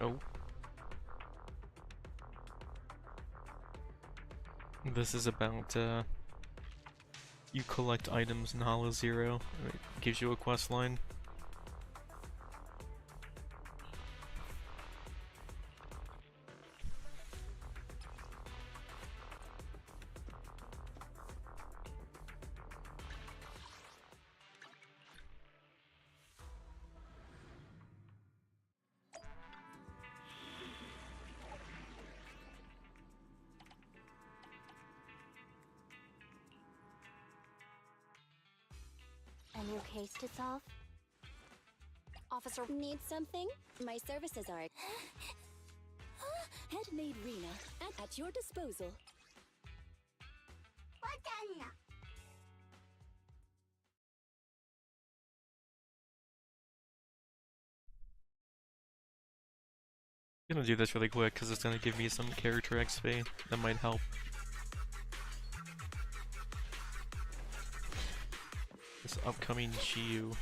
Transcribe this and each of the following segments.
Oh. This is about, you collect items in Hollow Zero. It gives you a quest line. A new case to solve? Officer needs something? My services are handmade Rena at your disposal. I'm gonna do this really quick because it's gonna give me some character XP that might help. This upcoming Chiyu.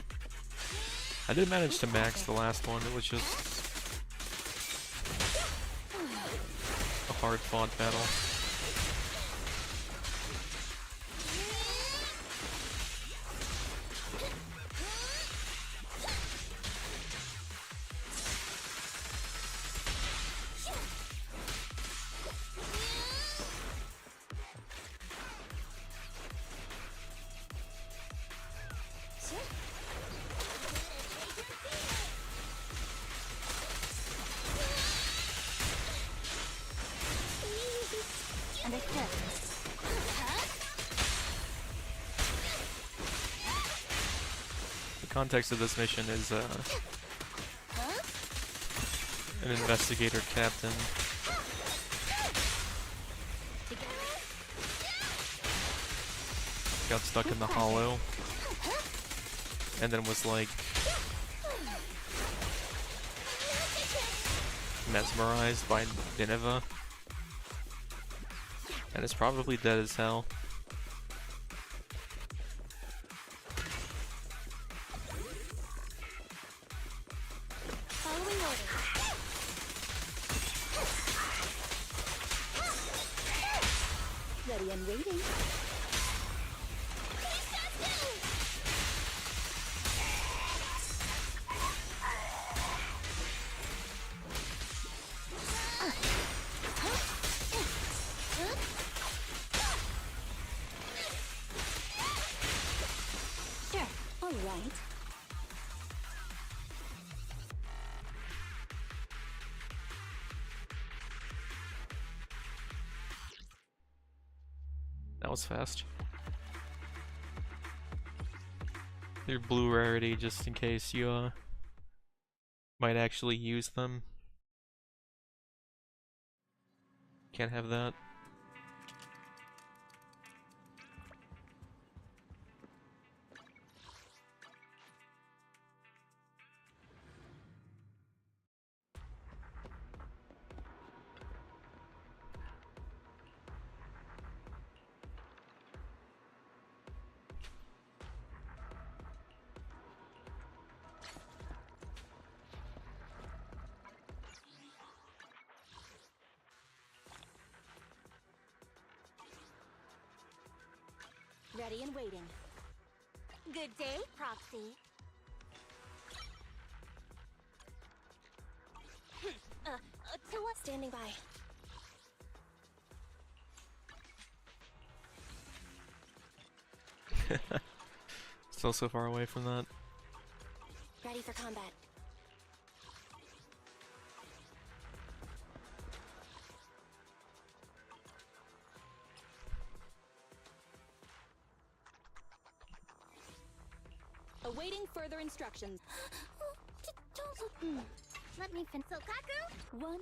I did manage to max the last one, it was just a hard fought battle. The context of this mission is an investigator captain got stuck in the hollow and then was like mesmerized by Nineveh and is probably dead as hell. Following orders. Ready and waiting. Sure. All right. That was fast. They're blue rarity just in case you might actually use them. Can't have that. Ready and waiting. Good day, Proxy. To what? Standing by. Still so far away from that. Ready for combat. Awaiting further instructions. Let me fin- Sokaku? 1,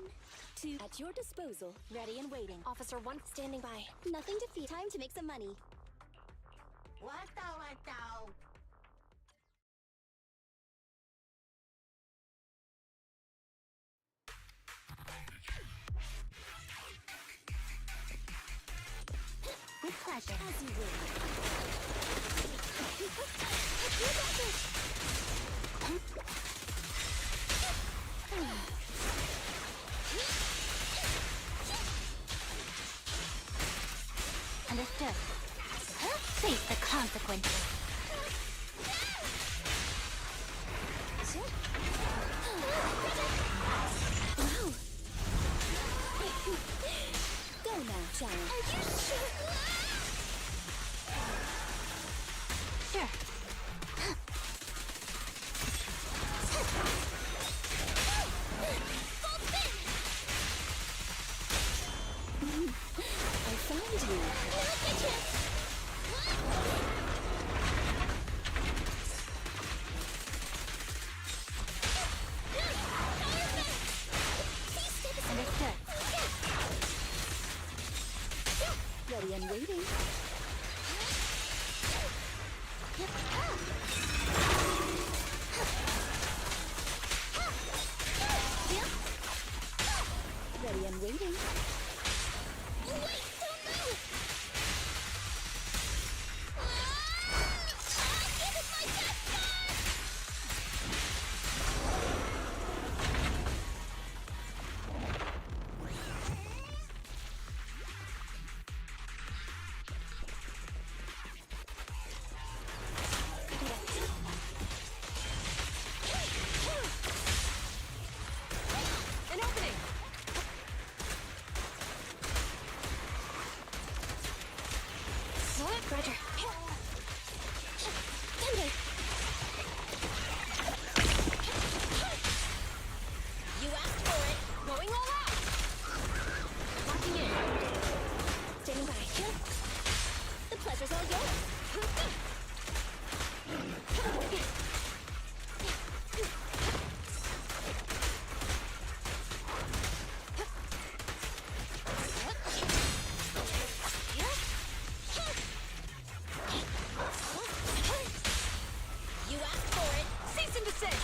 2, at your disposal. Ready and waiting. Officer 1 standing by. Nothing to feed. Time to make some money. With pleasure. As you will. You got this. consequences. Wow. Go now, child. Are you sure? Sure. I found you. Understood. Ready and waiting. Ready and waiting. Wait, don't move! Give it my best shot! An opening! Roger. Thunder! You asked for it. Going all out! Locking in. Standing by. The pleasure's all yours. You asked for it. Cease and desist.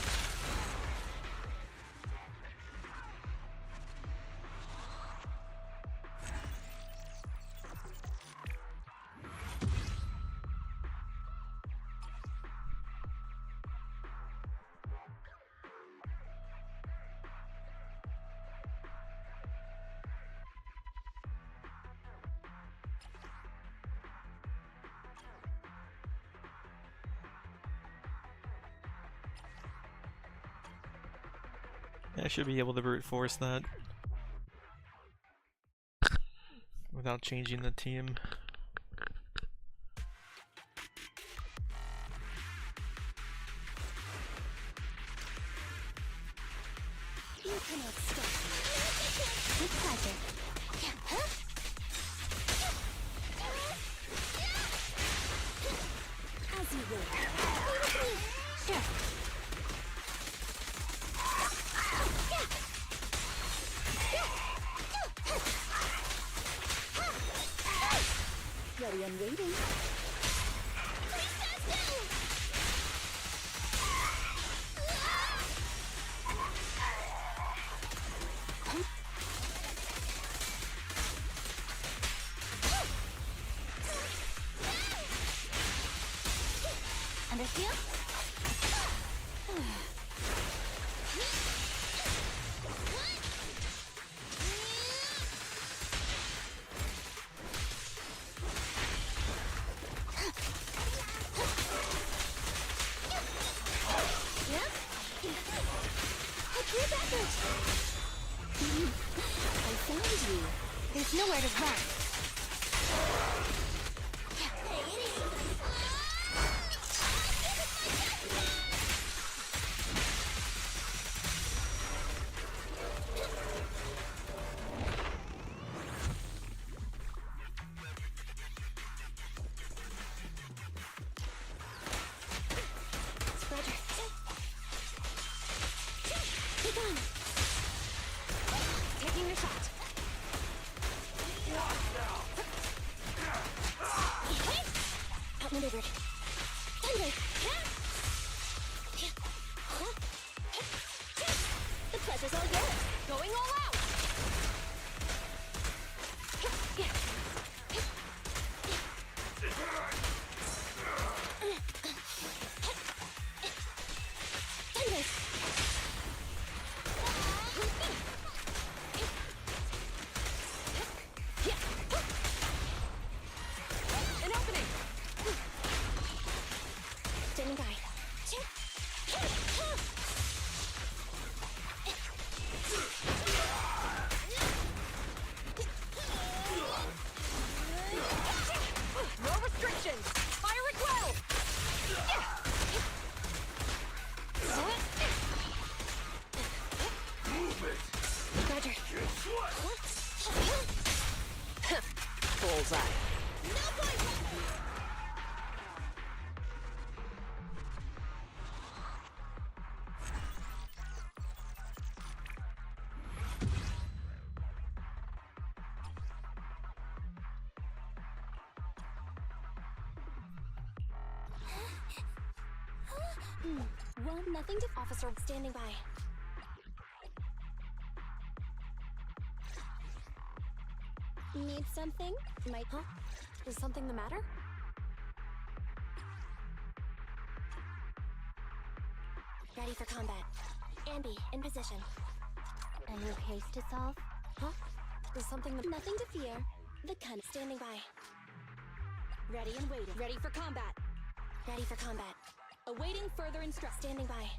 I should be able to brute force that without changing the team. You cannot stop me. With pleasure. Huh? As you will. Sure. Ready and waiting. Please stand still! Understand? I found you. There's nowhere to run. Roger. Take on. Taking your shot. Outmaneuvered. Thunder! The pleasure's all yours. Going all out. Thunder! An opening! bullseye. No point left. Well, nothing to officer standing by. Need something? Huh? Is something the matter? Ready for combat. Ambi, in position. A new case to solve? Huh? Is something nothing to fear. The cunt standing by. Ready and waiting. Ready for combat. Ready for combat. Awaiting further instruct. Standing by.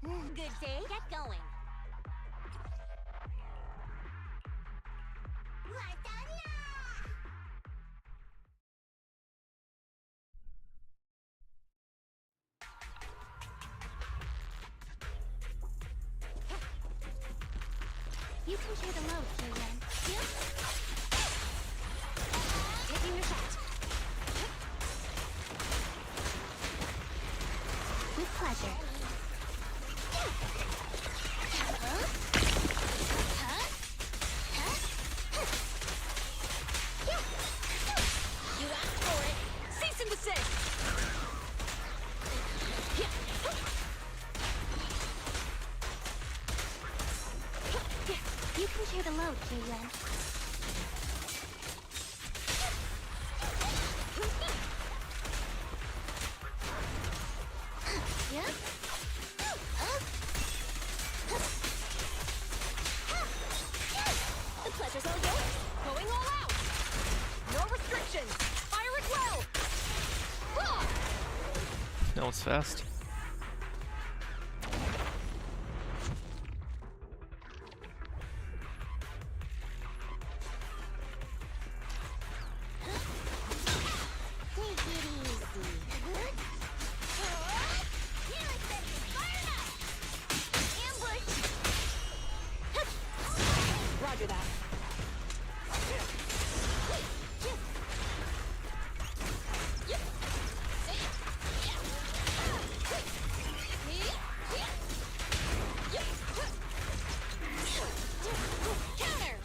Good day. Get going. You can share the load, Kieran. Yeah? Taking your shot. With pleasure. Huh? Huh? Huh? Yeah. You asked for it. Cease and desist. Yeah. You can share the load, Kieran. Yeah? The pleasure's all yours. Going all out. No restrictions. Fire it well. That was fast. Roger that. Counter!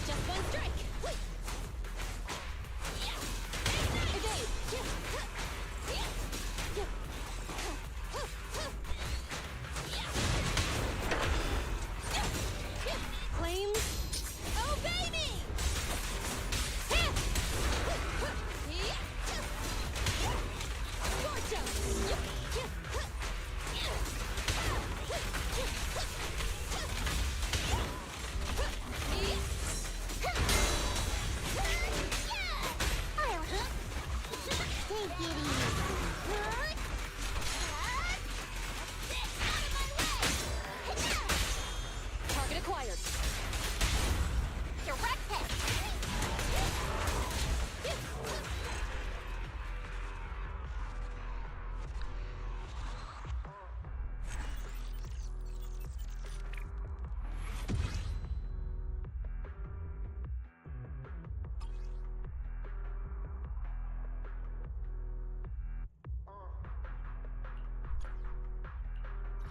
Just one strike! Evade! Flames! Obey me! Target acquired. Direct hit.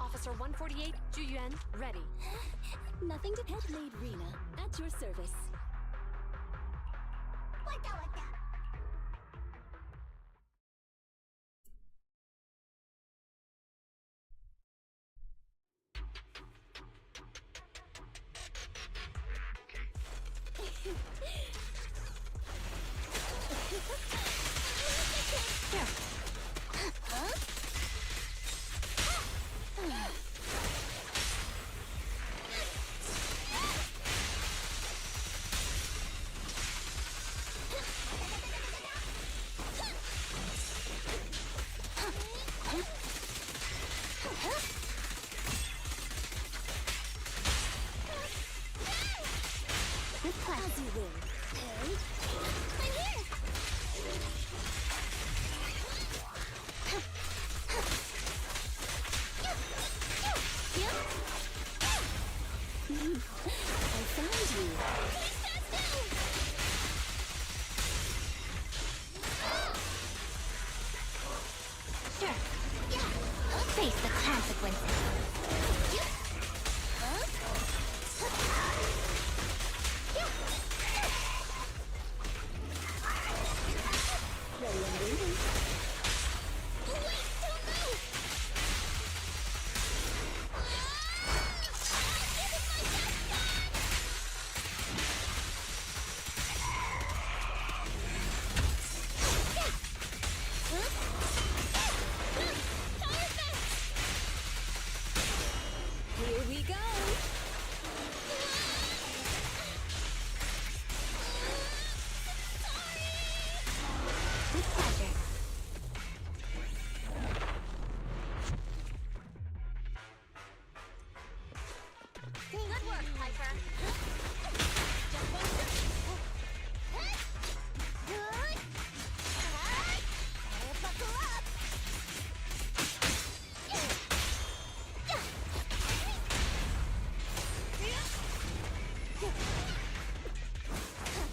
Officer 148, Juyuan, ready. Nothing to head-made Rena, at your service. win. I'm here! I found you. Sure. Face the consequences. Ready and waiting. Wait, don't move! Here we go. With pleasure. Good work, Piper. Just one step. Good. Better buckle up.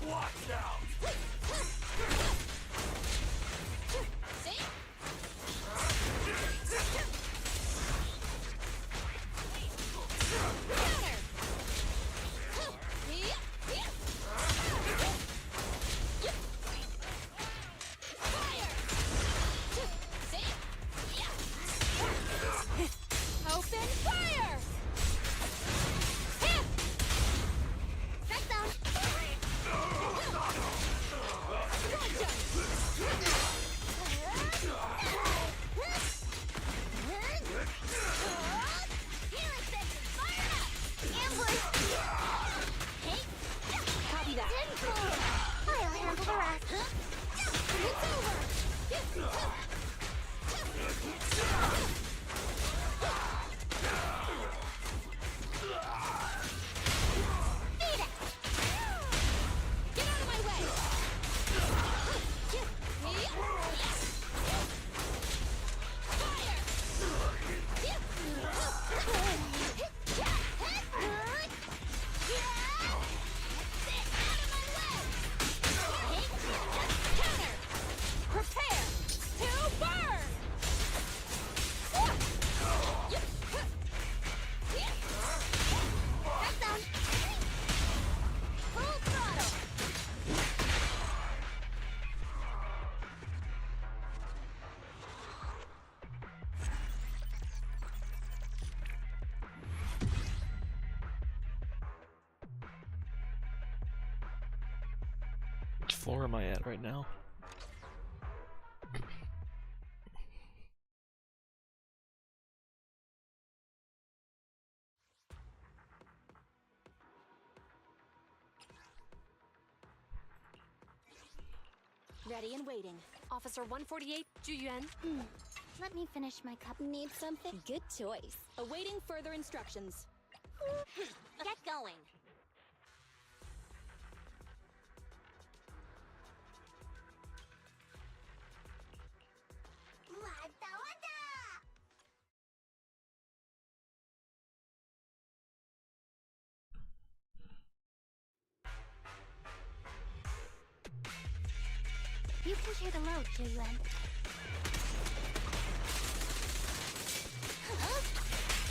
Watch out! See? Counter. Fire. See? Open fire. Strike zone. Copy that. I'll handle the rest. It's over. Beat it. Get out of my way. Counter. Prepare to burn. Strike zone. Full throttle. Which floor am I at right now? Ready and waiting. Officer 148, Juyuan. Let me finish my cup. Need something? Good choice. Awaiting further instructions. Get going. You can share the load, Juyuan.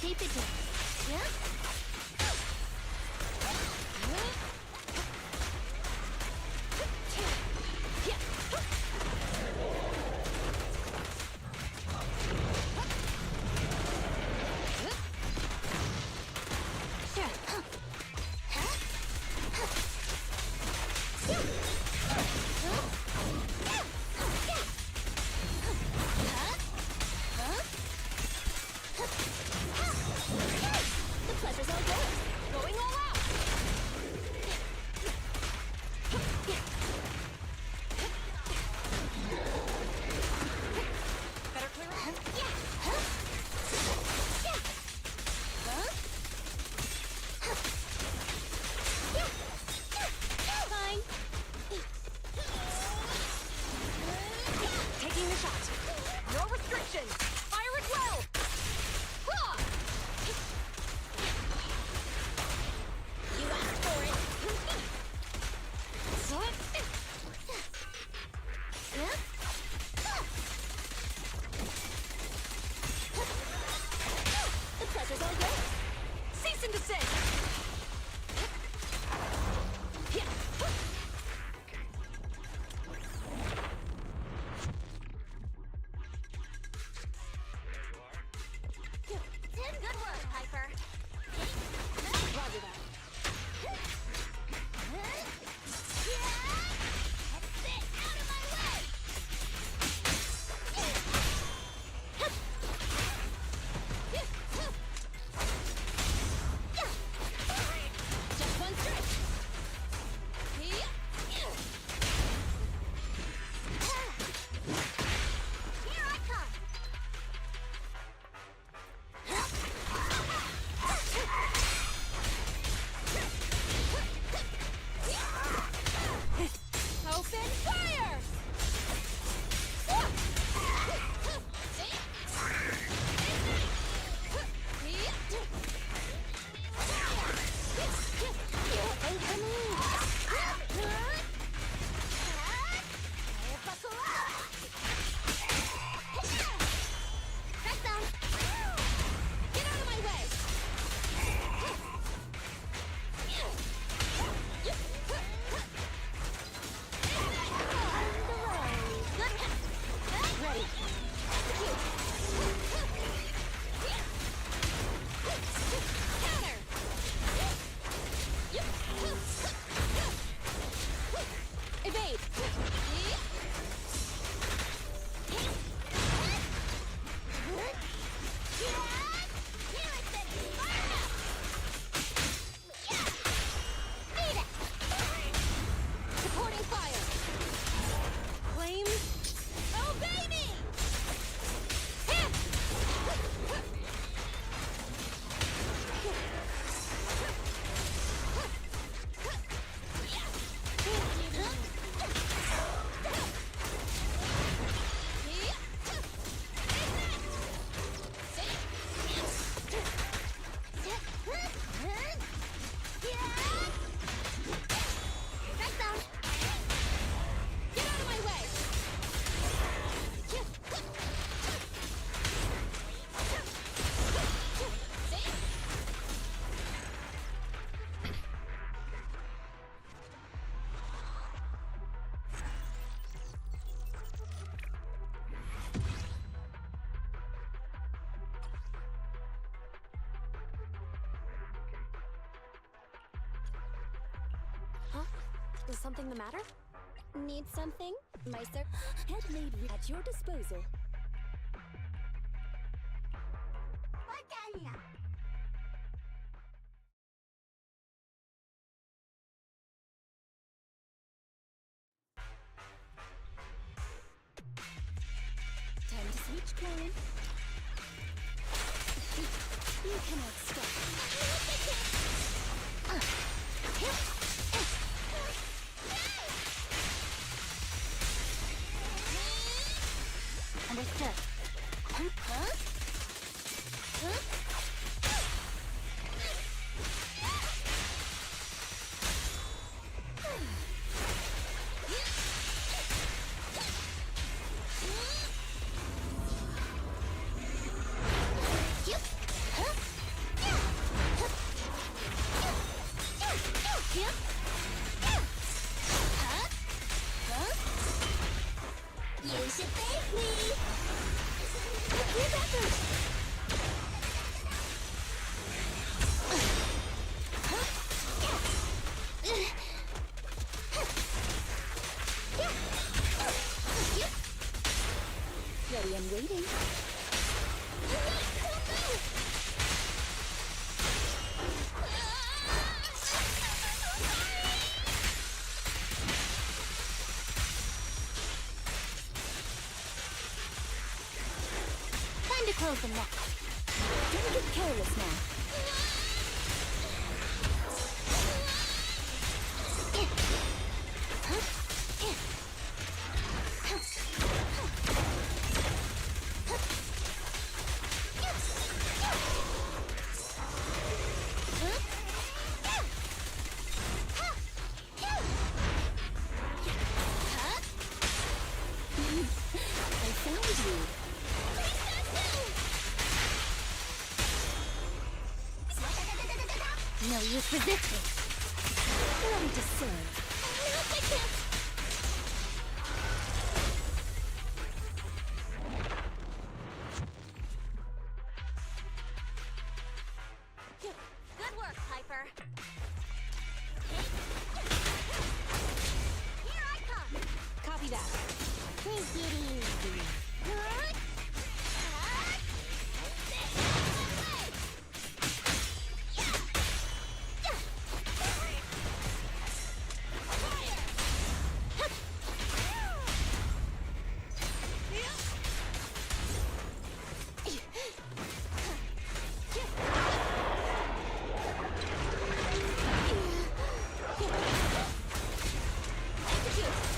Keep it in. Yeah? The pleasure's all yours. Going all out. Is something the matter? Need something? My sir handmade at your disposal. Time to switch plan. You cannot stop. Understood. Huh? You should thank me. Here's effort. Ready and waiting. Time to close the net. Don't get careless now. I found you. No use resisting. Ready to serve. Good work, Piper. Here I come. Copy that. Take it easy. Execute.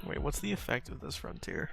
Wait, what's the effect of this frontier?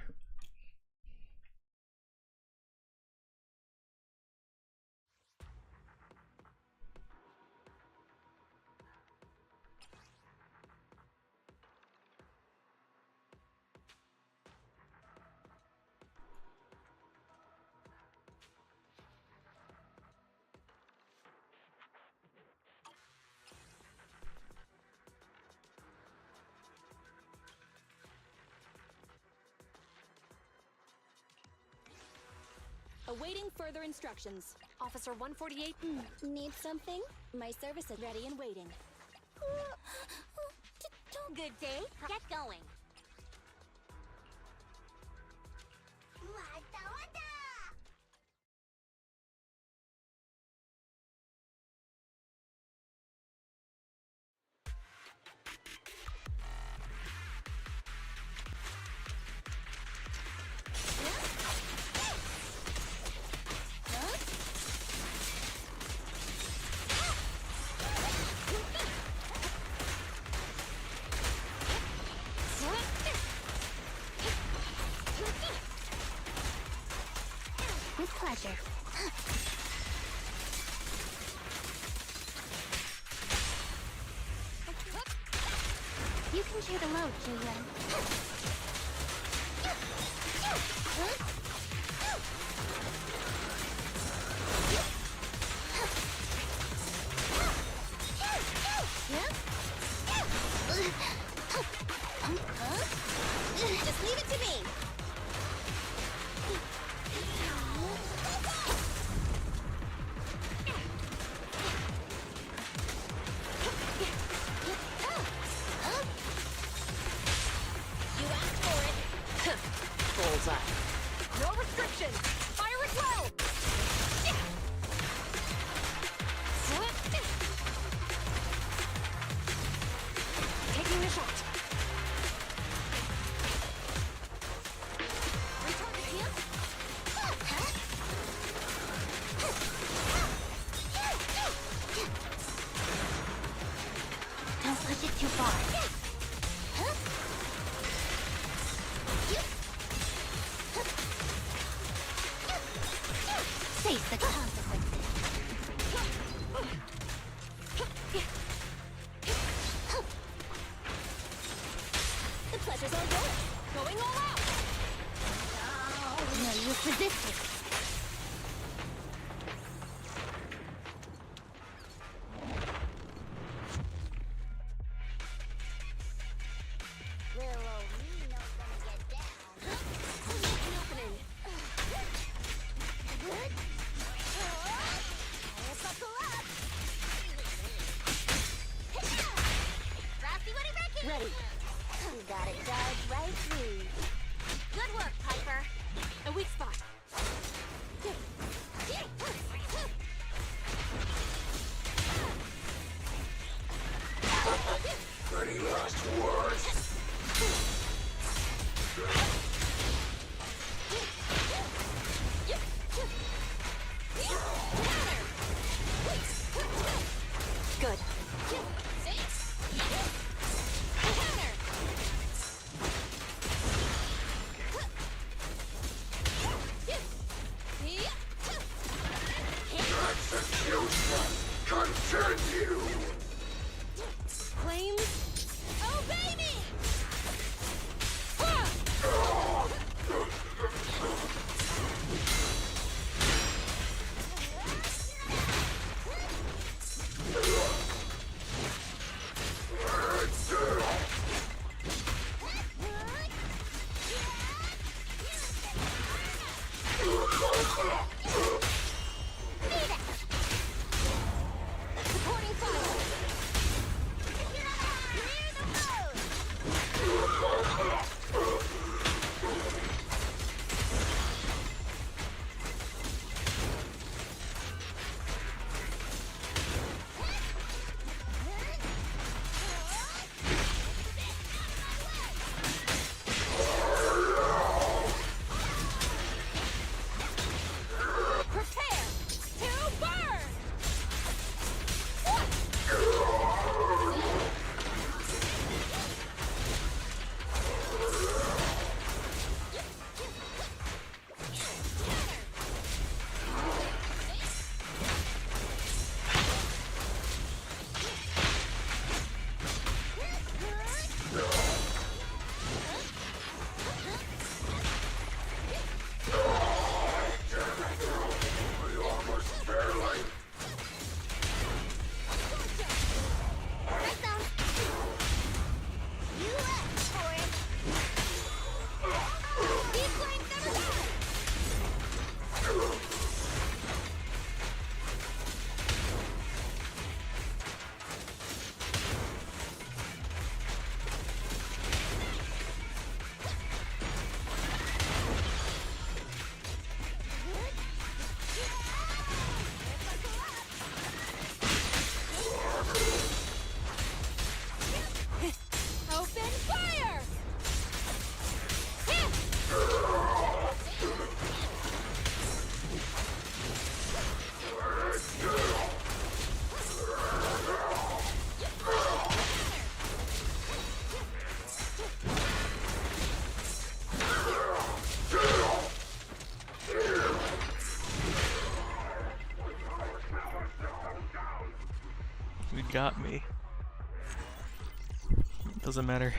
Awaiting further instructions. Officer 148. Need something? My service is ready and waiting. Good day. Get going. With pleasure. You can share the load, Julian. Just leave it to me. Bullseye. No restrictions. Fire at will. Taking the shot. Retarget here. Don't push it too far. Face the consequences. The pleasure's all yours. Going all out. No use resisting. Little old me knows when to get down. I'll make an opening. Good. Buckle up. Frosty, what are you making? Ready. You got it dodged right through. Good work, Piper. A weak spot. Any last words? Good. got me. Doesn't matter.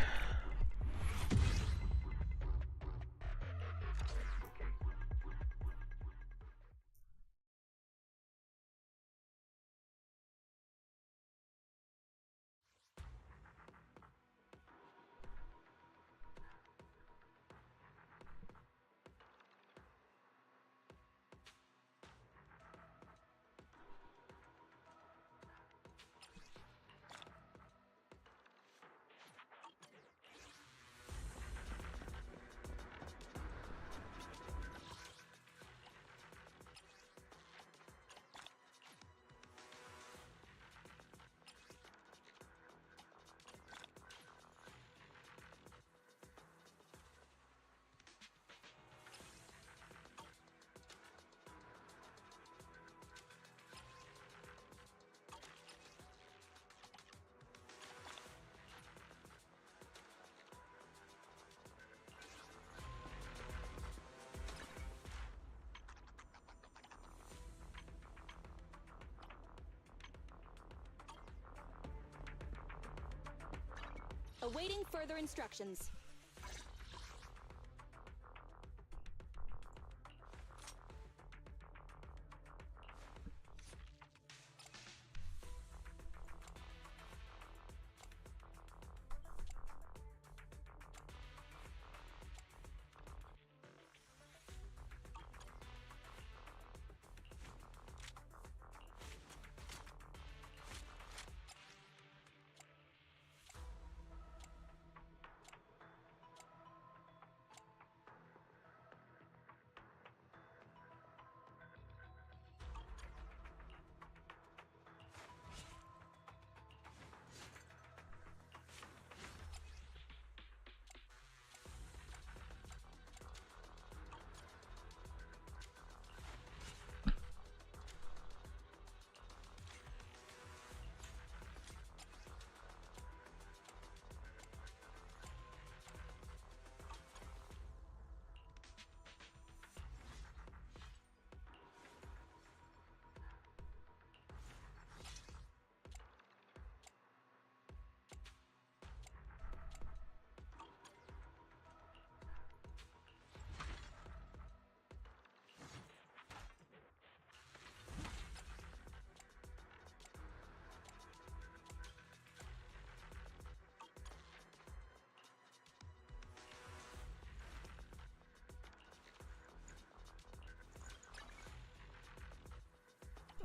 Awaiting further instructions.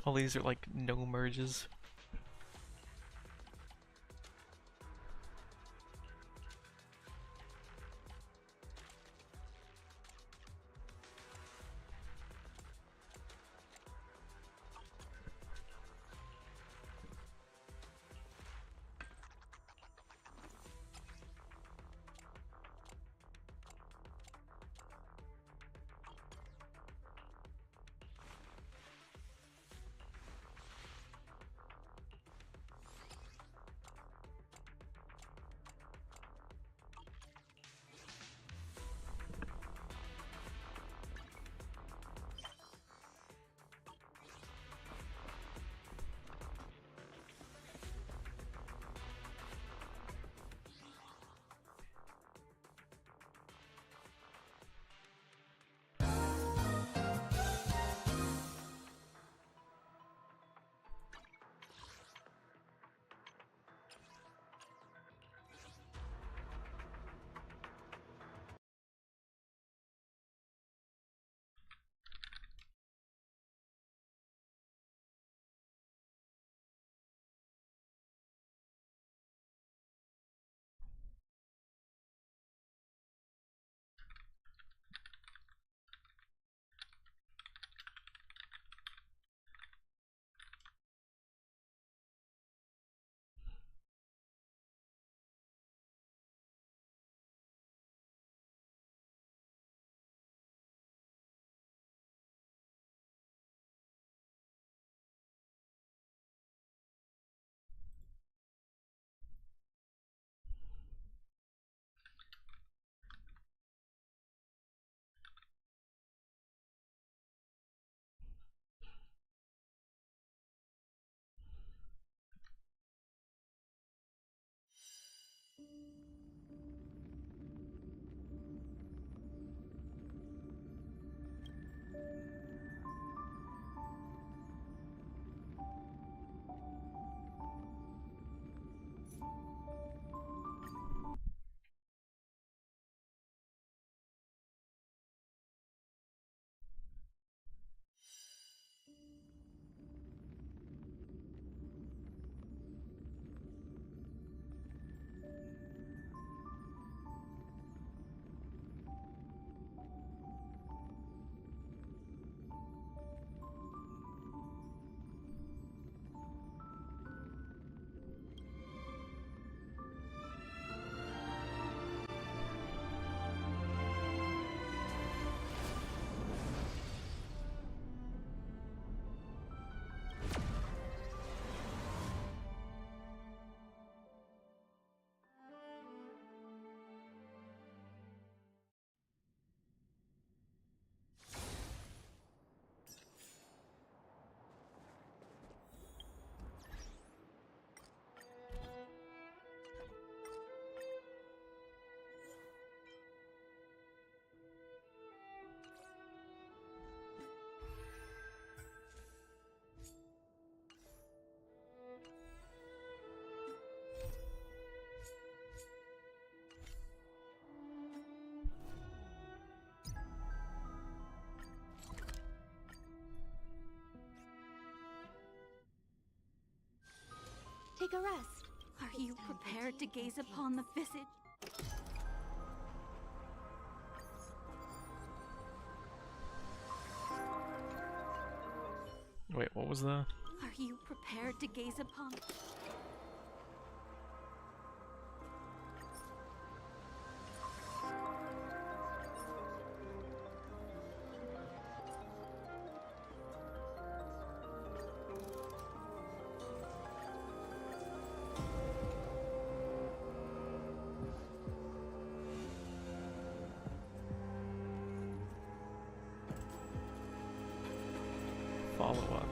All these are like no merges. take a rest. Are you prepared to gaze upon the visage? Wait, what was that? Are you prepared to gaze upon? Follow-up.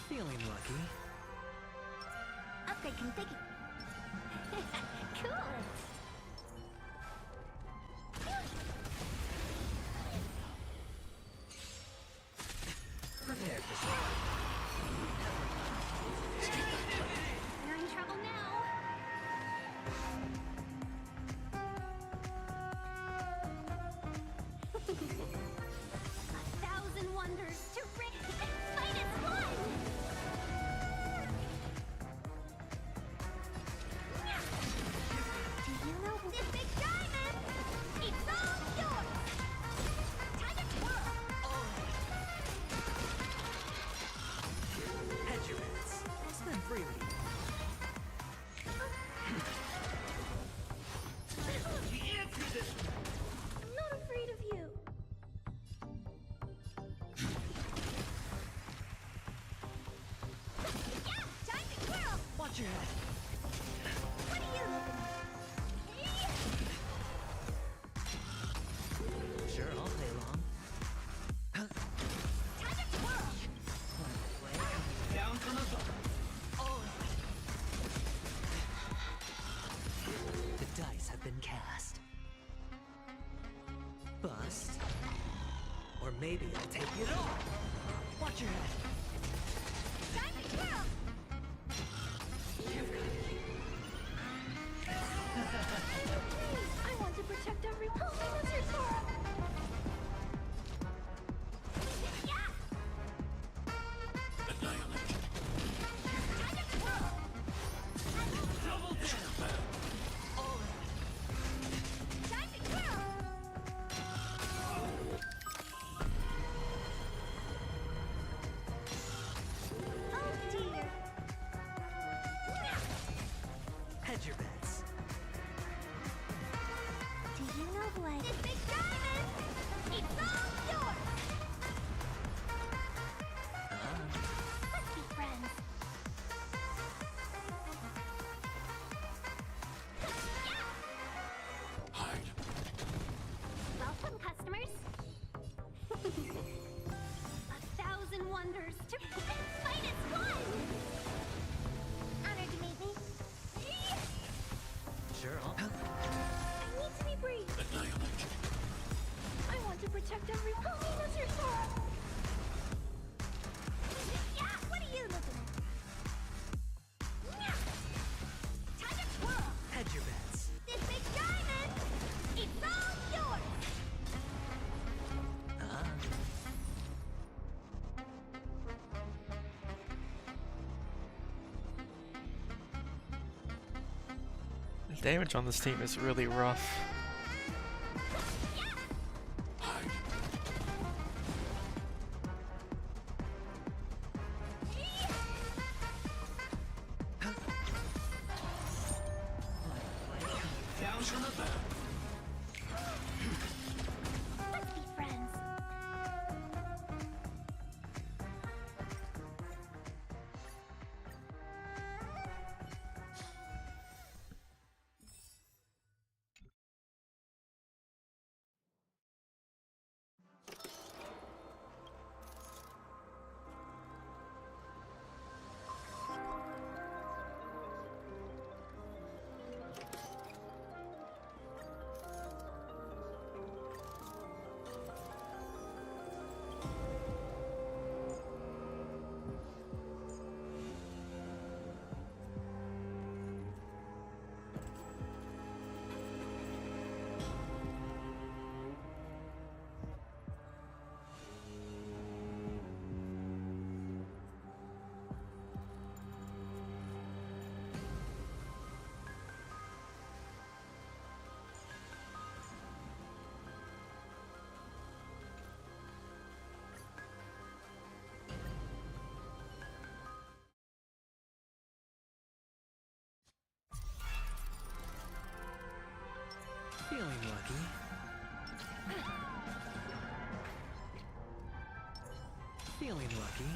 Feeling lucky. Upgrade configured. Cool. Prepare for something. You're in trouble now. Or maybe I'll take it all. Watch your head. I want to protect everyone. Help me, Mr. Sora. Oh dear. Hedge your bets. Do you know who I... This big diamond! It's all yours! Let's be friends. Hide. Welcome, customers. 1,000 wonders to finest one! Honored to meet me. Sure, I'll... I need to be brief. Annihilate. I want to protect everyone. Help me, Mr. Sora. Yeah, what are you looking at? Time to twirl! Hedge your bets. This big diamond! It's all yours! The damage on this team is really rough. Hide. Down from above. Let's be friends. Feeling lucky. Feeling lucky.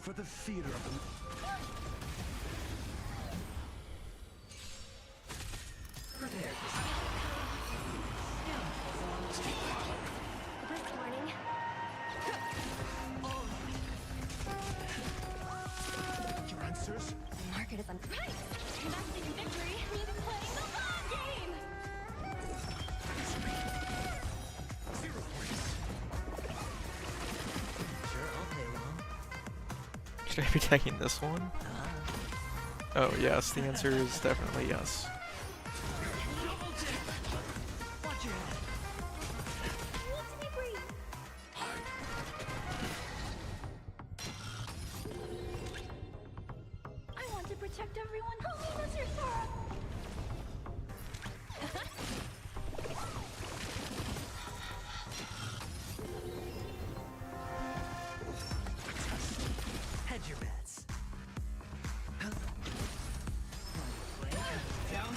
For the theater of the... Prepare. Good morning. Your answers? The market is on... Right! Investing in victory means playing the long game! Zero points. Sure, I'll play along. Should I be taking this one? Oh yes, the answer is definitely yes. Watch your head. I need to be brief. Hide. I want to protect everyone. Help me, Mr. Sora. Hedge your bets. Down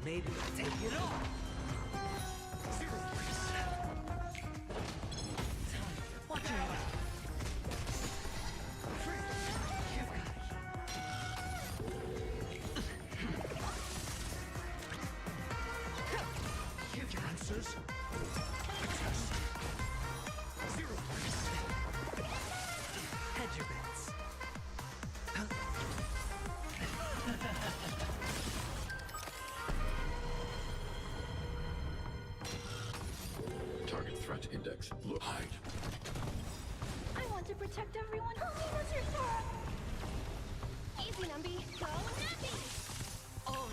maybe I'll take it all. Zero points. Watch your head. Your answers? Test. 0 points. Hedge your bets. Target threat index. Look. Hide. I want to protect everyone. Help me, Mr. Sora! Easy, Numby. Go, Nappy! Oh,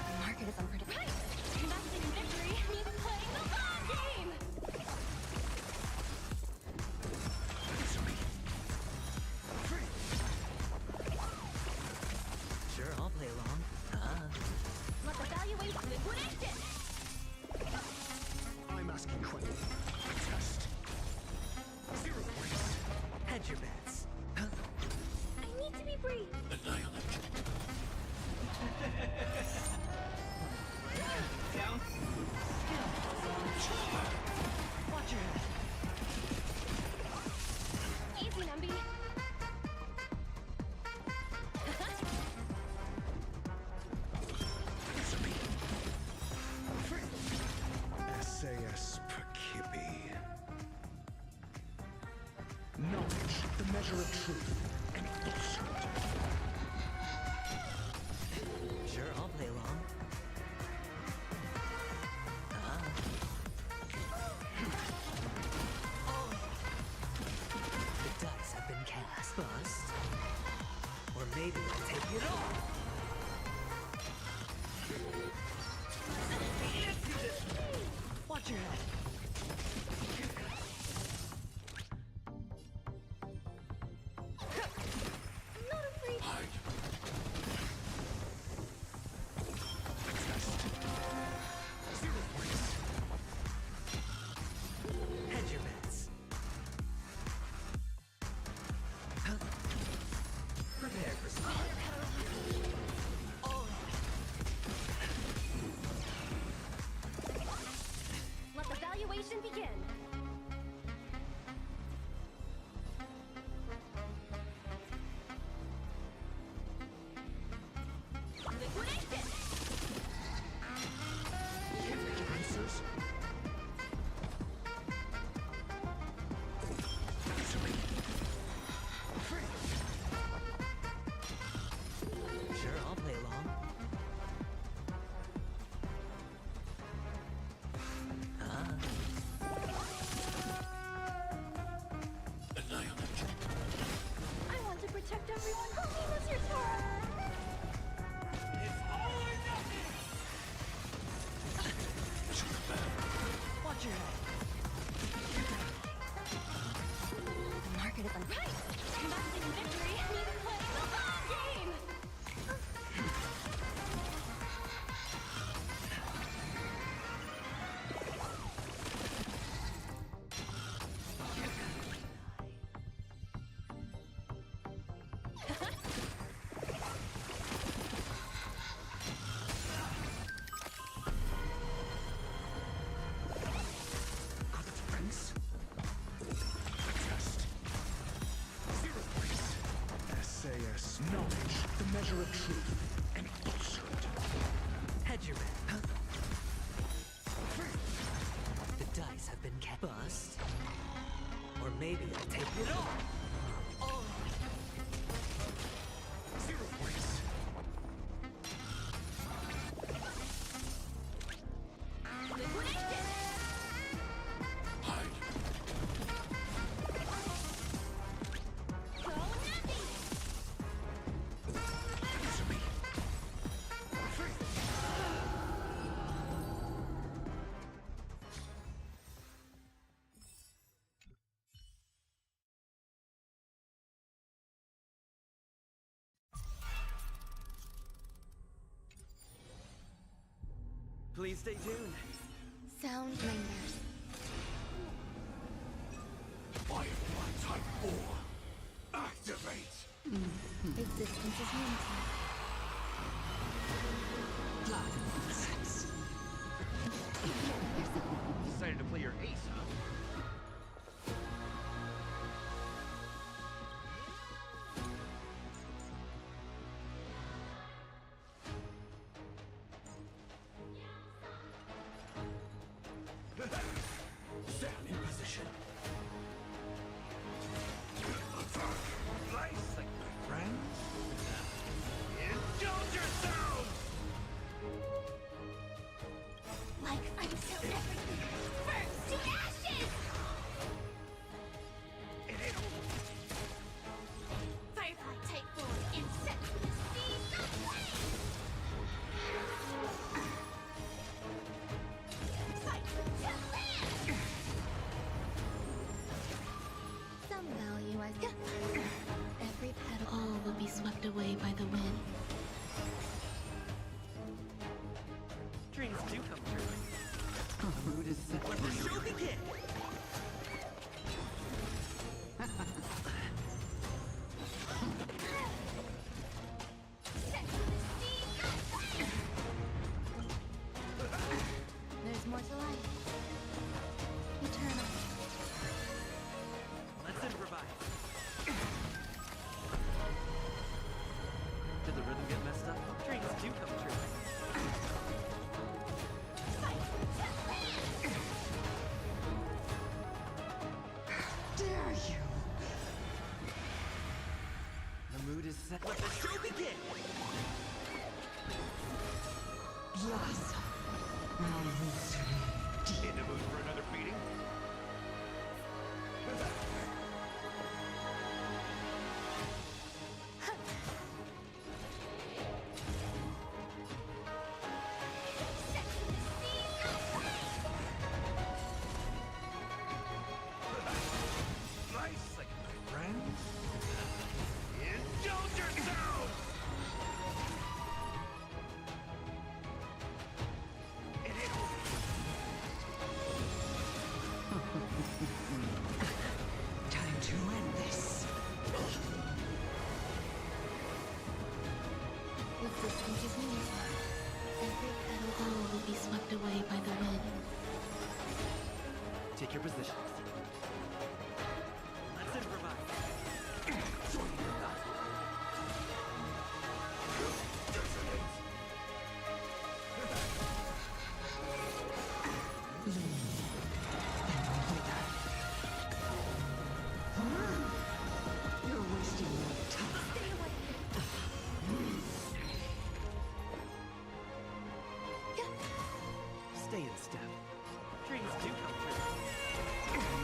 The market is unpredictable. Right! Investing in victory means playing the long game! Answer me. Free. Sure, I'll play along. Let the valuation liquidate it! I'm asking questions. Test. 0 points. Hedge your bets. I need to be brief. Annihilate. Watch your head. Easy, Numby. Answer me. Free. SAS Perkibi. Knowledge, the measure of truth, and falsehood. Sure, I'll play along. The dice have been cast. Bust. Or maybe I'll take it all. Watch your head. I'm not afraid. Hide. Test. 0 points. Hedge your bets. Prepare for some. Let the valuation begin. Liquidate it! Your answers? Answer me. Free. Sure, I'll play along. Annihilate. I want to protect everyone. Help me, Mr. Sora! Watch your head. The market is unpredictable. Right! Investing in victory means playing the long game! Got it, friends? Test. 0 points. SAS. Knowledge, the measure of truth, and falsehood. Hedge your bet. Free. The dice have been cast. Bust. Or maybe I'll take it all. 0 points. Liquidate it! Hide. Go, Nappy! Answer me. Free. Please stay tuned. Sound nightmares. Firefly Type 4. Activate. Existence is limited. Decided to play your ace, huh? Stand in position. Nice, like my friend. Indulge yourself! Like until everything burns to ashes! It ain't over. Firefly type form insect with a seas of flame! Fight to live! Some value I every petal all will be swept away by the wind. Dreams do come true. The mood is set. Let the show begin! There's more to life. Eternal. Let's improvise. Did the rhythm get messed up? Dreams do come true. Dare you! The mood is set. Let the show begin! Blossom. In the mood for another beating? Nice, like my friend. Indulge yourself! It ain't over. Time to end this. Existence is near. Every petal all will be swept away by the wind. Take your positions. Let's improvise. Join your battle. You're wasting your time. Stay away. Stay in step. Dreams do come true.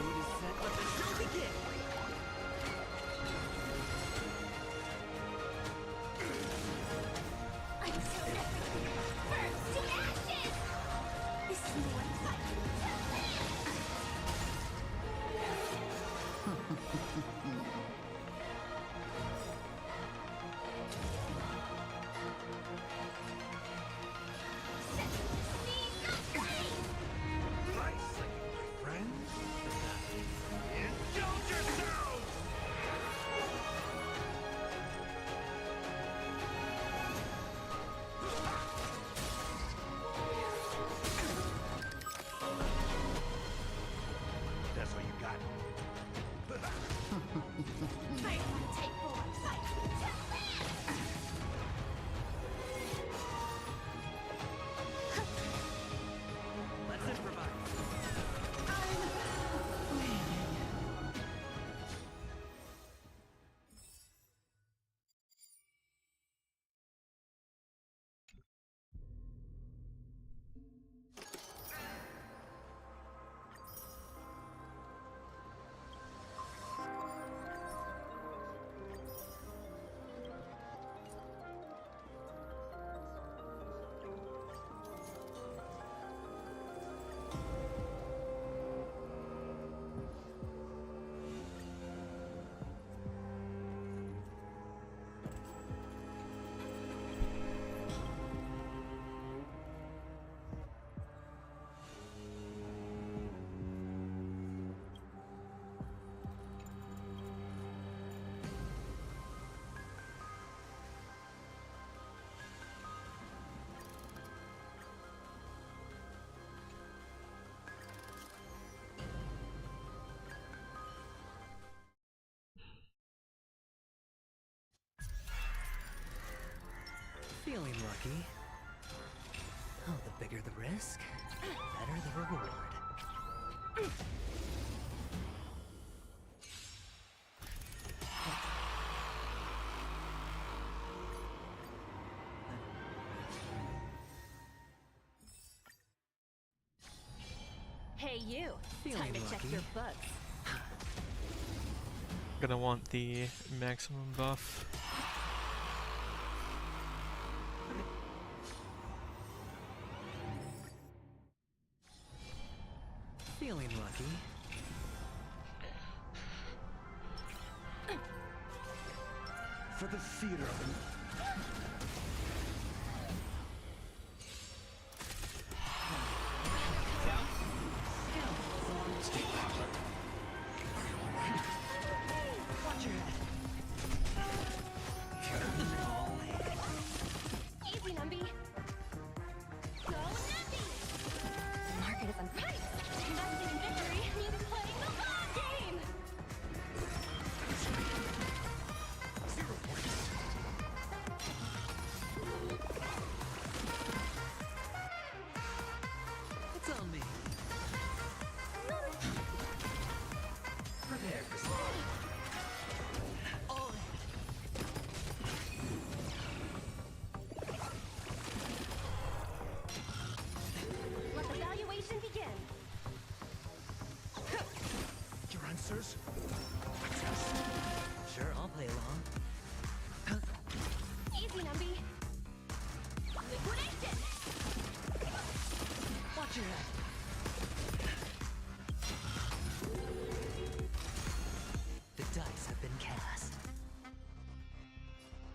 Feeling lucky. Oh, the bigger the risk, the better the reward. Hey, you. Feeling Time to check lucky. your bugs. Gonna want the maximum buff. Feeling lucky. For the theater of an... Watch your head. Easy, Numby. Go, Numby! Market is unprice. Investing in victory means playing the long game! 0 points. It's on me. Prepare for something. Oh. Let the valuation begin. Your answers? Sure, I'll play along. Easy, Numby. Liquidation! Watch your head. The dice have been cast.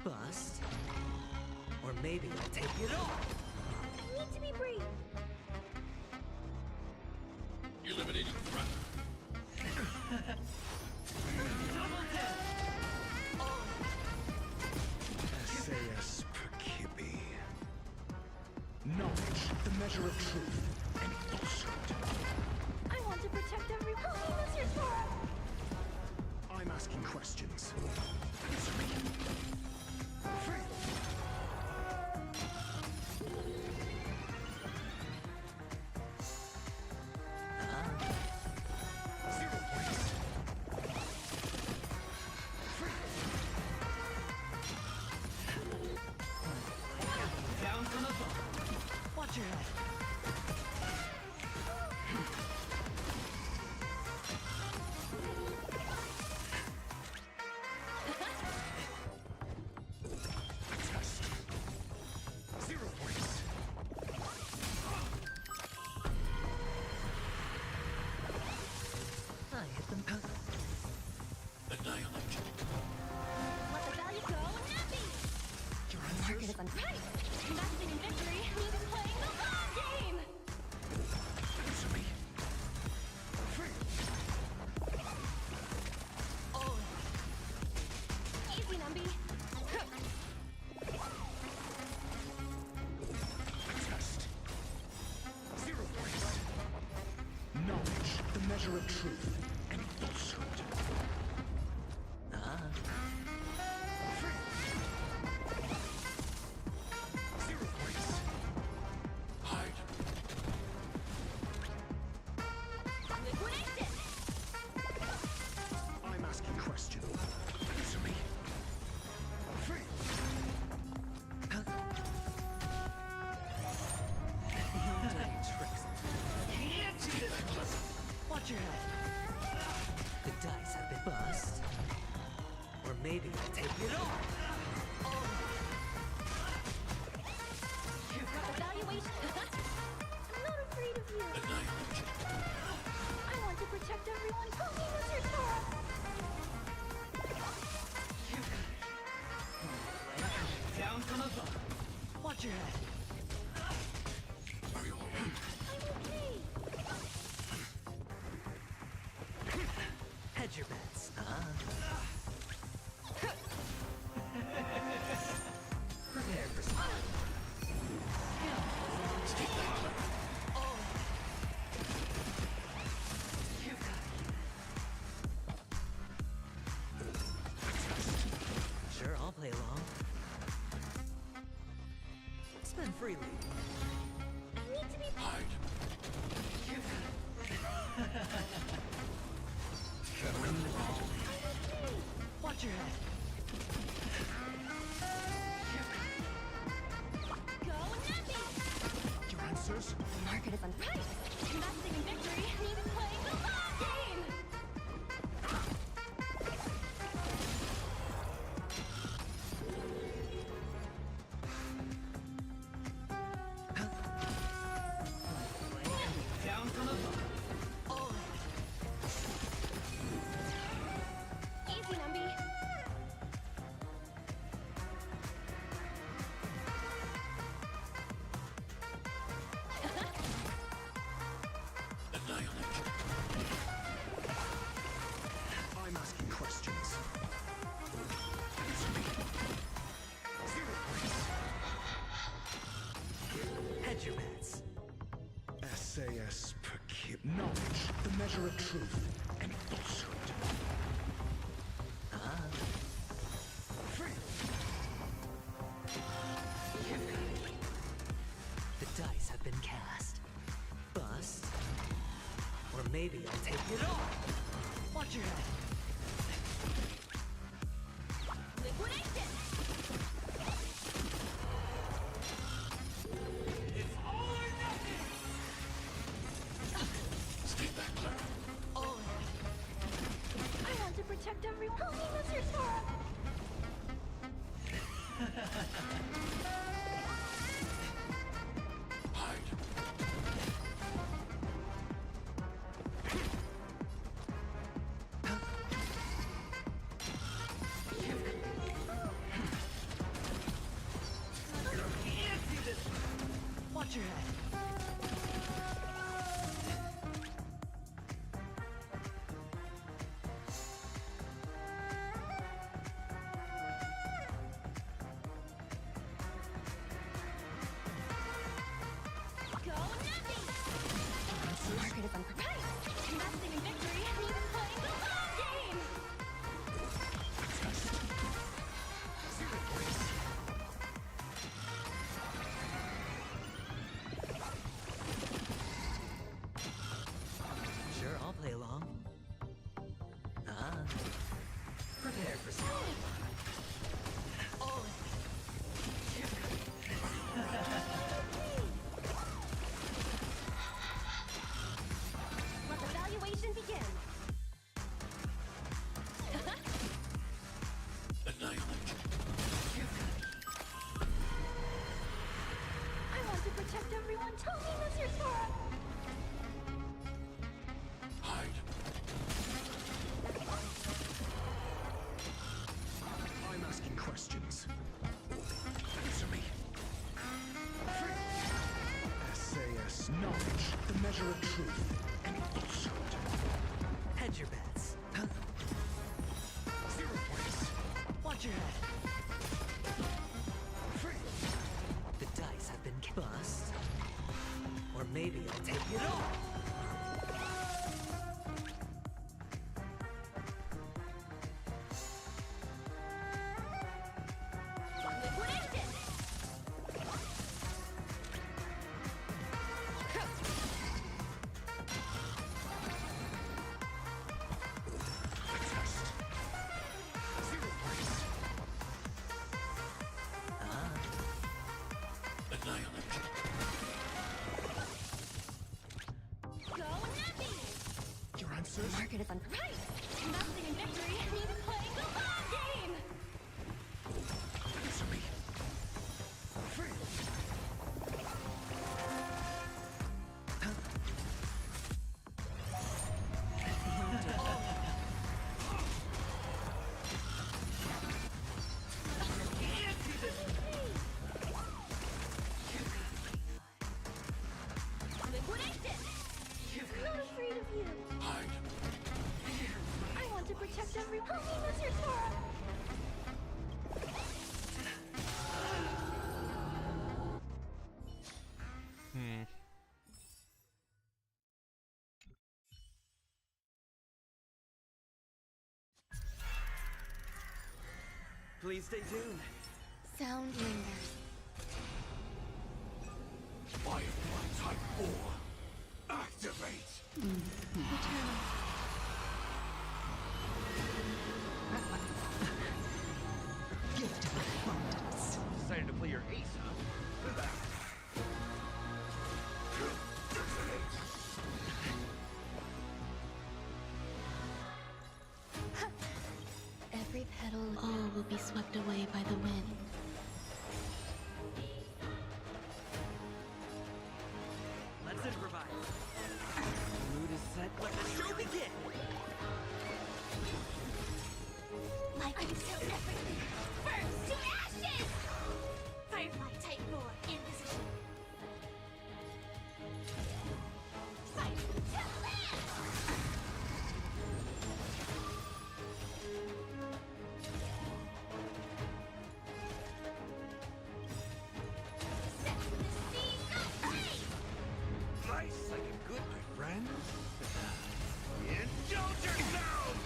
Bust. Or maybe I'll take it all. Need to be brief. Eliminating threat. SAS Perkibi. Knowledge, the measure of truth, and falsehood. I want to protect everyone. Help me, Mr. Tora! I'm asking questions. Answer me. Free. Ah, 0 points. Free. down from above. Watch your head. Test. 0 points. I hit them. Annihilate. Let the value go, Numby! Your Market answers? is unprice. Investing in victory means playing the long game! Answer me. Free. Oh, Easy, Numby. Test. 0 points. Knowledge, the measure of truth, and falsehood. ah. Free. 0 points. Hide. Liquidation! I'm asking questions. Answer me. Free. Your dirty tricks. Watch your head. The dice have been bust. Or maybe I'll take it all. Let the valuation... I'm not afraid of you. Annihilate. I want to protect everyone. Help me, Mr. Tora! Down from above. Watch your head. Are you alright? I'm okay. Hedge your bets. Prepare for something. Sure, I'll play along. Spend freely. I need to be. Hide. Watch your head. Go Nappy! Your answers? The market is on price. Investing in victory means playing the long game. Down from above. Easy, Numby. Annihilate. I'm asking questions. Answer me. 0 points. Hedge your bets. SAS knowledge, the measure of truth and falsehood. Free. The dice have been cast. Bust. Or maybe I'll take it all. Watch your head. Liquidation! It's all or nothing. Stay back, Clara. I want to protect everyone. Help me, Mr. Sora. Hide. Watch your head. Go Nappy! The market is on price. Investing in victory means playing the long game. Test. 0 points. Sure, I'll play along. Prepare for something. Let the valuation begin. Annihilate. I want to protect everyone. Help me, Mr. Sora. Hide. I'm asking questions. Answer me. Free. SAS knowledge, the measure of truth and falsehood. Hedge your bets. 0 points. Watch your head. Free. The dice have been bust. Or maybe I'll take it all. Liquidation! Test. 0 points. Annihilate. Go Nappy! Your answers? The market is on price. Investing in victory means playing the long game. Answer me. Free. Liquidation! I'm not afraid of you. Hide. I want to protect everyone. Help me, Mr. Sora. Please stay tuned. Sound lingers. Firefly Type 4. Activate! Gift of abundance. Decided to play your ace, huh? Every petal, all will be swept away by the wind. Let's improvise. Mood is set. Let the show begin. Like I'm so everything. Burns to ashes! Firefly Type 4 in position. Fight to land! Set the scene aflame! Nice, like a good, my friend. Indulge yourselves!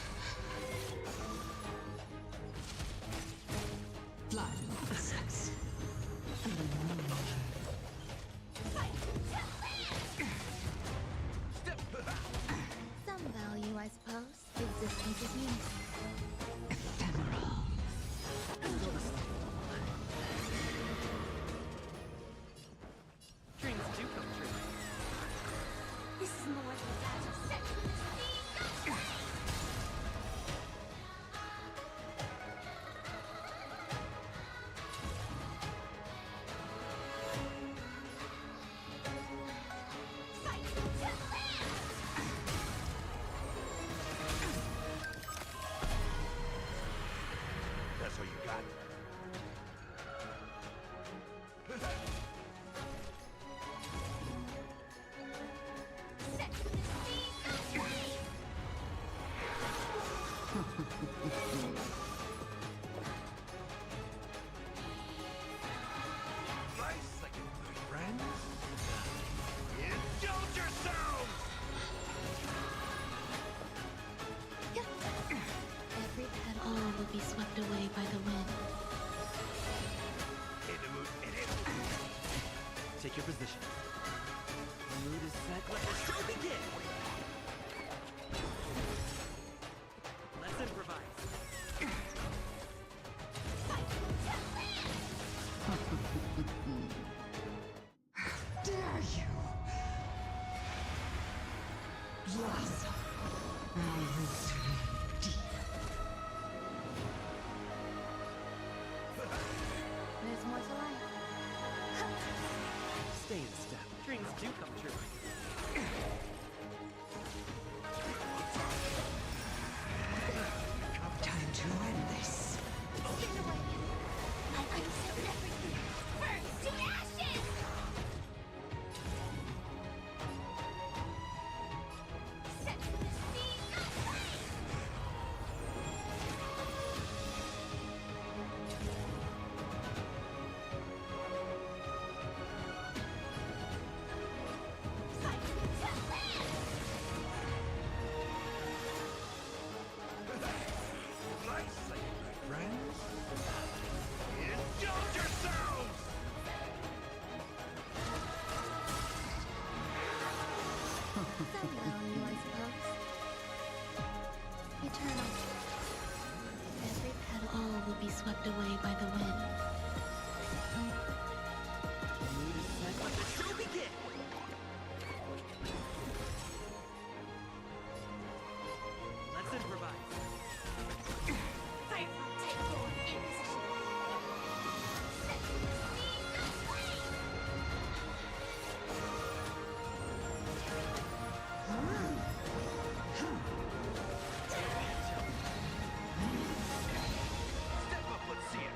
Blood sex. Fight to land! Step. Some value, I suppose. Existence is unity. Ephemeral. Dreams do come true. This is more than that. Set the scene aflame! Fight to land! That's all you got. Set the scene aflame! Nice, like a good friend. Indulge yourselves! Every petal, all will be swept away by the wind. In the mood, in it. Take your position. Mood is set. Let the show begin. Let's improvise. Fight to land! Dare you? Blossom. My roots run deep. There's more to life. Stay in step. Dreams do come true. Time to end this. Stand away! I consumed everything! Burns to ashes! Set the scene aflame! Fight to land! Nice, like a good friend. Indulge yourselves! Some value, I suppose. Eternal. Every petal, all will be swept away by the wind. Mood is set. Let the show begin. Let's improvise. Firefly Type 4 in position. Set the scene aflame! Step up, let's see it.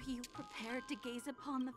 Are you prepared to gaze upon the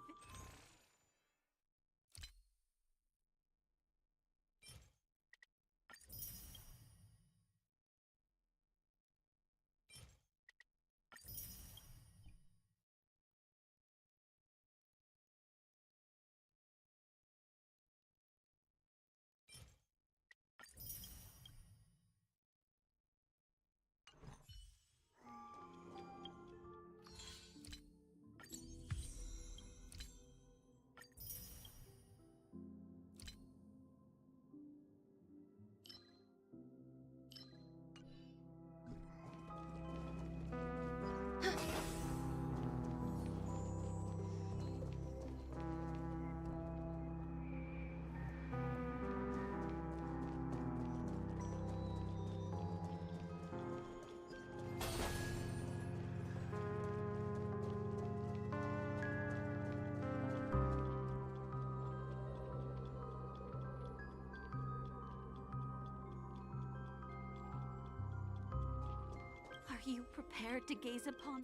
Are you prepared to gaze upon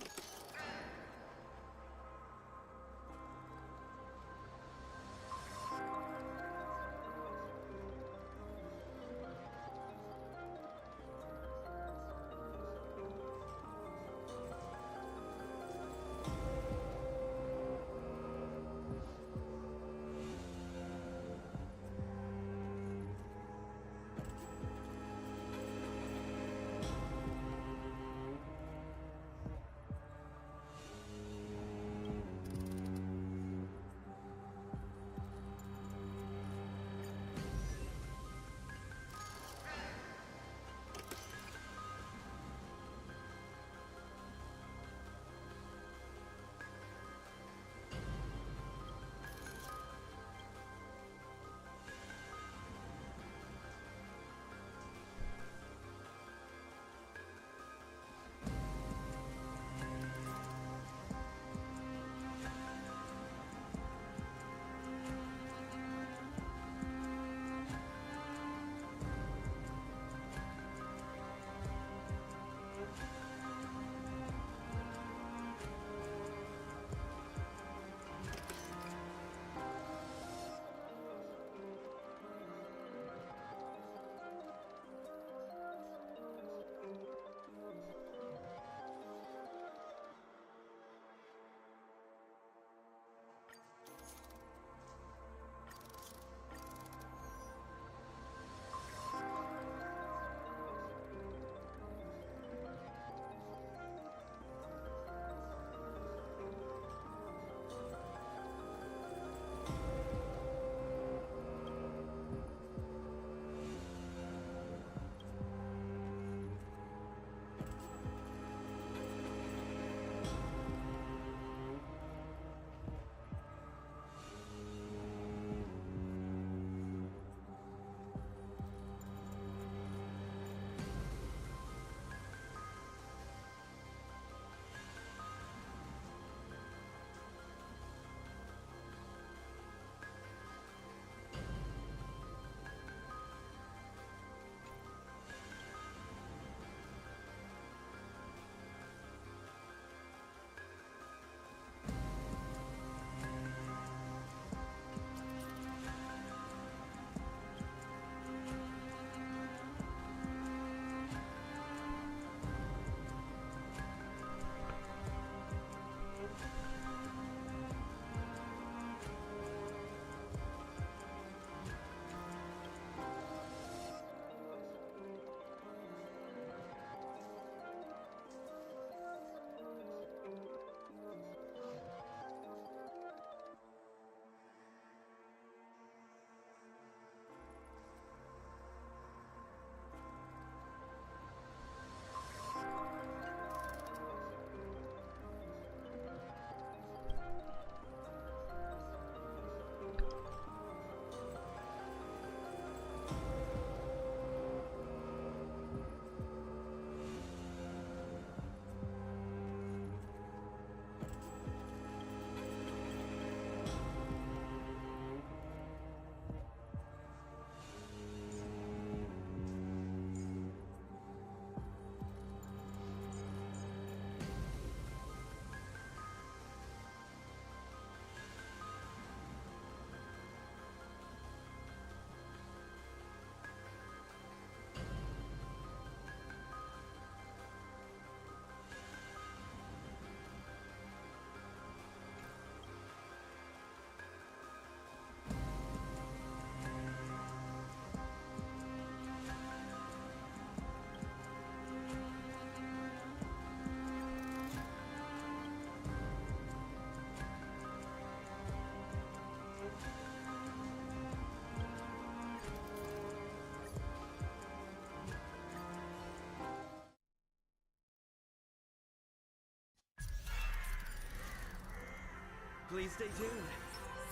Please stay tuned.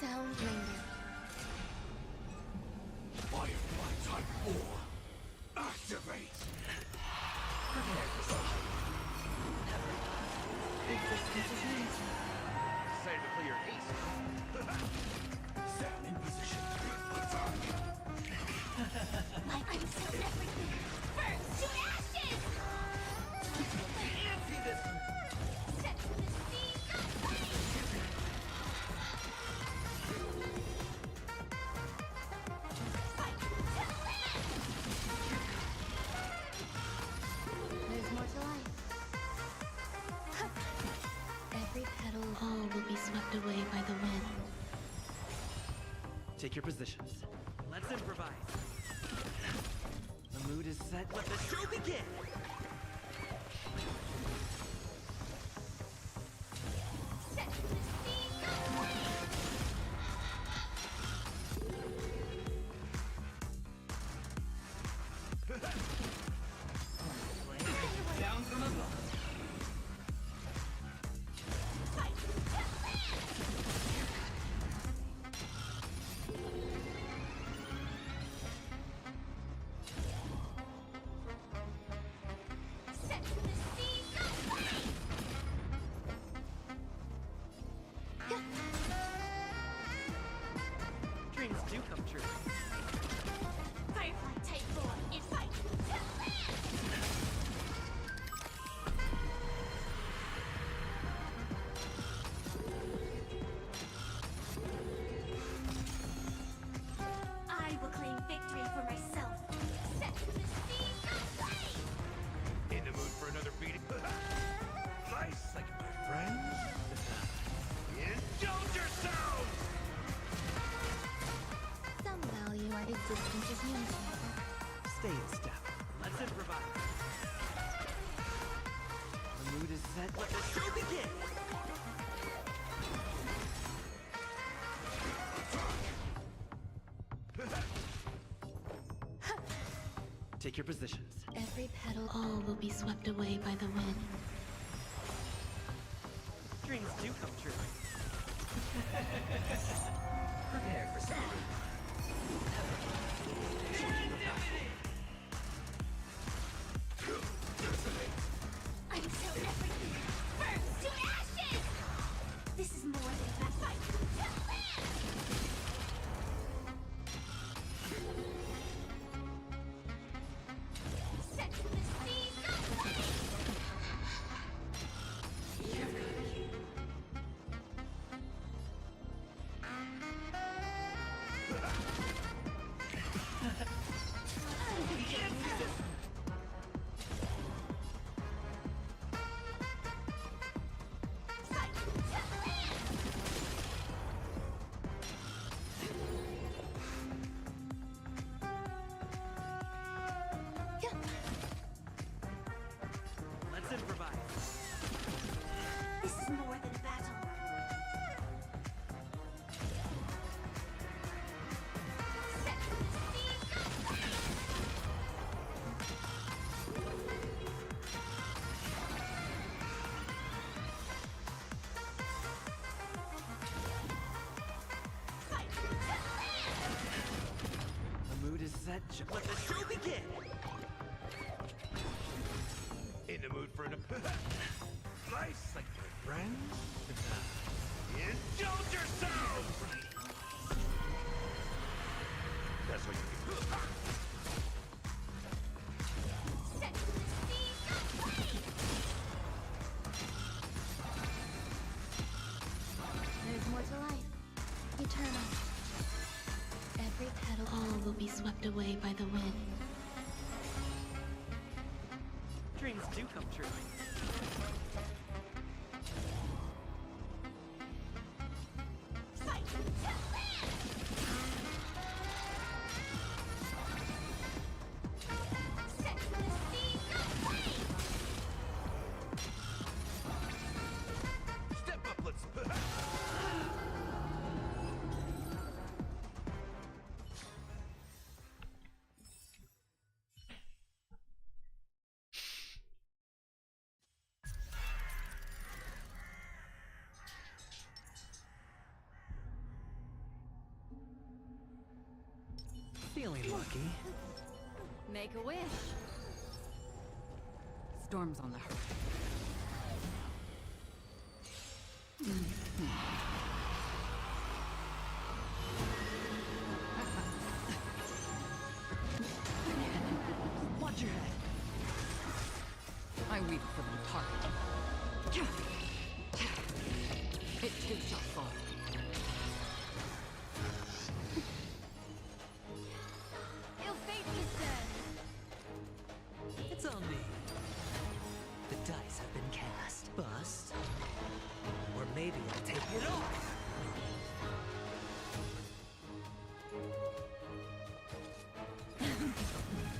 Sound linger. Firefly Type 4. Activate! Resistance is limited. Decided to play your ace. Sound in position. Attack! Like I'm so everything. Burns to ashes! Fancy this! Set to the seas of flame! Fight to land! There's more to life. Every petal, all will be swept away by the wind. Take your positions. Let's improvise. The mood is set. Let the show begin! Set to the seas of flame! Down from above. Fight to land! Set to the seas of flame! Dreams do come true. Firefly Type 4 in fight to land! I will claim victory for myself. Set to the seas of flame! In the mood for another beating? Nice, like my friends? Indulge yourselves! Some value our existence is unity. Stay in step. Let's improvise. The mood is set. Let the show begin! Take your positions. Every petal, all will be swept away by the wind. Dreams do come true. Prepare for something. I'm so everything. Burns to ashes! This is more than a fight to land! Set to the seas of flame! Fight to land! Let's improvise. This is more than a battle. Set to the seas of flame! Fight to land! The mood is set. Let the show begin! In the mood for an... Nice, like my friends? Indulge yourselves! That's what you can... Set to the seas of flame! There's more to life. Eternal. Every petal, all will be swept away by the wind. Dreams do come true. Fight to land! Set to the seas of flame! Step up, let's... Feeling lucky. Make a wish. Storm's on the horizon. Watch your head. I weep for the departed. It too shall fall. Ill fate descend. It's on me. The dice have been cast. Bust. Or maybe I'll take it off.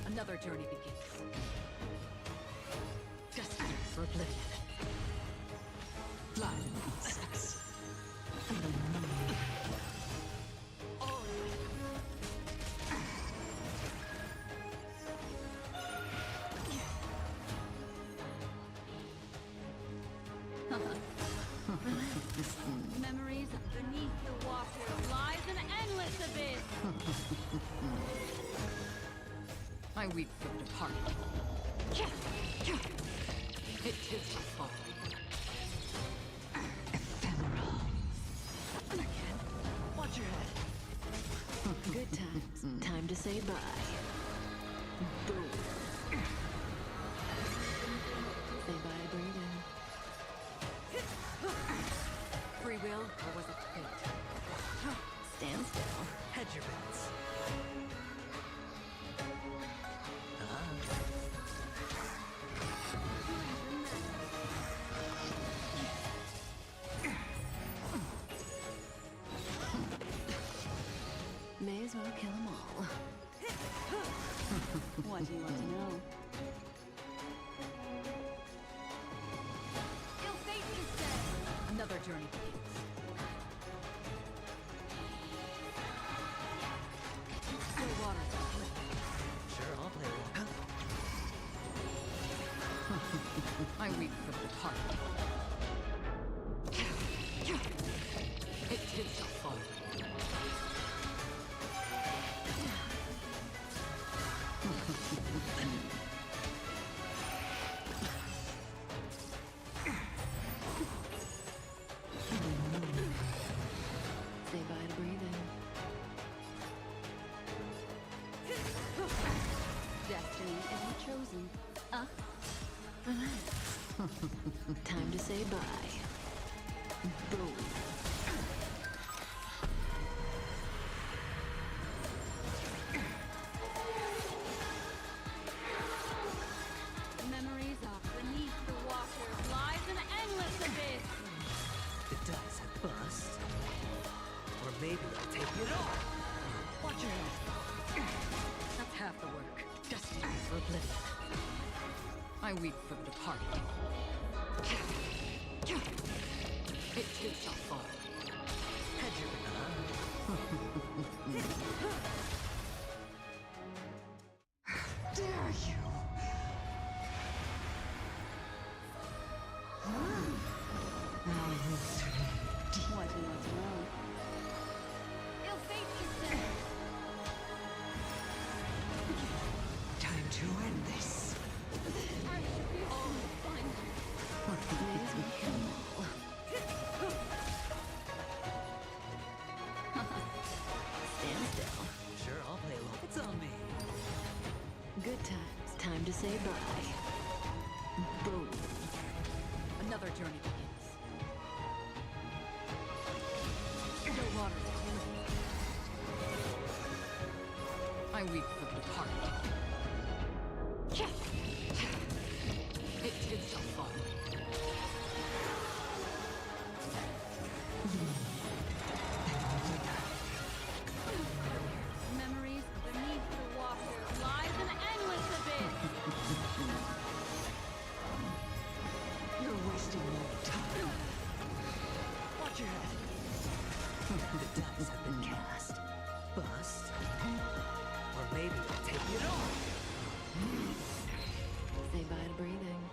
Another journey begins. Destiny for oblivion. Blood and sex. Memories beneath the water lies an endless abyss. I weep for the departed. It too shall fall. Ephemeral. Again. Watch your head. Good times. Time to say bye. Boom. Say bye, breathe in. Free will, or was it fate? Stand still. Hedge your bets. May as well kill them all. What do you want to know? Ill fate descend. Another journey begins. Still waters are clear. Sure, I'll play along. I weep for the departed. It too shall fall. Say bye to breathing. Destiny isn't chosen. Time to say bye. Boom. Memories of beneath the water lies an endless abyss. The dice have bust. Or maybe I'll take it off. Watch your head. That's half the work. Destiny for oblivion. I weep for the departed. It too shall fall. Hedge your bets. Dare you! What do you want to know? Ill fate descend. Time to end this. I should be all fine. May as well kill them all. Stand still. Sure, I'll play along. It's on me. Good times. Time to say bye. Boom. Another journey begins. Still waters are clear. I weep for the departed. It too shall fall. Memories beneath the water lies an endless abyss. You're wasting more time. Watch your head. The dice have been cast. Bust. Or maybe I'll take it off. Say bye to breathing.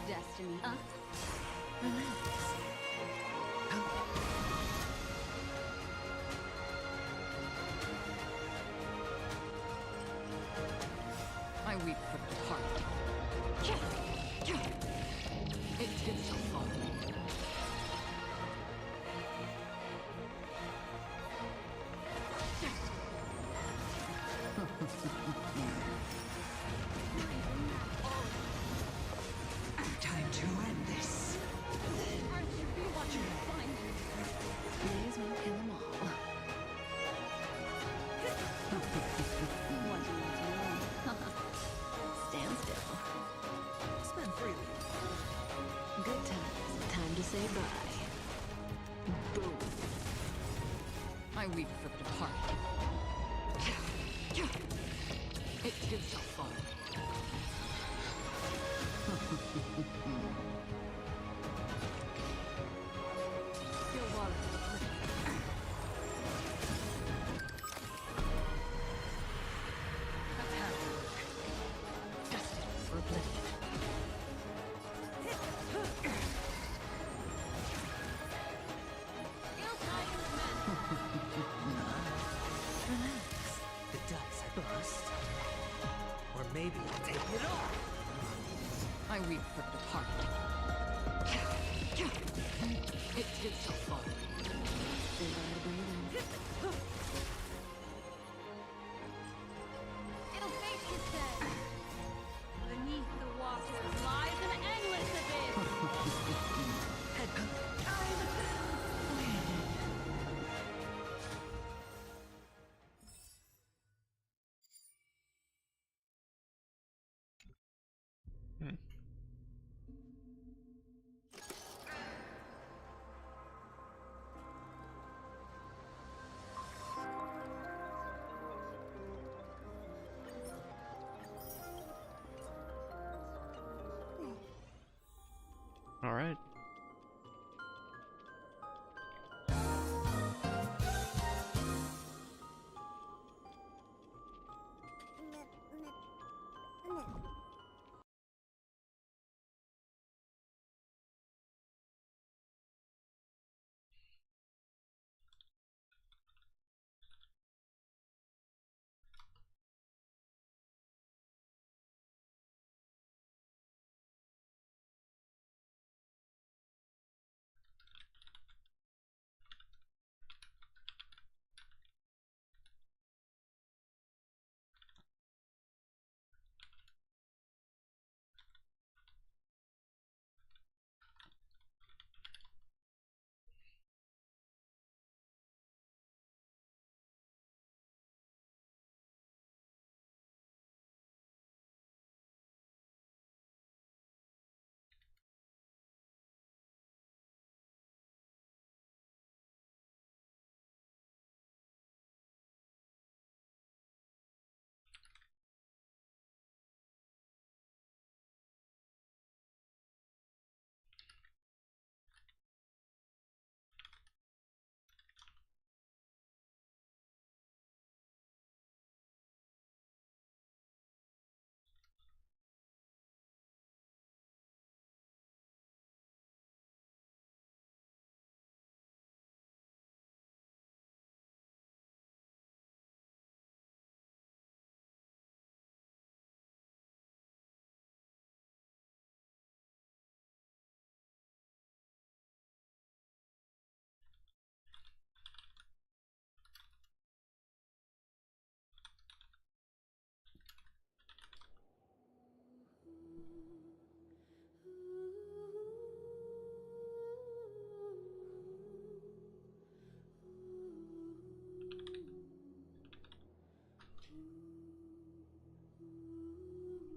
Destiny. Relax. Good times. Time to say bye. Boom. I weep for the departed. It too shall fall. Your wallet is oblivion. That's half the work. Destined for oblivion. Relax. The dice are bust. Or maybe I'll take it off. I weep for the departed. It too shall fall. Say bye to breathing. It'll face his dead. Beneath the waters lies an endless abyss. Hmm. All right.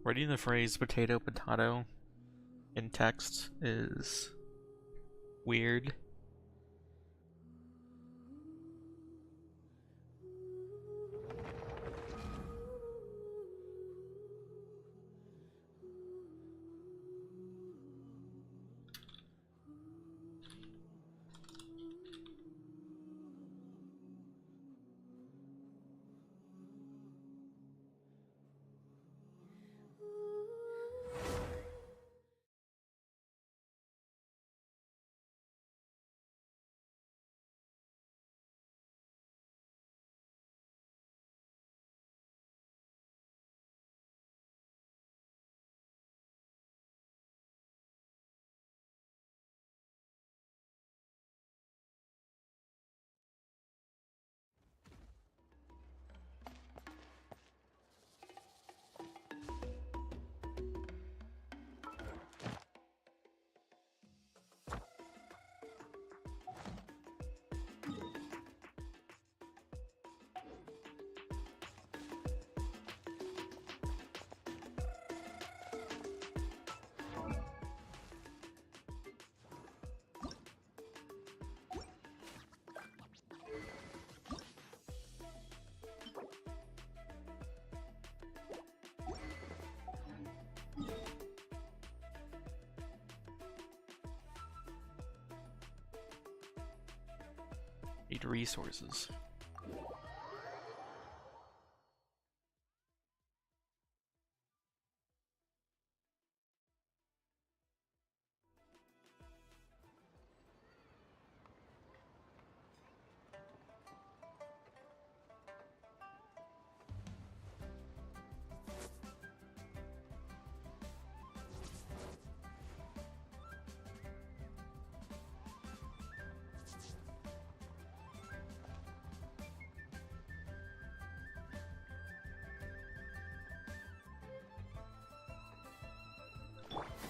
Writing the phrase potato potato in text is weird. Need resources.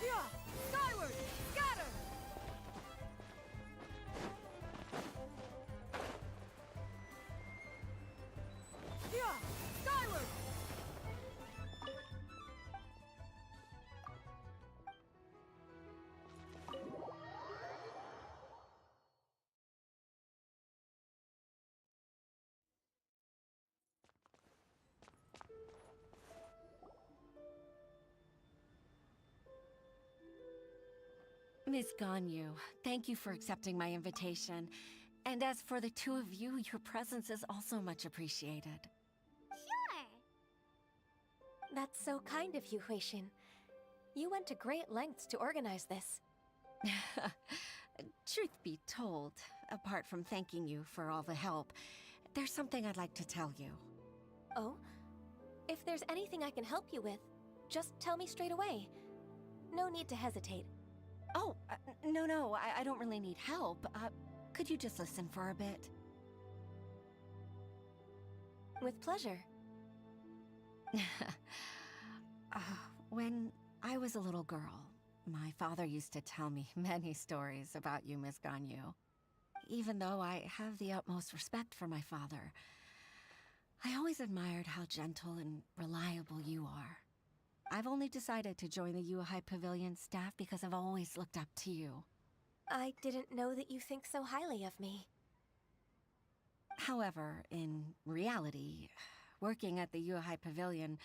Yeah! Skyward! Scatter! Yeah! Skyward! Miss Ganyu, thank you for accepting my invitation. And as for the two of you, your presence is also much appreciated. Sure. That's so kind of you, Huixin. You went to great lengths to organize this. Truth be told, apart from thanking you for all the help, there's something I'd like to tell you. Oh? If there's anything I can help you with, just tell me straight away. No need to hesitate. Oh, no, I don't really need help. Could you just listen for a bit? With pleasure. When I was a little girl, my father used to tell me many stories about you, Miss Ganyu. Even though I have the utmost respect for my father, I always admired how gentle and reliable you are. I've only decided to join the Yuehai Pavilion staff because I've always looked up to you. I didn't know that you think so highly of me. However, in reality, working at the Yuehai Pavilion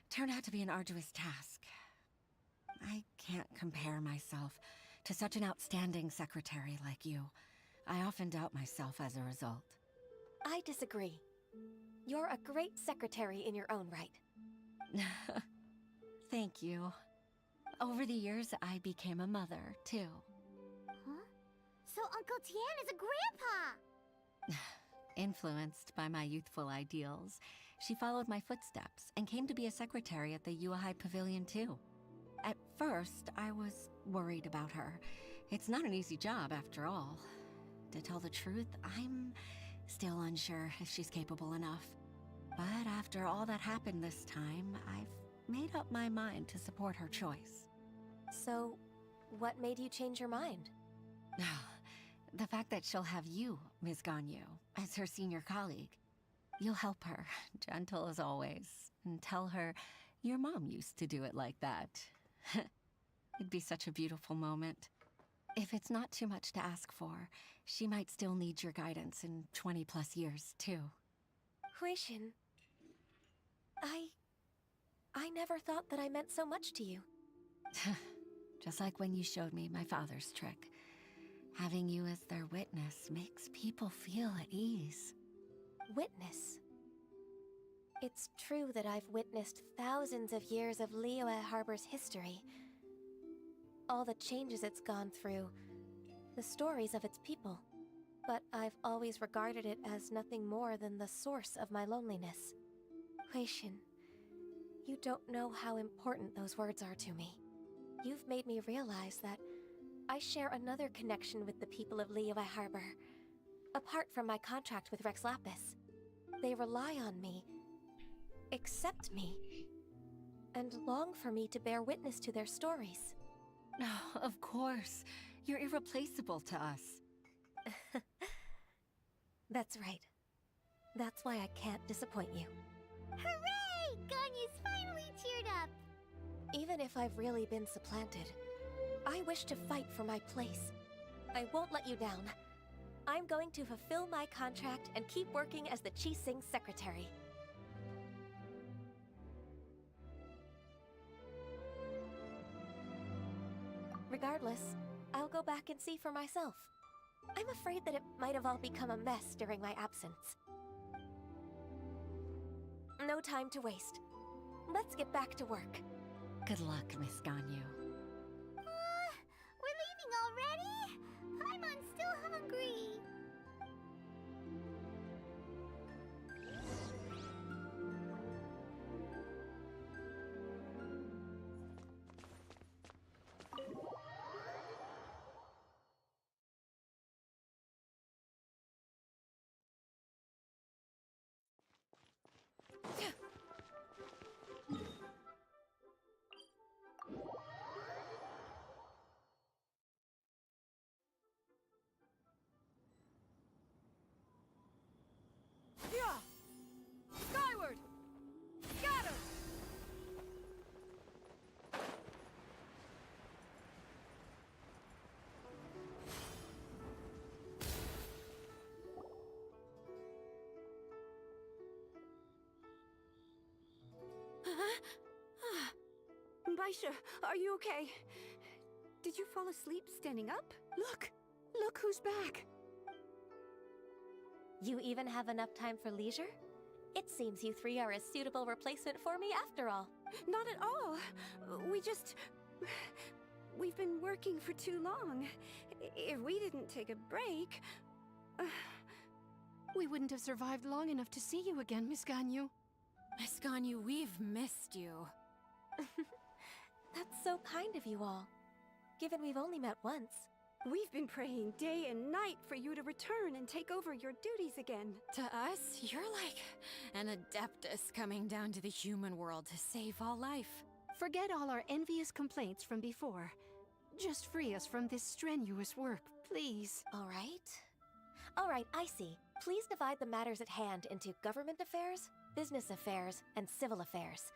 turned out to be an arduous task. I can't compare myself to such an outstanding secretary like you. I often doubt myself as a result. I disagree. You're a great secretary in your own right. Thank you. Over the years, I became a mother, too. Huh? So Uncle Tian is a grandpa! Influenced by my youthful ideals, she followed my footsteps and came to be a secretary at the Yuehai Pavilion, too. At first, I was worried about her. It's not an easy job, after all. To tell the truth, I'm still unsure if she's capable enough. But after all that happened this time, I've made up my mind to support her choice. So, what made you change your mind? The fact that she'll have you, Ms. Ganyu, as her senior colleague. You'll help her, gentle as always, and tell her your mom used to do it like that. It'd be such a beautiful moment. If it's not too much to ask for, she might still need your guidance in 20+ years, too. Huixin, I never thought that I meant so much to you. Just like when you showed me my father's trick. Having you as their witness makes people feel at ease. Witness? It's true that I've witnessed thousands of years of Liyue Harbor's history. All the changes it's gone through, the stories of its people. But I've always regarded it as nothing more than the source of my loneliness. Huixin, you don't know how important those words are to me. You've made me realize that I share another connection with the people of Liyue Harbor. Apart from my contract with Rex Lapis, they rely on me, accept me, and long for me to bear witness to their stories. Oh, of course. You're irreplaceable to us. That's right. That's why I can't disappoint you. Hooray! Ganyu's finally cheered up! Even if I've really been supplanted, I wish to fight for my place. I won't let you down. I'm going to fulfill my contract and keep working as the Qixing secretary. Regardless, I'll go back and see for myself. I'm afraid that it might have all become a mess during my absence. No time to waste. Let's get back to work. Good luck, Miss Ganyu. We're leaving already? Paimon's still hungry. Yeah! Skyward! Scatter! Baisha, are you okay? Did you fall asleep standing up? Look! Look who's back! You even have enough time for leisure? It seems you three are a suitable replacement for me after all. Not at all. We've been working for too long. If we didn't take a break... We wouldn't have survived long enough to see you again, Miss Ganyu. Miss Ganyu, we've missed you. That's so kind of you all. Given we've only met once. We've been praying day and night for you to return and take over your duties again. To us, you're like an adeptus coming down to the human world to save all life. Forget all our envious complaints from before. Just free us from this strenuous work, please. All right, I see. Please divide the matters at hand into government affairs, business affairs, and civil affairs.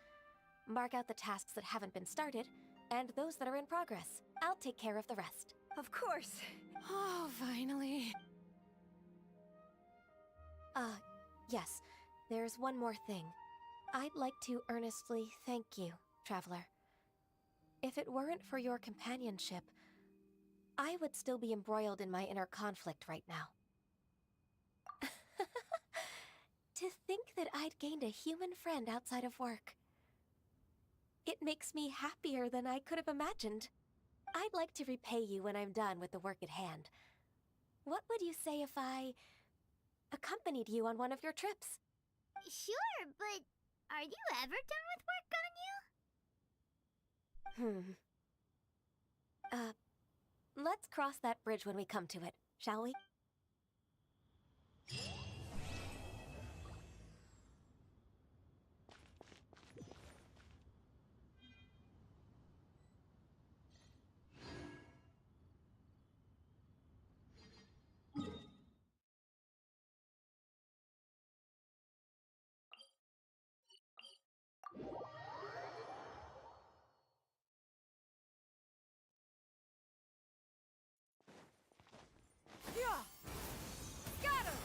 Mark out the tasks that haven't been started, and those that are in progress. I'll take care of the rest. Of course. Oh, finally. Yes. There's one more thing. I'd like to earnestly thank you, Traveler. If it weren't for your companionship, I would still be embroiled in my inner conflict right now. To think that I'd gained a human friend outside of work. It makes me happier than I could have imagined. I'd like to repay you when I'm done with the work at hand. What would you say if I accompanied you on one of your trips? Sure, but are you ever done with work, Ganyu? Let's cross that bridge when we come to it, shall we? Yeah! Scatter!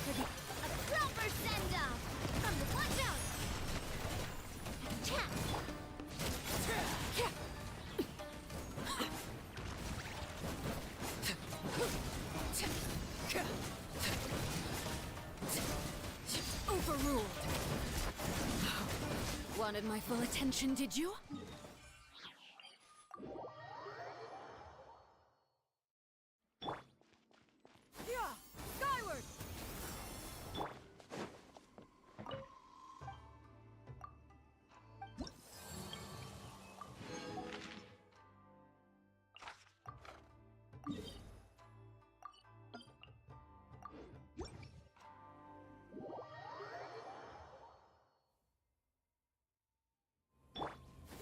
for the a proper send-off from the watch out. Tap. Overruled. Wanted my full attention, did you? Yeah, skyward.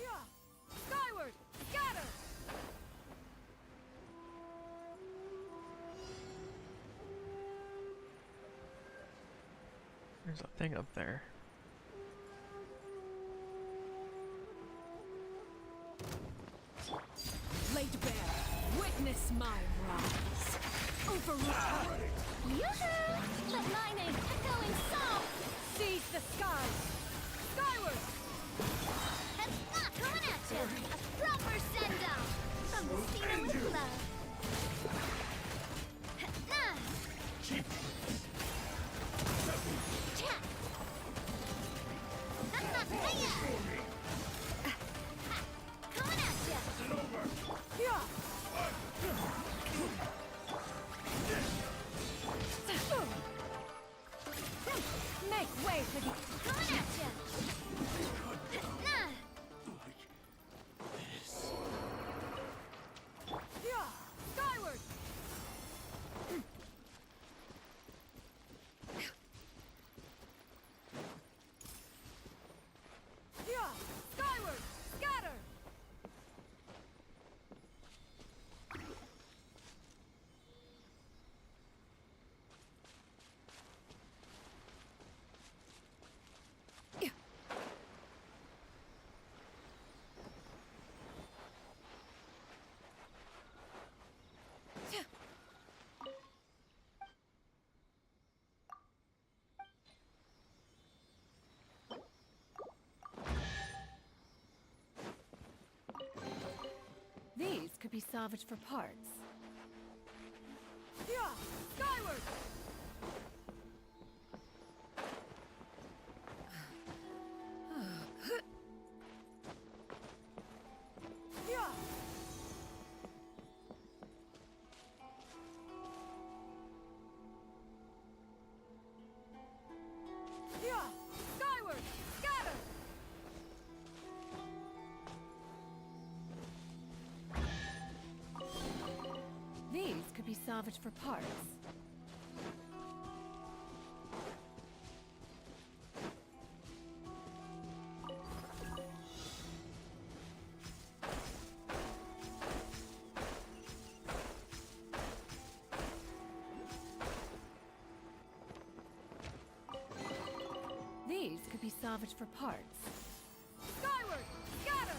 Yeah, skyward, scatter. There's a thing up there. Laid bare, witness my rise. Overruled. Yoo-hoo! Let my name echo in song! Seize the skies. Skyward. That's not coming at you! A proper send-off from the Steamer with love. Nah. Chat. Hiya! Coming at you! Yeah. Make way for the Coming at you! Nah. yeah, skyward. Yeah, skyward. Scatter. These could be salvaged for parts. Yeah, skyward. Yeah. Yeah, skyward. Scatter. These could be salvaged for parts. These could be salvaged for parts. Skyward. Scatter.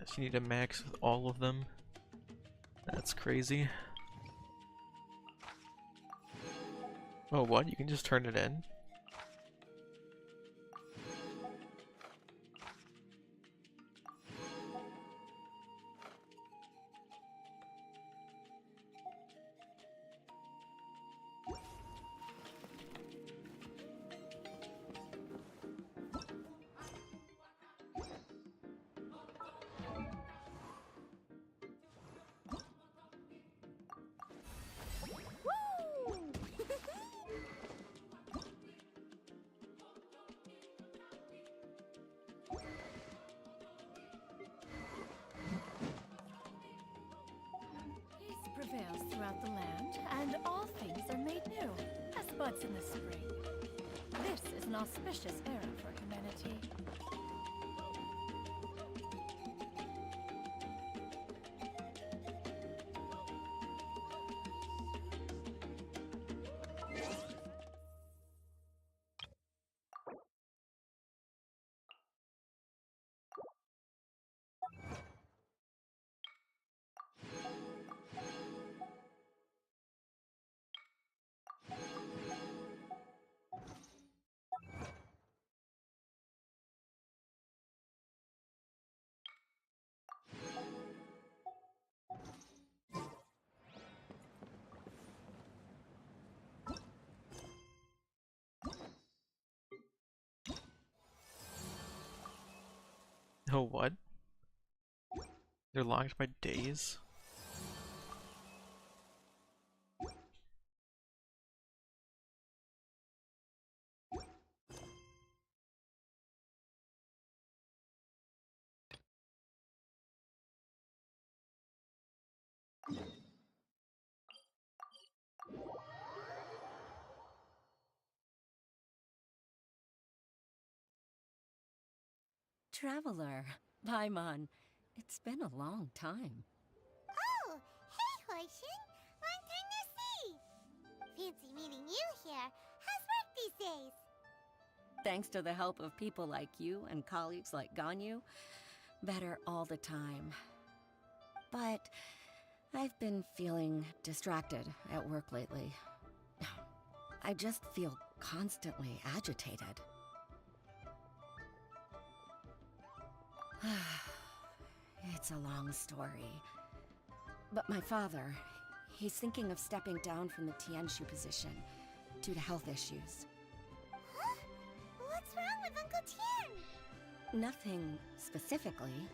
So you need to max with all of them. That's crazy. Oh, what? You can just turn it in? Prevails throughout the land, and all things are made new, as buds in the spring. This is an auspicious era for humanity. Oh, what? They're locked by days? Traveler, Paimon, it's been a long time. Oh, hey, Horshin. Long time no see. Fancy meeting you here. How's work these days? Thanks to the help of people like you and colleagues like Ganyu, better all the time. But I've been feeling distracted at work lately. I just feel constantly agitated. It's a long story. But my father, he's thinking of stepping down from the Tianshu position due to health issues. Huh? What's wrong with Uncle Tian? Nothing specifically.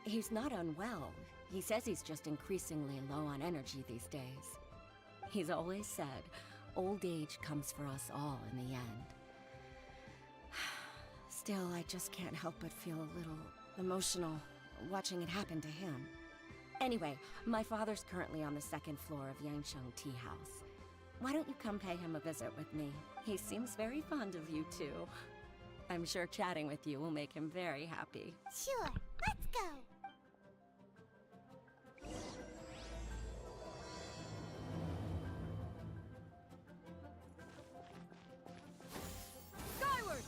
He's not unwell. He says he's just increasingly low on energy these days. He's always said, old age comes for us all in the end. Still, I just can't help but feel a little emotional watching it happen to him. Anyway, my father's currently on the second floor of Yangsheng Tea House. Why don't you come pay him a visit with me? He seems very fond of you too. I'm sure chatting with you will make him very happy. Sure, let's go. Skyward!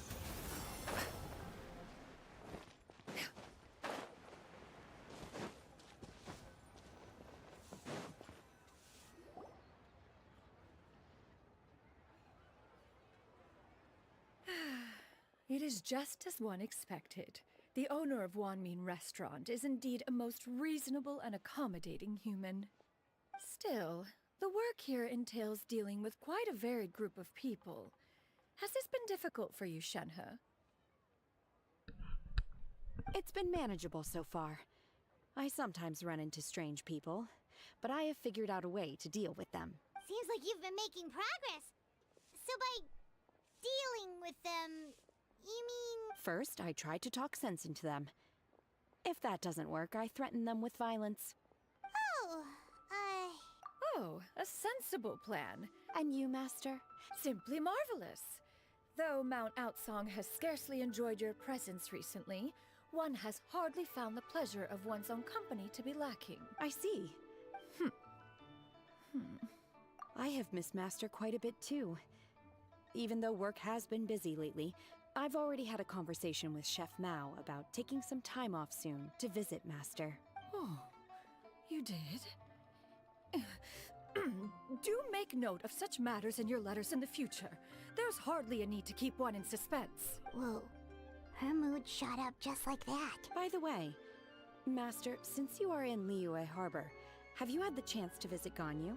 It is just as one expected. The owner of Wanmin Restaurant is indeed a most reasonable and accommodating human. Still, the work here entails dealing with quite a varied group of people. Has this been difficult for you, Shenhe? It's been manageable so far. I sometimes run into strange people, but I have figured out a way to deal with them. Seems like you've been making progress. So by dealing with them, you mean... First, I try to talk sense into them. If that doesn't work, I threaten them with violence. Oh, a sensible plan. And you, Master? Simply marvelous. Though Mount Outsong has scarcely enjoyed your presence recently, one has hardly found the pleasure of one's own company to be lacking. I see. I have missed Master quite a bit too. Even though work has been busy lately, I've already had a conversation with Chef Mao about taking some time off soon to visit Master. Oh, you did? Do make note of such matters in your letters in the future. There's hardly a need to keep one in suspense. Whoa. Her mood shot up just like that. By the way, Master, since you are in Liyue Harbor, have you had the chance to visit Ganyu?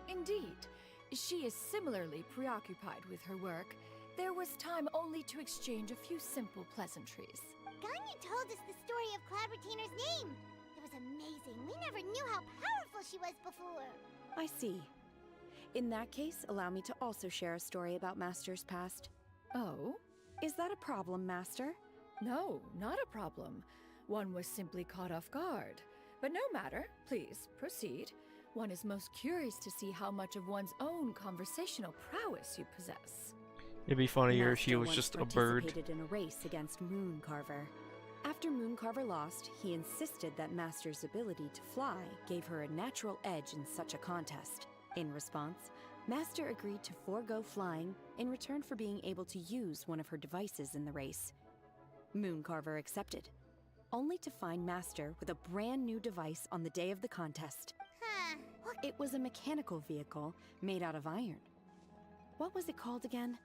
Indeed. She is similarly preoccupied with her work. There was time only to exchange a few simple pleasantries. Ganyu told us the story of Cloud Retainer's name. It was amazing. We never knew how powerful she was before. I see. In that case, allow me to also share a story about Master's past. Oh? Is that a problem, Master? No, not a problem. One was simply caught off guard. But no matter. Please, proceed. One is most curious to see how much of one's own conversational prowess you possess. It'd be funnier if she Master was once just a bird. participated in a race against Mooncarver. After Mooncarver lost, he insisted that Master's ability to fly gave her a natural edge in such a contest. In response, Master agreed to forego flying in return for being able to use one of her devices in the race. Mooncarver accepted, only to find Master with a brand new device on the day of the contest. Huh. It was a mechanical vehicle made out of iron. What was it called again?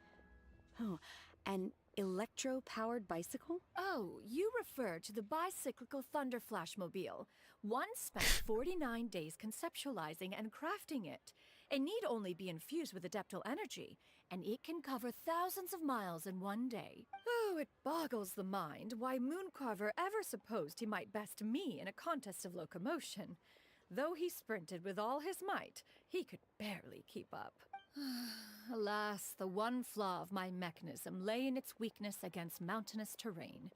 Oh, an electro-powered bicycle? Oh, you refer to the bicyclical Thunder Flashmobile. One spent 49 days conceptualizing and crafting it. It need only be infused with Adeptal energy, and it can cover thousands of miles in one day. Oh, it boggles the mind why Mooncarver ever supposed he might best me in a contest of locomotion. Though he sprinted with all his might, he could barely keep up. Alas, the one flaw of my mechanism lay in its weakness against mountainous terrain.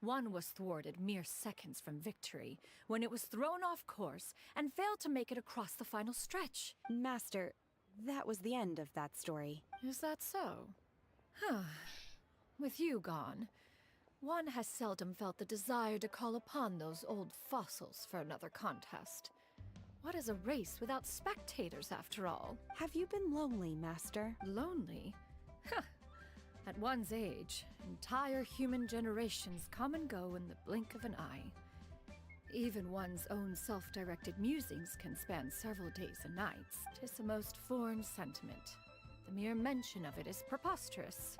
One was thwarted mere seconds from victory, when it was thrown off course and failed to make it across the final stretch. Master, that was the end of that story. Is that so? With you gone, one has seldom felt the desire to call upon those old fossils for another contest. What is a race without spectators, after all? Have you been lonely, Master? Lonely? At one's age, entire human generations come and go in the blink of an eye. Even one's own self-directed musings can span several days and nights. 'Tis a most foreign sentiment. The mere mention of it is preposterous.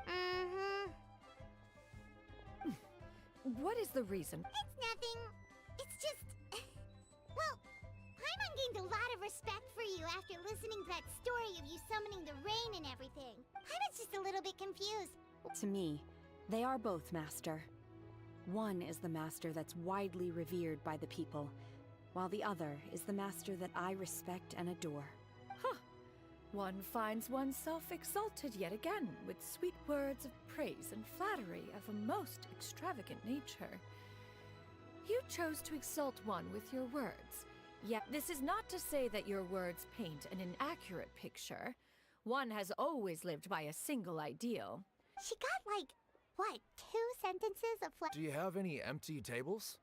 What is the reason? It's nothing. It's just... well, Paimon gained a lot of respect for you after listening to that story of you summoning the rain and everything. Paimon's just a little bit confused. To me, they are both Master. One is the Master that's widely revered by the people, while the other is the Master that I respect and adore. One finds oneself exalted yet again with sweet words of praise and flattery of a most extravagant nature. You chose to exalt one with your words, yet this is not to say that your words paint an inaccurate picture. One has always lived by a single ideal. She got like, what, 2 sentences of Do you have any empty tables?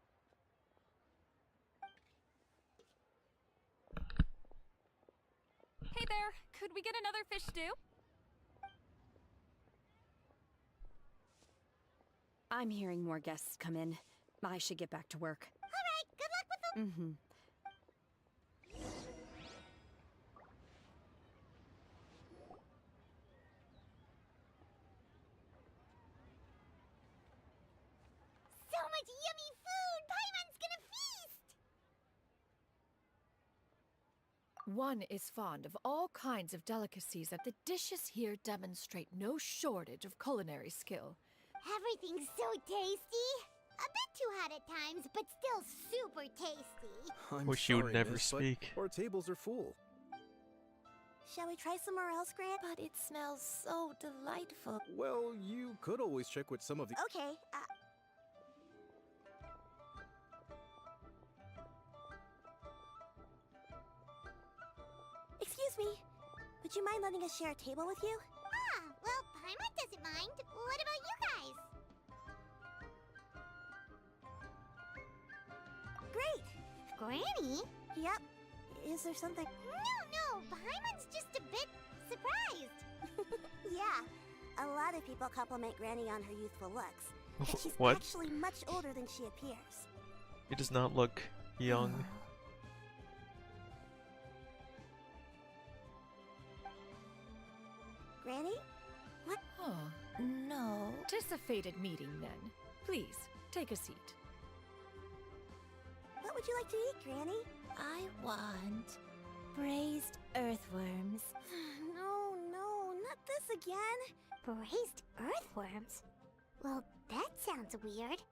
Hey there, could we get another fish stew? I'm hearing more guests come in. I should get back to work. Alright, good luck with them. So much yummy food! Paimon's gonna feast! One is fond of all kinds of delicacies, and the dishes here demonstrate no shortage of culinary skill. Everything's so tasty! A bit too hot at times, but still super tasty. I'm Wish you would sorry, never miss, but speak. Our tables are full. Shall we try somewhere else, Grant? But it smells so delightful. Well, you could always check with some of the... Okay, Excuse me. Would you mind letting us share a table with you? Ah, well, Paimon doesn't mind. What about you guys? Great! Granny? Yep. Is there something? No, Paimon's just a bit surprised. Yeah, a lot other people compliment Granny on her youthful looks. And she's What? actually much older than she appears. It does not look young. Granny? What? Oh, No. tis a fated meeting then. Please, take a seat. What would you like to eat, Granny? I want braised earthworms. No, not this again. Braised earthworms? Well, that sounds weird.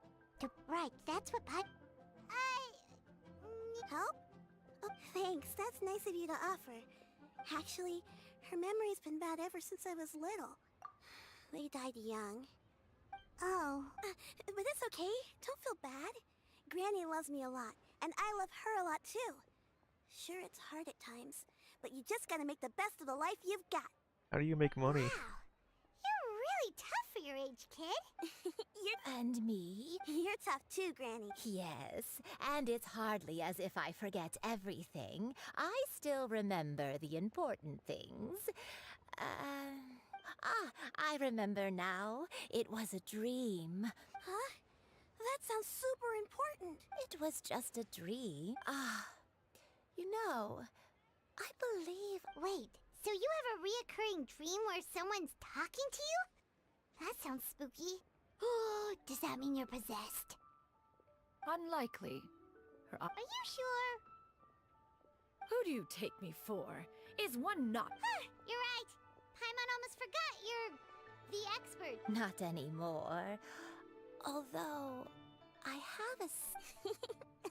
Right, that's what I Help? Oh, thanks. That's nice of you to offer. Actually, her memory's been bad ever since I was little. They died young. Oh, but it's okay. Don't feel bad. Granny loves me a lot, and I love her a lot too. Sure, it's hard at times, but you just gotta make the best of the life you've got. How do you make money? You're really tough for your age, kid. And me? You're tough too, Granny. Yes, and it's hardly as if I forget everything. I still remember the important things. I remember now. It was a dream. Huh? That sounds super important. It was just a dream. You know, I believe... Wait, so you have a reoccurring dream where someone's talking to you? That sounds spooky. Oh, does that mean you're possessed? Unlikely. Are you sure? Who do you take me for? Is one not? You're right. Paimon almost forgot you're the expert. Not anymore. Although, I have a...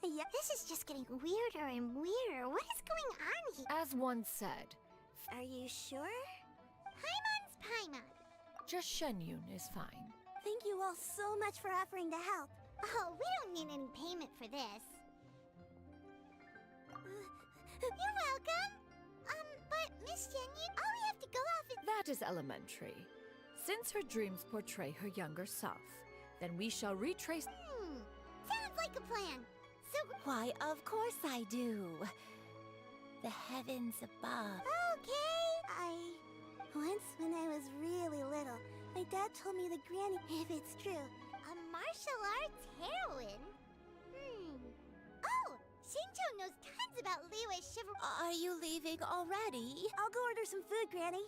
Yeah, this is just getting weirder and weirder. What is going on here? As one said. Are you sure? Paimon's Paimon. Just Shenyun is fine. Thank you all so much for offering to help. Oh, we don't need any payment for this. You're welcome. But Miss Shenyun, all we have to go off is... That is elementary. Since her dreams portray her younger self, then we shall retrace... Sounds like a plan. So... Why, of course I do. The heavens above. Okay. Once when I was really little, my dad told me the Granny, if it's true. A martial arts heroine? Oh, Shinjo knows tons about Liyue's chivalry. Are you leaving already? I'll go order some food, Granny.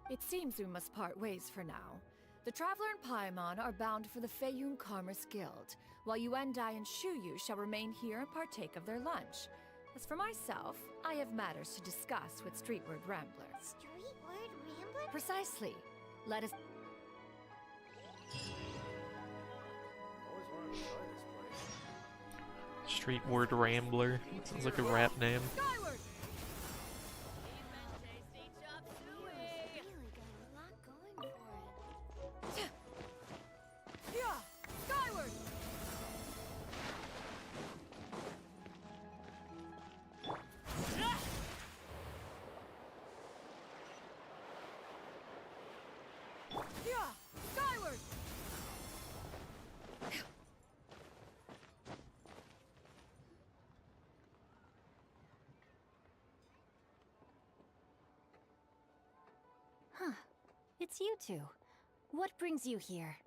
It seems we must part ways for now. The Traveler and Paimon are bound for the Feiyun Commerce Guild, while Yuendai and Shuyu shall remain here and partake of their lunch. As for myself, I have matters to discuss with Streetward Rambler. Streetward Rambler? Precisely. Let us... Streetward Rambler. Sounds like a rap name. Skyward! Yeah! Skyward! Yeah! Skyward! Huh. It's you two. What brings you here?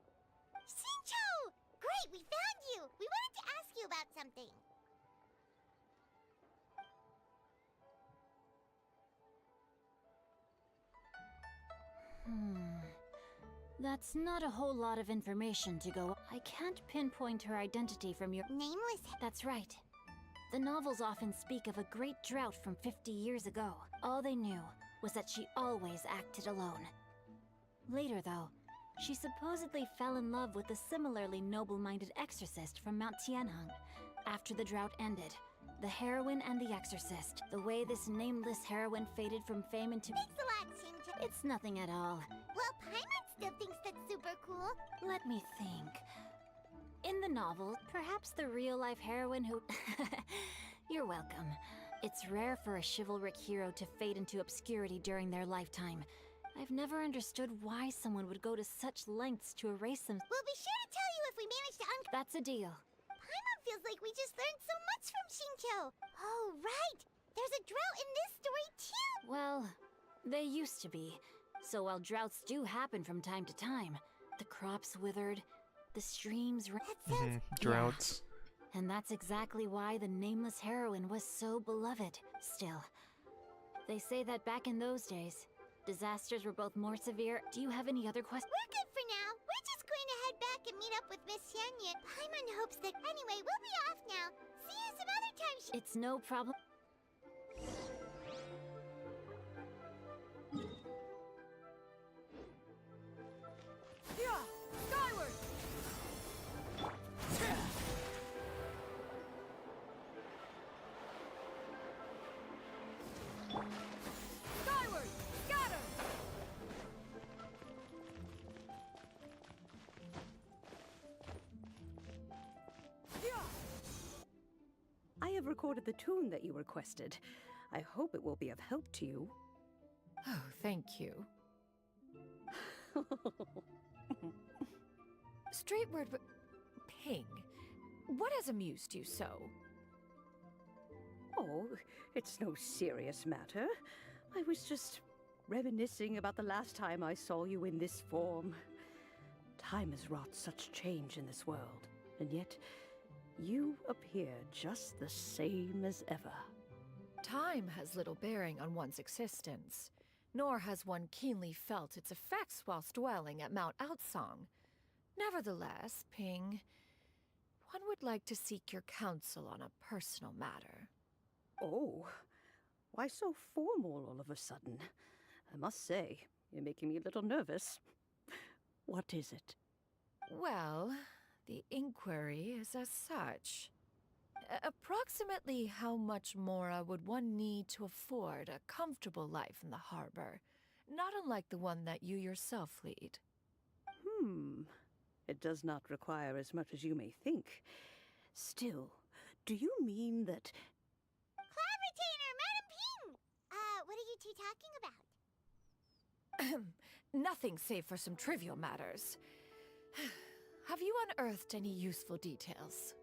Shinjo! Great, we found you! We wanted to ask you about something. That's not a whole lot of information to go. I can't pinpoint her identity from your... Nameless? That's right. The novels often speak of a great drought from 50 years ago. All they knew was that she always acted alone. Later, though, she supposedly fell in love with a similarly noble-minded exorcist from Mount Tianheng. After the drought ended, the heroine and the exorcist, the way this nameless heroine faded from fame into... Thanks a lot, Shinjo. It's nothing at all. Well, Paimon still thinks that's super cool. Let me think. In the novel, perhaps the real-life heroine who... You're welcome. It's rare for a chivalric hero to fade into obscurity during their lifetime. I've never understood why someone would go to such lengths to erase them. We'll be sure to tell you if we manage to That's a deal. Paimon feels like we just learned so much from Shinjo. Oh, right! There's a drought in this story, too! Well, they used to be. So while droughts do happen from time to time, the crops withered, the streams ran. Droughts. Yeah. And that's exactly why the nameless heroine was so beloved. Still, they say that back in those days, disasters were both more severe. Do you have any other questions? We're good for now. We're just going to head back and meet up with Miss Xianyun. Paimon hopes that... Anyway, we'll be off now. See you some other time. It's no problem. Yeah! Skyward! Skyward! Scatter! I have recorded the tune that you requested. I hope it will be of help to you. Oh, thank you. Straightward, Ping, what has amused you so? Oh, it's no serious matter. I was just reminiscing about the last time I saw you in this form. Time has wrought such change in this world, and yet you appear just the same as ever. Time has little bearing on one's existence, nor has one keenly felt its effects whilst dwelling at Mount Outsong. Nevertheless, Ping, one would like to seek your counsel on a personal matter. Oh, why so formal all of a sudden? I must say, you're making me a little nervous. What is it? Well, the inquiry is as such. Approximately how much more would one need to afford a comfortable life in the harbor, not unlike the one that you yourself lead? It does not require as much as you may think. Still, do you mean that... Clavitainer, Madam Ping! What are you two talking about? Nothing save for some trivial matters. Have you unearthed any useful details?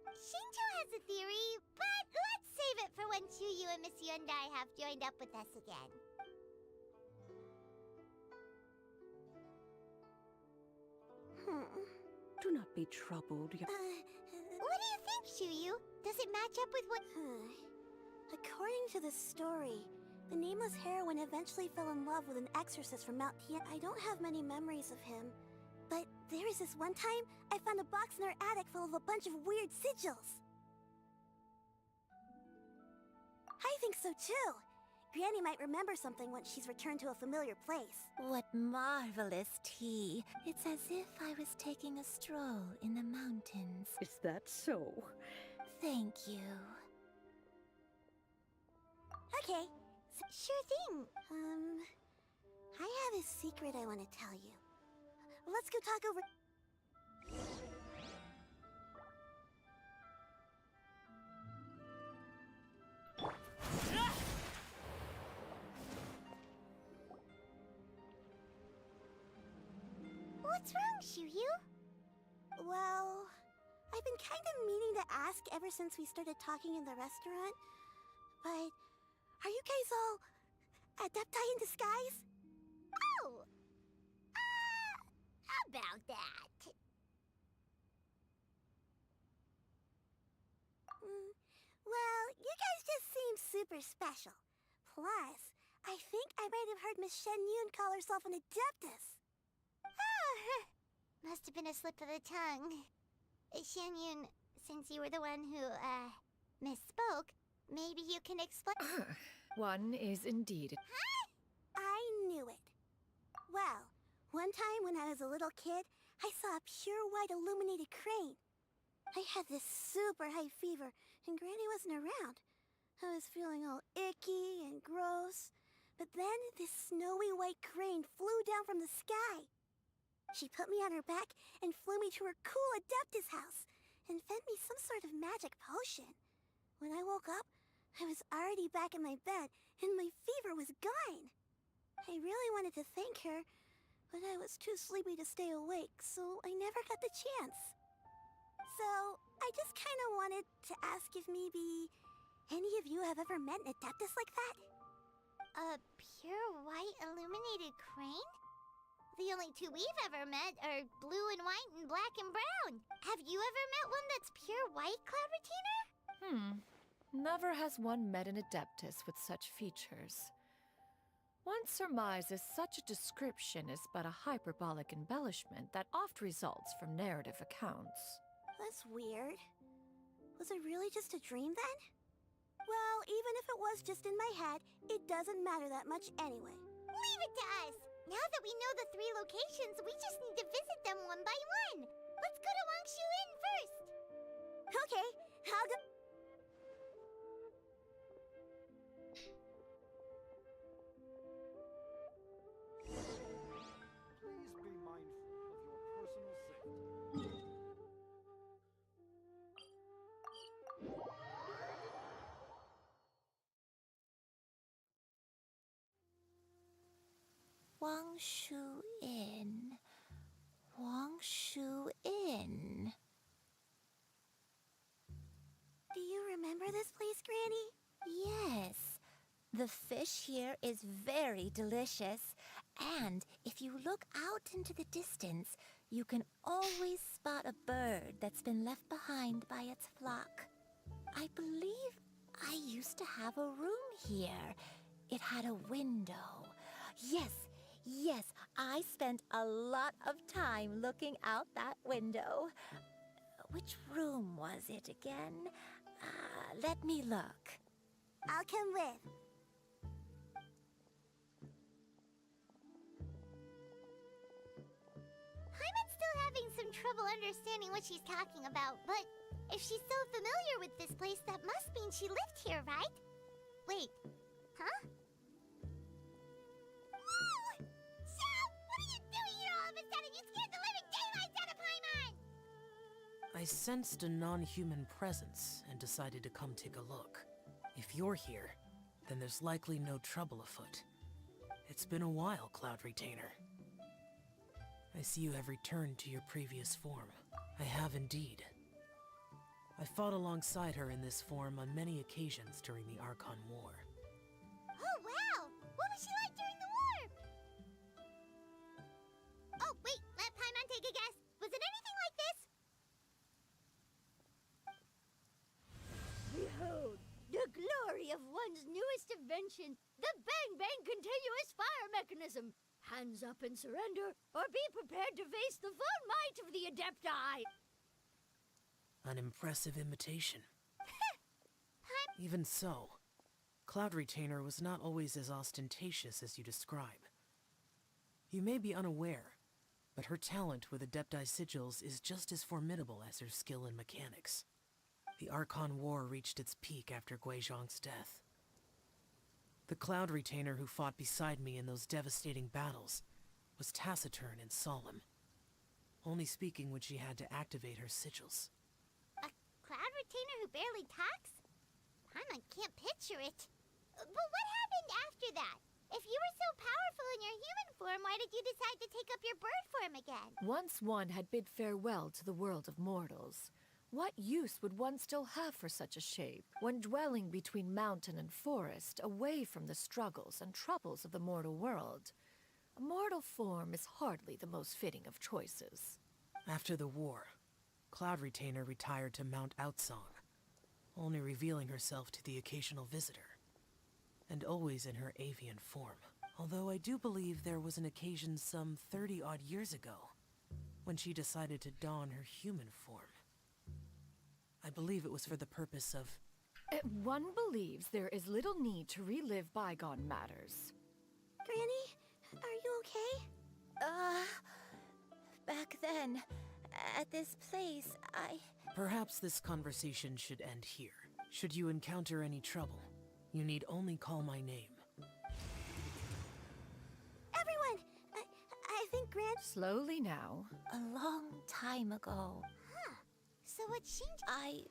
Shinto has a theory, but let's save it for when Chuyu and Miss Yundai have joined up with us again. Do not be troubled. What do you think, Chuyu? Does it match up with what... According to the story, the nameless heroine eventually fell in love with an exorcist from Mount Tian. I don't have many memories of him, but there was this one time I found a box in her attic full of a bunch of weird sigils. I think so too. Granny might remember something once she's returned to a familiar place. What marvelous tea. It's as if I was taking a stroll in the mountains. Is that so? Thank you. Okay, sure thing. I have a secret I want to tell you. Let's go talk over... What's wrong, Chuyu? Well, I've been kind of meaning to ask ever since we started talking in the restaurant, but are you guys all adepti in disguise? Oh! About that. Well, you guys just seem super special. Plus, I think I might have heard Miss Xianyun call herself an adeptus. Oh, must have been a slip of the tongue. Xianyun, since you were the one who, misspoke, maybe you can explain... One is indeed... Huh? I knew it. Well, one time when I was a little kid, I saw a pure white illuminated crane. I had this super high fever, and Granny wasn't around. I was feeling all icky and gross. But then this snowy white crane flew down from the sky. She put me on her back and flew me to her cool Adeptus house and fed me some sort of magic potion. When I woke up, I was already back in my bed and my fever was gone. I really wanted to thank her, but I was too sleepy to stay awake, so I never got the chance. So, I just kind of wanted to ask if maybe any of you have ever met an Adeptus like that? A pure white illuminated crane? The only two we've ever met are blue and white and black and brown. Have you ever met one that's pure white, Cloud Retainer? Never has one met an Adeptus with such features. One surmises such a description is but a hyperbolic embellishment that oft results from narrative accounts. That's weird. Was it really just a dream then? Well, even if it was just in my head, it doesn't matter that much anyway. Leave it to us! Now that we know the 3 locations, we just need to visit them one by one. Let's go to Wangshu Inn first. Okay, I'll go. Please be mindful of your personal safety. Wangshu Inn. Wangshu Inn. Do you remember this place, Granny? Yes. The fish here is very delicious. And if you look out into the distance, you can always spot a bird that's been left behind by its flock. I believe I used to have a room here. It had a window. Yes, I spent a lot of time looking out that window. Which room was it again? Let me look. I'll come with. Paimon's still having some trouble understanding what she's talking about, but if she's so familiar with this place, that must mean she lived here, right? Wait, huh? Whoa! Shao! What are you doing here all of a sudden? You scared the living daylights out of Paimon! I sensed a non-human presence and decided to come take a look. If you're here, then there's likely no trouble afoot. It's been a while, Cloud Retainer. I see you have returned to your previous form. I have indeed. I fought alongside her in this form on many occasions during the Archon War. Oh, wow! What was she like during the war? Oh, wait, let Paimon take a guess. Was it anything like this? Behold, the glory of one's newest invention, the Bang Bang Continuous Fire Mechanism. Hands up and surrender, or be prepared to face the full might of the Adepti. An impressive imitation. Even so, Cloud Retainer was not always as ostentatious as you describe. You may be unaware, but her talent with Adepti sigils is just as formidable as her skill in mechanics. The Archon War reached its peak after Guizhong's death. The Cloud Retainer who fought beside me in those devastating battles was taciturn and solemn, only speaking when she had to activate her sigils. A Cloud Retainer who barely talks? Paimon can't picture it. But what happened after that? If you were so powerful in your human form, why did you decide to take up your bird form again? Once one had bid farewell to the world of mortals, what use would one still have for such a shape, when dwelling between mountain and forest, away from the struggles and troubles of the mortal world? A mortal form is hardly the most fitting of choices. After the war, Cloud Retainer retired to Mount Outsong, only revealing herself to the occasional visitor, and always in her avian form. Although I do believe there was an occasion some 30-odd years ago, when she decided to don her human form. I believe it was for the purpose of... One believes there is little need to relive bygone matters. Granny, are you okay? Back then, at this place, Perhaps this conversation should end here. Should you encounter any trouble, you need only call my name. Everyone! I think Slowly now. A long time ago. Huh. So what changed? I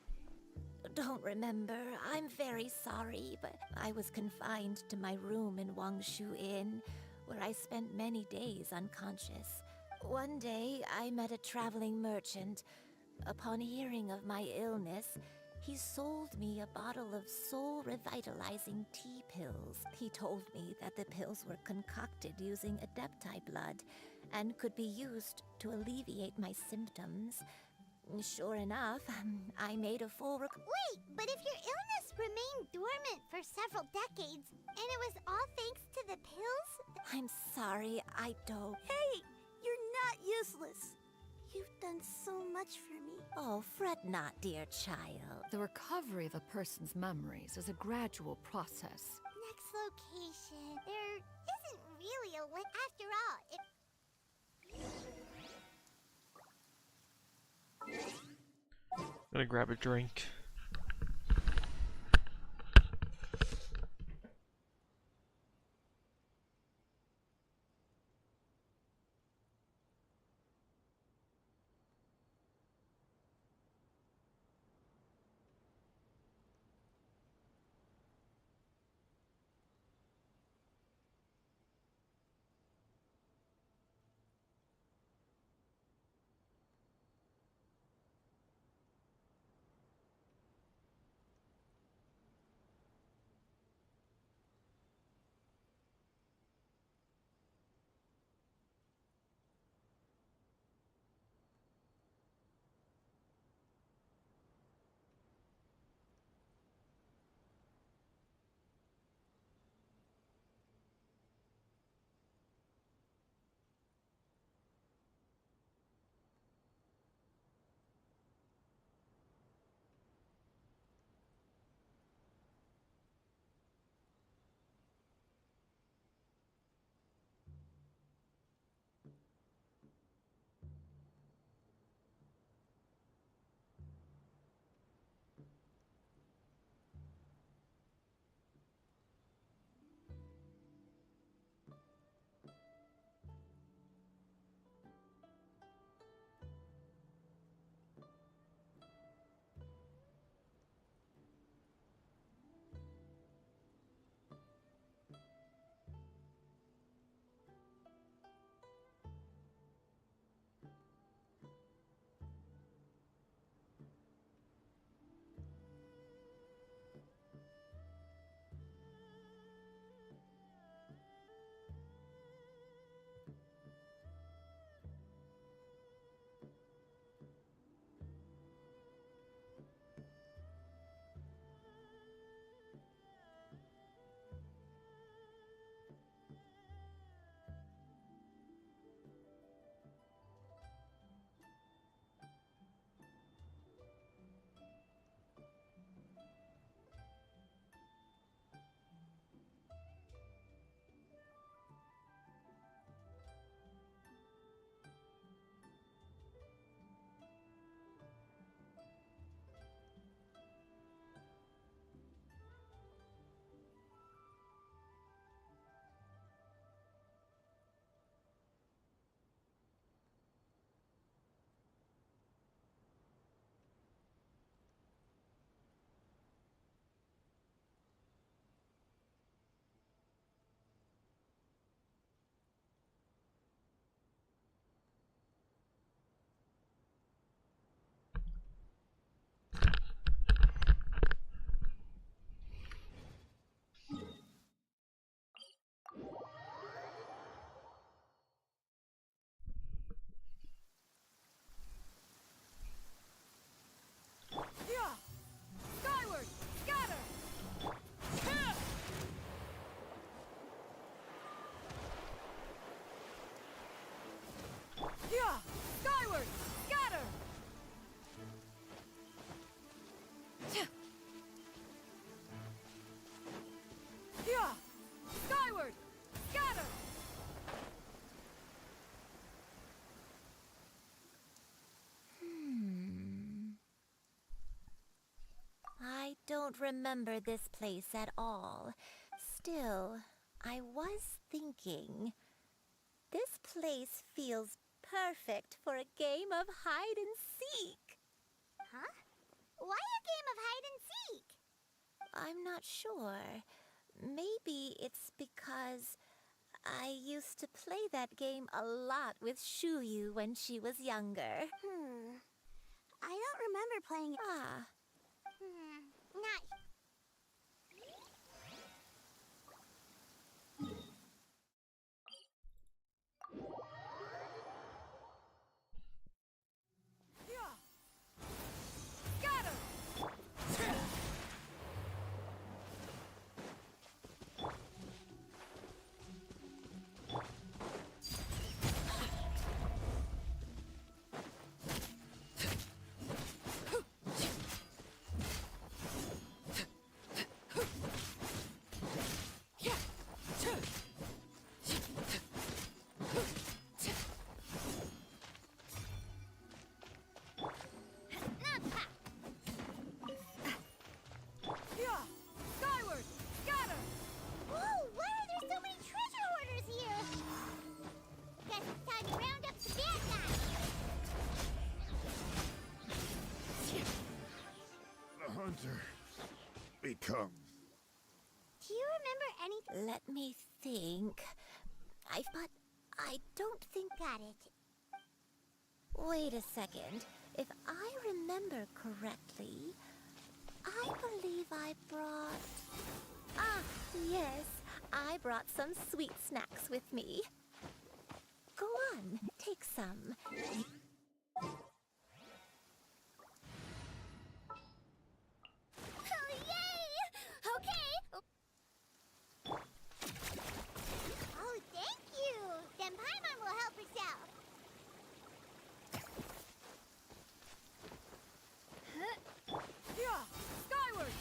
don't remember. I'm very sorry, but I was confined to my room in Wangshu Inn, where I spent many days unconscious. One day, I met a traveling merchant. Upon hearing of my illness, He sold me a bottle of soul-revitalizing tea pills. He told me that the pills were concocted using Adepti blood and could be used to alleviate my symptoms. Sure enough, I made a full Wait, but if your illness remained dormant for several decades, and it was all thanks to the pills? I'm sorry, I don't... Hey, you're not useless. You've done so much for me. Oh, fret not, dear child. The recovery of a person's memories is a gradual process. Next location. There isn't really a way. After all, it... Gonna grab a drink. I don't remember this place at all. Still, I was thinking, this place feels perfect for a game of hide and seek. Huh? Why a game of hide and seek? I'm not sure. Maybe it's because I used to play that game a lot with Shuyu when she was younger. I don't remember playing it. Ah, Not. Got him! Skyward! Got him! Whoa, why are there so many treasure hoarders here? Guess it's time to round up the bad guys. The hunter becomes. Do you remember anything? Let me think. But I don't think. Got it. Wait a second. If I remember correctly, I believe I brought... Ah, yes. I brought some sweet snacks with me. Go on, take some. Oh, yay! Okay. Oh, thank you. Then Paimon will help us out. Skyward!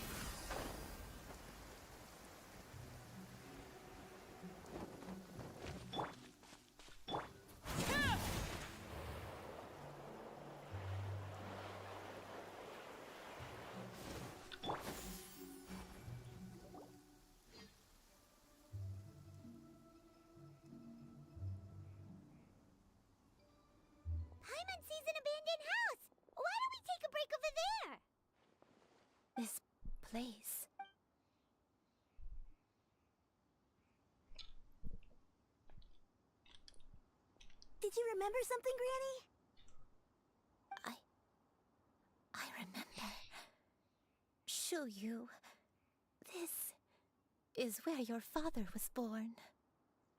Paimon sees an abandoned house. Why don't we take a break over there? This place... Did you remember something, Granny? I remember. Shuyu. This is where your father was born.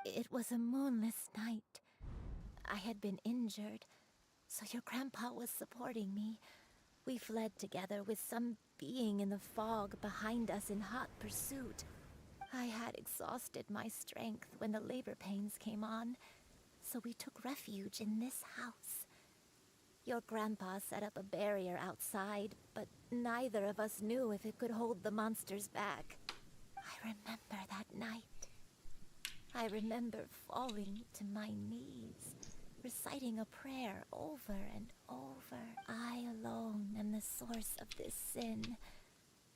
It was a moonless night. I had been injured, so your grandpa was supporting me. We fled together with some being in the fog behind us in hot pursuit. I had exhausted my strength when the labor pains came on, so we took refuge in this house. Your grandpa set up a barrier outside, but neither of us knew if it could hold the monsters back. I remember that night. I remember falling to my knees, reciting a prayer over and over. I alone am the source of this sin.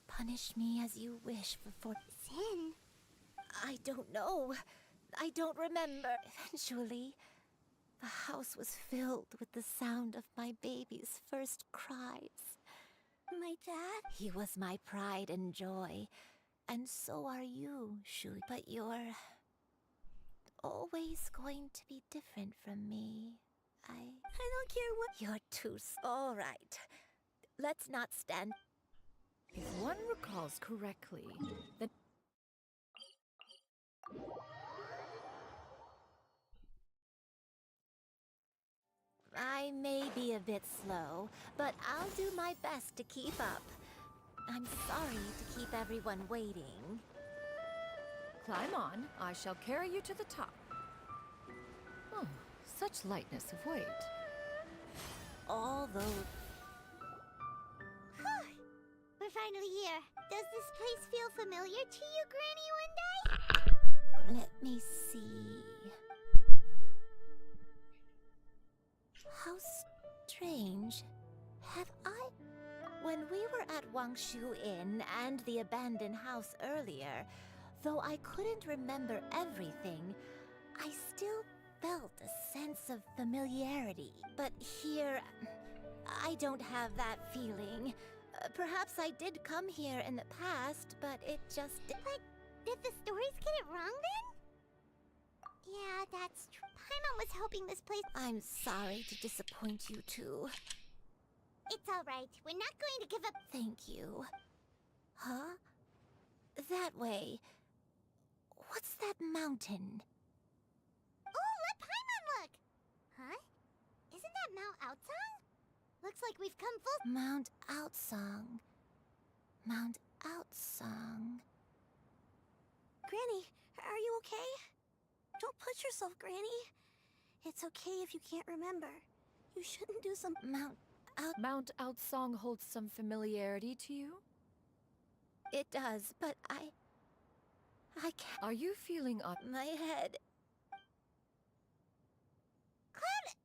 Punish me as you wish for sin. I don't know. I don't remember. Eventually, the house was filled with the sound of my baby's first cries. My dad? He was my pride and joy. And so are you, Shu. But you're always going to be different from me. I don't care what... You're too... All right. Let's not stand... If one recalls correctly, the... I may be a bit slow, but I'll do my best to keep up. I'm sorry to keep everyone waiting. Climb on. I shall carry you to the top. Oh, such lightness of weight. Although... We're finally here. Does this place feel familiar to you, Granny One Day? Let me see... How strange. Have I... When we were at Wangshu Inn and the abandoned house earlier, though I couldn't remember everything, I still felt a sense of familiarity. But here, I don't have that feeling. Perhaps I did come here in the past, but it just... But did the stories get it wrong then? Yeah, that's true. Paimon was hoping this place... I'm sorry to disappoint you too. It's alright. We're not going to give up. Thank you. Huh? That way. What's that mountain? Oh, let Paimon look! Huh? Isn't that Mount Outsong? Looks like we've come full— Mount Outsong. Mount Outsong. Granny, are you okay? Don't push yourself, Granny. It's okay if you can't remember. You shouldn't do some— Mount Outsong holds some familiarity to you? It does, but I can't— Are you feeling my head? Cloud—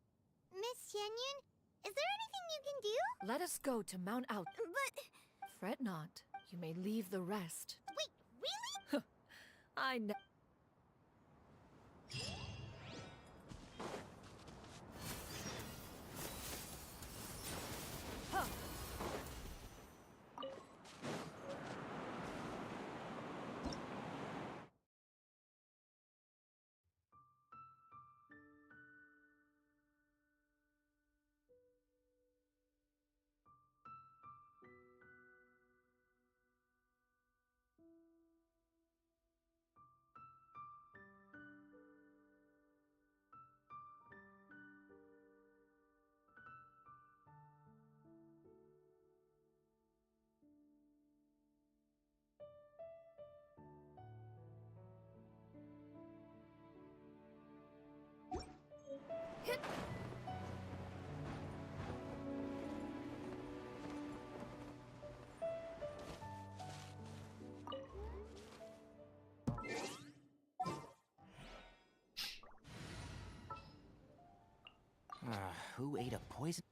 Miss Xianyun, is there anything you can do? Let us go to Mount Out. But— Fret not. You may leave the rest. Wait, really? I know. Who ate a poison?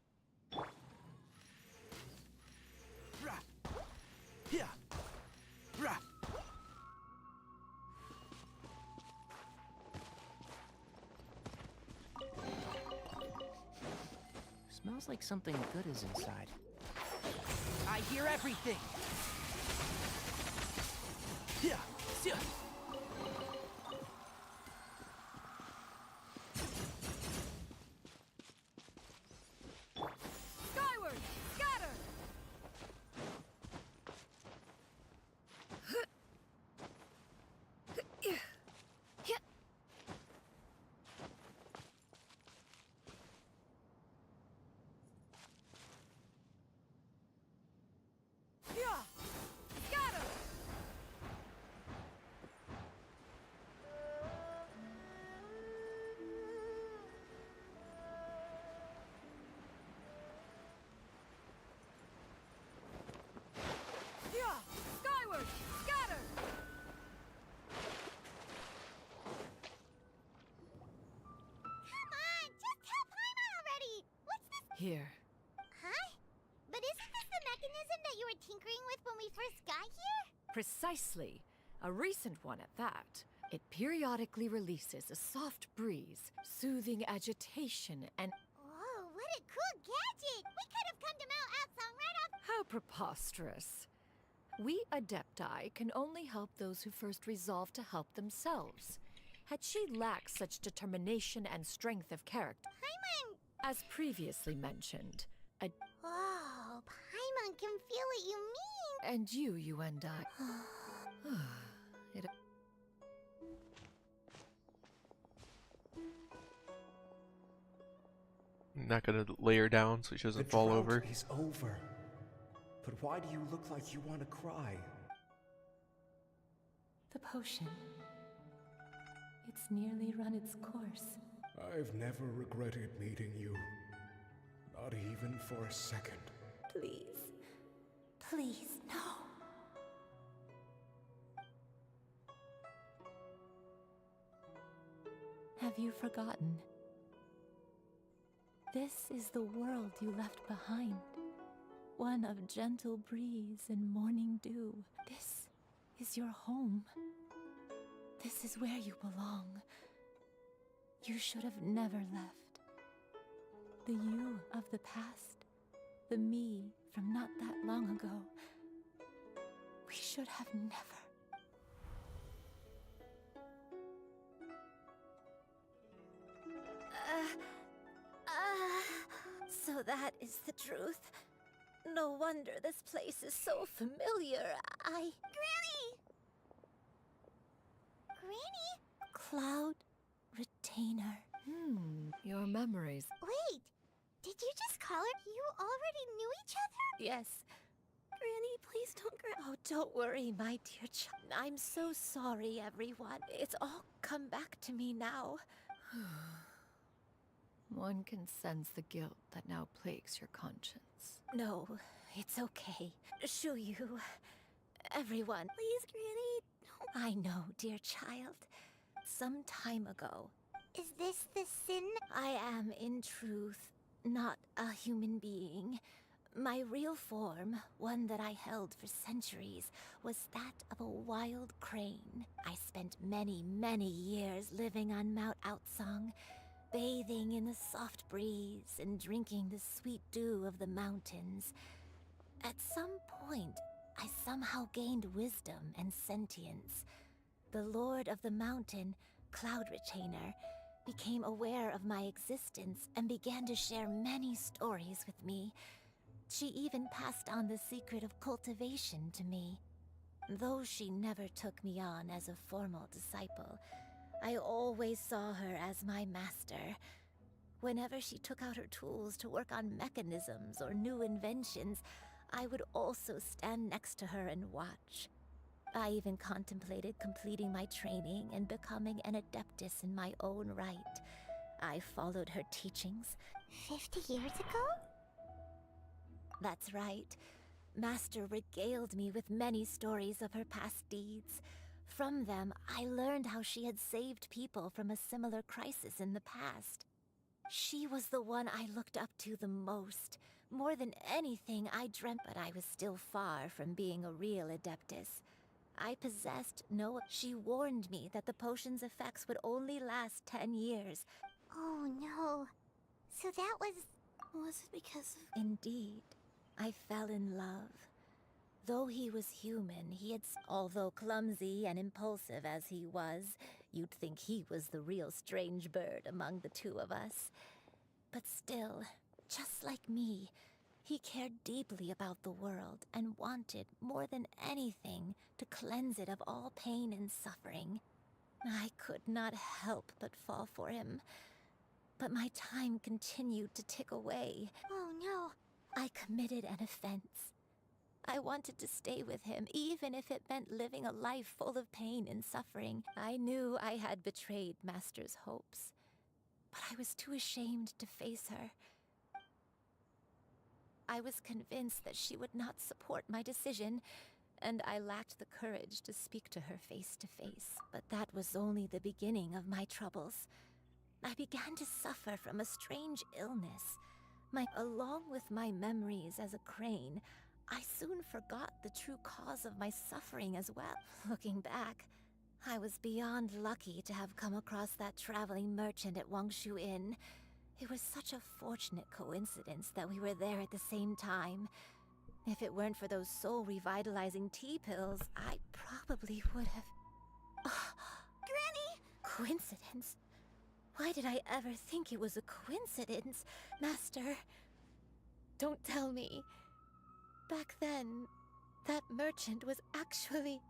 Smells like something good is inside. I hear everything! Skyward! Scatter! Scatter! Skyward! Scatter! Come on, just tell Paimon already! What's this— Here. Huh? But isn't this the mechanism that you were tinkering with when we first got here? Precisely. A recent one at that. It periodically releases a soft breeze, soothing agitation, and— Whoa, what a cool gadget! We could have come to Mount Outsong right off— How preposterous. We Adepti can only help those who first resolve to help themselves. Had she lacked such determination and strength of character— Paimon— As previously mentioned, Whoa, Paimon can feel what you mean! and you and I. It— I'm not gonna lay her down so she doesn't fall over. The drought is over. But why do you look like you want to cry? The potion. It's nearly run its course. I've never regretted meeting you. Not even for a second. Please. Please, no. Have you forgotten? This is the world you left behind. One of gentle breeze and morning dew. This is your home. This is where you belong. You should have never left. The you of the past, the me from not that long ago. We should have never. So that is the truth. No wonder this place is so familiar. Granny! Granny? Cloud Retainer. Your memories. Wait, did you just call her? You already knew each other? Yes. Granny, please don't Oh, don't worry, my dear child. I'm so sorry, everyone. It's all come back to me now. One can sense the guilt that now plagues your conscience. No, it's okay. Shuyu, everyone. Please, Granny. I know, dear child. Some time ago. Is this the sin? I am, in truth, not a human being. My real form, one that I held for centuries, was that of a wild crane. I spent many, many years living on Mount Outsong, bathing in the soft breeze and drinking the sweet dew of the mountains. At some point, I somehow gained wisdom and sentience. The Lord of the Mountain, Cloud Retainer, became aware of my existence and began to share many stories with me. She even passed on the secret of cultivation to me. Though she never took me on as a formal disciple, I always saw her as my master. Whenever she took out her tools to work on mechanisms or new inventions, I would also stand next to her and watch. I even contemplated completing my training and becoming an adeptus in my own right. I followed her teachings. 50 years ago? That's right. Master regaled me with many stories of her past deeds. From them, I learned how she had saved people from a similar crisis in the past. She was the one I looked up to the most. More than anything, I dreamt, but I was still far from being a real adeptus. I possessed no... She warned me that the potion's effects would only last 10 years. Oh no. So that was... Was it because of... Indeed. I fell in love. Though he was human, although clumsy and impulsive as he was, you'd think he was the real strange bird among the two of us. But still, just like me, he cared deeply about the world and wanted, more than anything, to cleanse it of all pain and suffering. I could not help but fall for him. But my time continued to tick away. Oh no. I committed an offense. I wanted to stay with him, even if it meant living a life full of pain and suffering. I knew I had betrayed Master's hopes, but I was too ashamed to face her. I was convinced that she would not support my decision, and I lacked the courage to speak to her face to face. But that was only the beginning of my troubles. I began to suffer from a strange illness. Along with my memories as a crane, I soon forgot the true cause of my suffering as well. Looking back, I was beyond lucky to have come across that traveling merchant at Wangshu Inn. It was such a fortunate coincidence that we were there at the same time. If it weren't for those soul-revitalizing tea pills, I probably would have... Granny! Coincidence? Why did I ever think it was a coincidence? Master, don't tell me. Back then, that merchant was actually...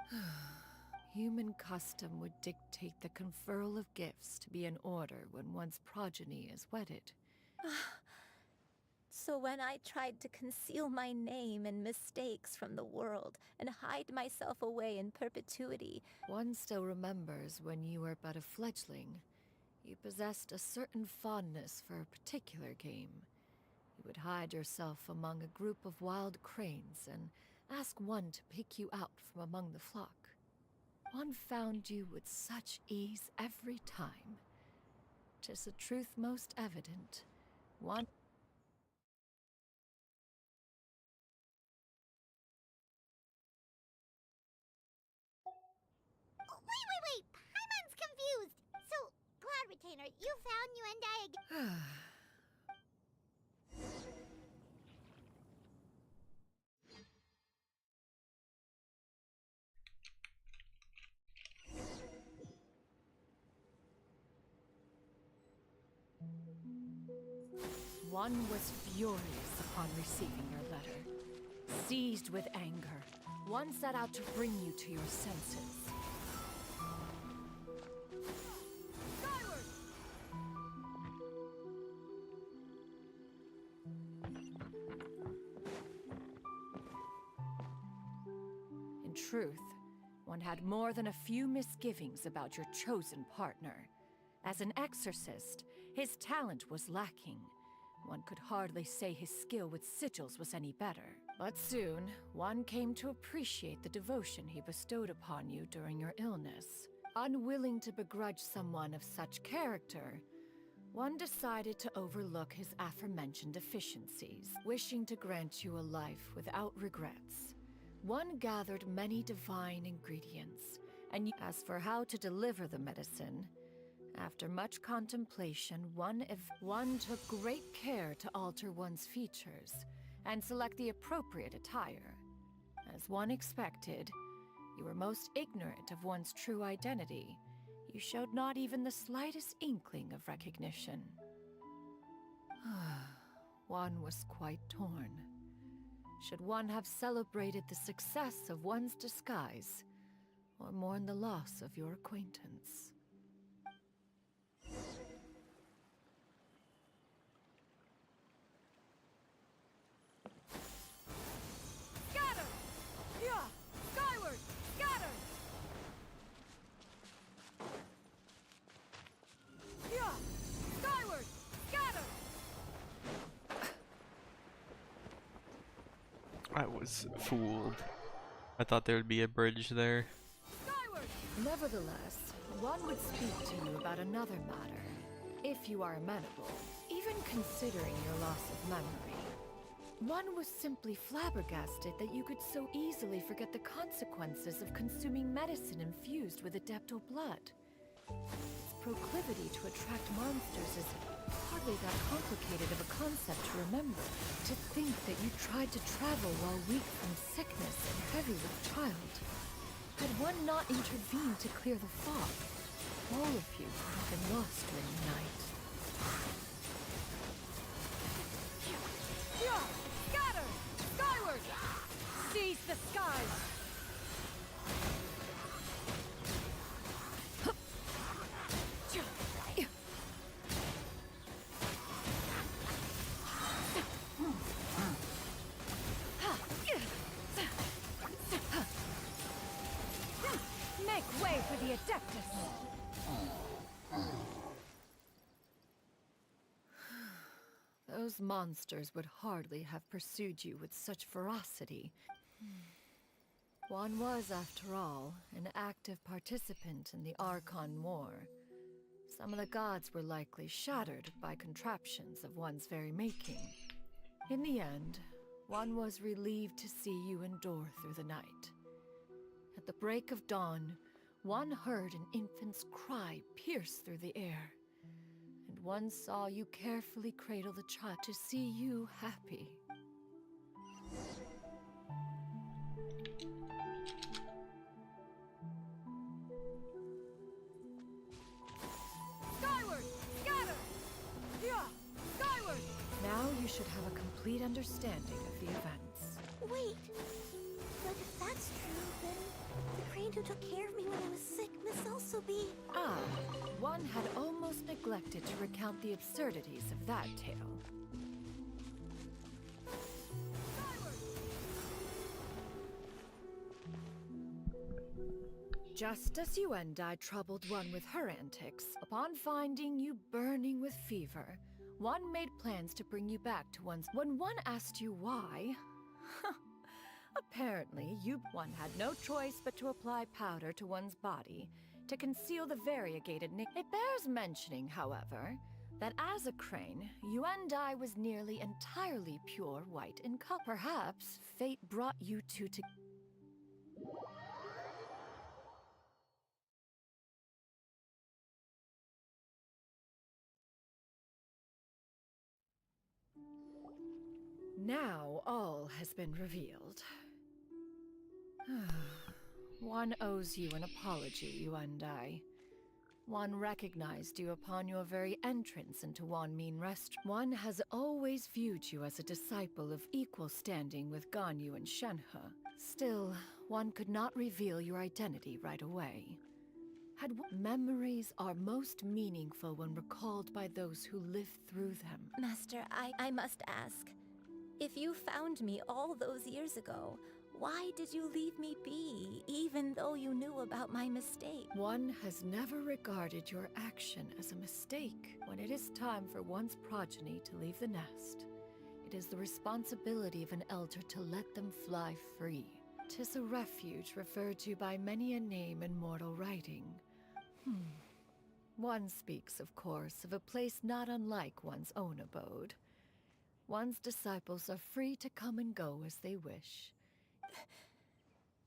Human custom would dictate the conferral of gifts to be in order when one's progeny is wedded. So when I tried to conceal my name and mistakes from the world and hide myself away in perpetuity... One still remembers when you were but a fledgling. You possessed a certain fondness for a particular game. You would hide yourself among a group of wild cranes and ask one to pick you out from among the flock. One found you with such ease every time. 'Tis a truth most evident. One... Wait! Paimon's confused! So, Cloud Retainer, you found Yuendai again? One was furious upon receiving your letter. Seized with anger, one set out to bring you to your senses. In truth, one had more than a few misgivings about your chosen partner. As an exorcist, his talent was lacking. One could hardly say his skill with sigils was any better. But soon, one came to appreciate the devotion he bestowed upon you during your illness. Unwilling to begrudge someone of such character, one decided to overlook his aforementioned deficiencies, wishing to grant you a life without regrets. One gathered many divine ingredients, and as for how to deliver the medicine, after much contemplation, one took great care to alter one's features and select the appropriate attire. As one expected, you were most ignorant of one's true identity. You showed not even the slightest inkling of recognition. One was quite torn. Should one have celebrated the success of one's disguise, or mourn the loss of your acquaintance? Scatter! Yeah! Skyward! Scatter! Yeah! Skyward! Scatter! I was fooled. I thought there would be a bridge there. Nevertheless, one would speak to you about another matter, if you are amenable, even considering your loss of memory. One was simply flabbergasted that you could so easily forget the consequences of consuming medicine infused with Adeptal blood. Its proclivity to attract monsters is hardly that complicated of a concept to remember. To think that you tried to travel while weak from sickness and heavy with child. Had one not intervened to clear the fog, all of you would have been lost during the night. Yeah! Scatter! Skyward! Seize the skies! Make way for the Adeptus! Those monsters would hardly have pursued you with such ferocity. One was, after all, an active participant in the Archon War. Some of the gods were likely shattered by contraptions of one's very making. In the end, one was relieved to see you endure through the night. At the break of dawn, one heard an infant's cry pierce through the air, and one saw you carefully cradle the child to see you happy. Skyward! Scatter! Yeah! Skyward! Now you should have a complete understanding of the events. Wait! But if that's true, then the crane who took care of me when I was sick must also be... Ah, one had almost neglected to recount the absurdities of that tale. Just as Yuendai troubled one with her antics, upon finding you burning with fever, one made plans to bring you back to one's... When one asked you why... Apparently, one had no choice but to apply powder to one's body to conceal the variegated nick. It bears mentioning, however, that as a crane, Yuendai was nearly entirely pure white in color. Perhaps fate brought you two to... Now all has been revealed. One owes you an apology, Yuendai. One recognized you upon your very entrance into Wanmin Restaurant. One has always viewed you as a disciple of equal standing with Ganyu and Shenhe. Still, one could not reveal your identity right away. Memories are most meaningful when recalled by those who live through them. Master, I must ask. If you found me all those years ago, why did you leave me be, even though you knew about my mistake? One has never regarded your action as a mistake. When it is time for one's progeny to leave the nest, it is the responsibility of an elder to let them fly free. 'Tis a refuge referred to by many a name in mortal writing. One speaks, of course, of a place not unlike one's own abode. One's disciples are free to come and go as they wish.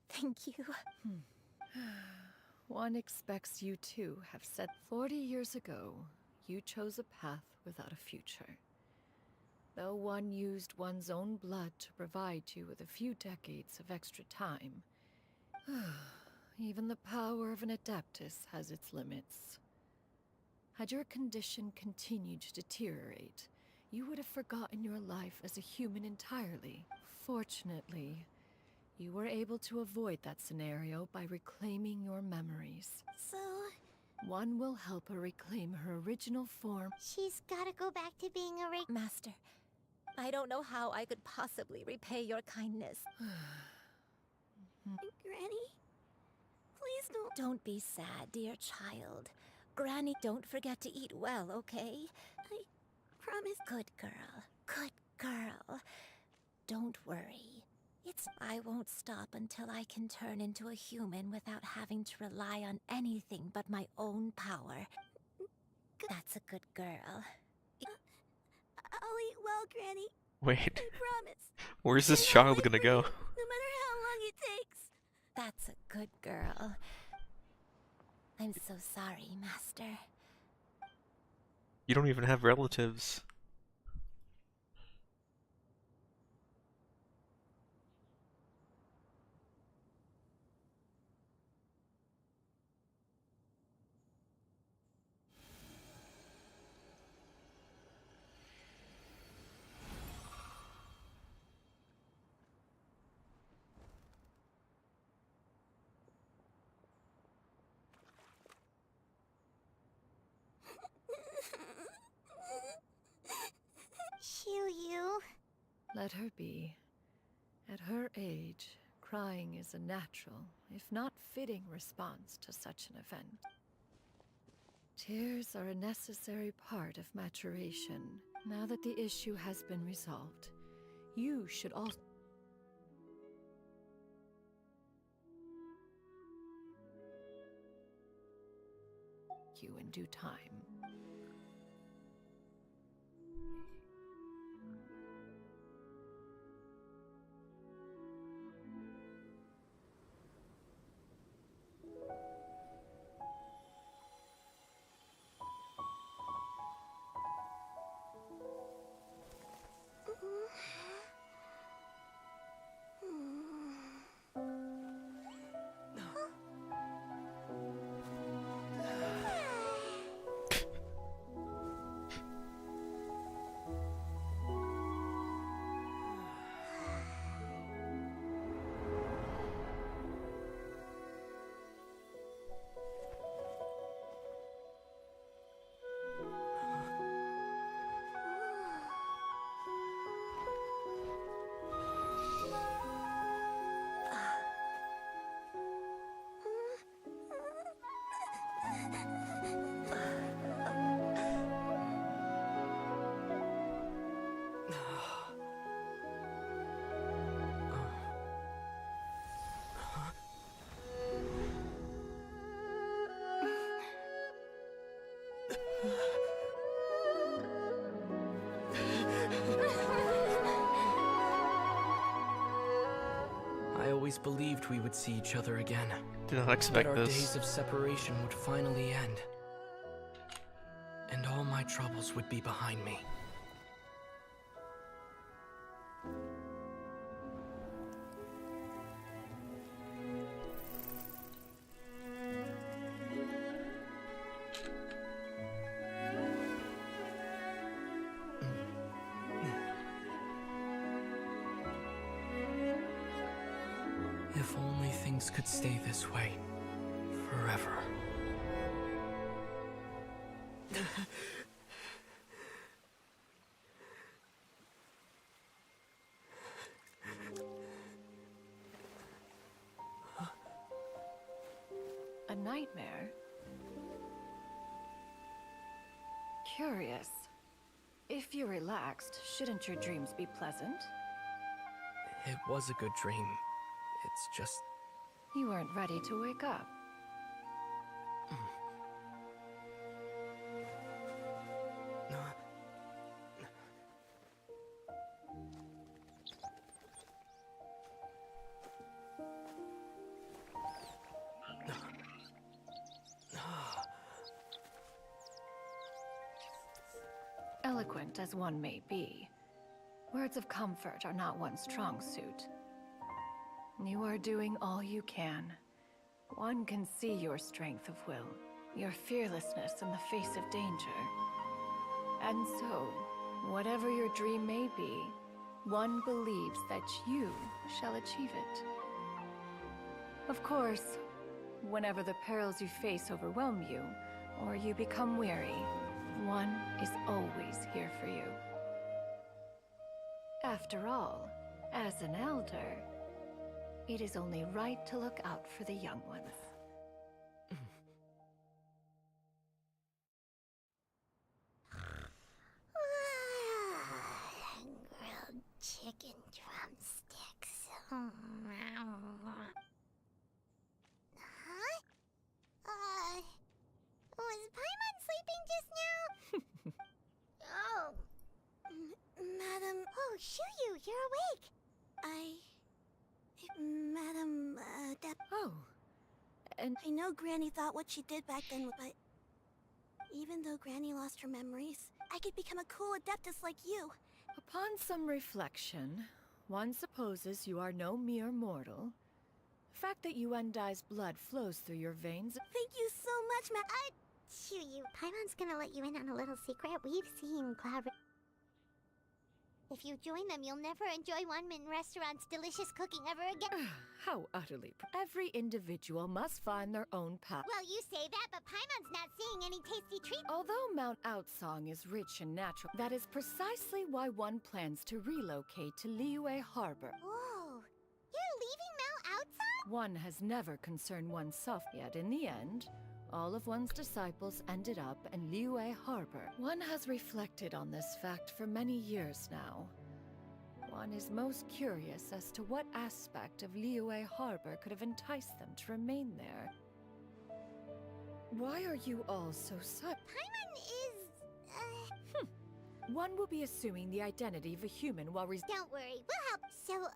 Thank you. One expects you too have said 40 years ago, you chose a path without a future. Though one used one's own blood to provide you with a few decades of extra time, even the power of an Adeptus has its limits. Had your condition continued to deteriorate, you would have forgotten your life as a human entirely. Fortunately, you were able to avoid that scenario by reclaiming your memories. So... One will help her reclaim her original form. She's gotta go back to being a Master, I don't know how I could possibly repay your kindness. Granny? Please don't... Don't be sad, dear child. Granny, don't forget to eat well, okay? I promise. Good girl. Good girl. Don't worry. I won't stop until I can turn into a human without having to rely on anything but my own power. That's a good girl. I'll eat well, Granny. Wait. I promise. Where's this child gonna go? No matter how long it takes. That's a good girl. I'm so sorry, Master. You don't even have relatives. Xiuyu. Let her be. At her age, crying is a natural, if not fitting, response to such an event. Tears are a necessary part of maturation. Now that the issue has been resolved, you should also... you in due time. I always believed we would see each other again. Did not expect that our this. days of separation would finally end. And all my troubles would be behind me. If only things could stay this way forever. A nightmare? Curious. If you're relaxed, shouldn't your dreams be pleasant? It was a good dream. It's just... You weren't ready to wake up. Eloquent as one may be, words of comfort are not one's strong suit. You are doing all you can. One can see your strength of will, your fearlessness in the face of danger. And so, whatever your dream may be, one believes that you shall achieve it. Of course, whenever the perils you face overwhelm you, or you become weary, one is always here for you. After all, as an elder, it is only right to look out for the young ones. Grilled chicken drumsticks. Huh? Was Paimon sleeping just now? Oh. Madam... Oh, Shuyu, you're awake. Madam, Oh. And I know Granny thought what she did back then, but... Even though Granny lost her memories, I could become a cool Adeptus like you. Upon some reflection, one supposes you are no mere mortal. The fact that Yuendai's blood flows through your veins... Thank you so much, Shuyu, Paimon's gonna let you in on a little secret. We've seen Cloud... If you join them, you'll never enjoy Wanmin Restaurant's delicious cooking ever again. How utterly... Every individual must find their own path. Well, you say that, but Paimon's not seeing any tasty treats. Although Mount Outsong is rich and natural, that is precisely why one plans to relocate to Liyue Harbor. Whoa! You're leaving Mount Outsong? One has never concerned oneself, yet in the end, all of one's disciples ended up in Liyue Harbor. One has reflected on this fact for many years now. One is most curious as to what aspect of Liyue Harbor could have enticed them to remain there. Why are you all so Paimon is... One will be assuming the identity of a human while Don't worry, we'll help. So,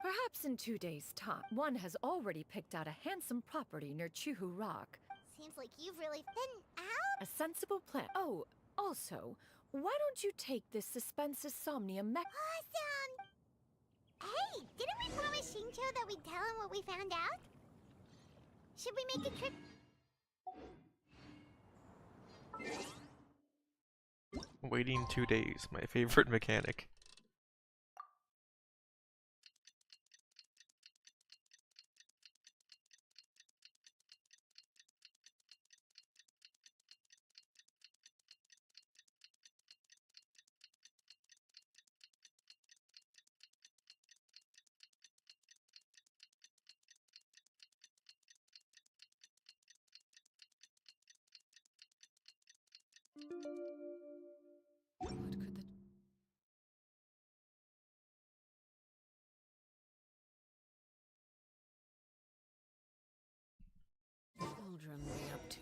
Perhaps in 2 days' time. One has already picked out a handsome property near Chuhu Rock. Seems like you've really been out. A sensible plan. Oh, also, why don't you take this Suspensus Somnium mech- Awesome! Hey, didn't we promise Shincho that we'd tell him what we found out? Should we make a trip? Waiting 2 days, my favorite mechanic. What could the... children be up to?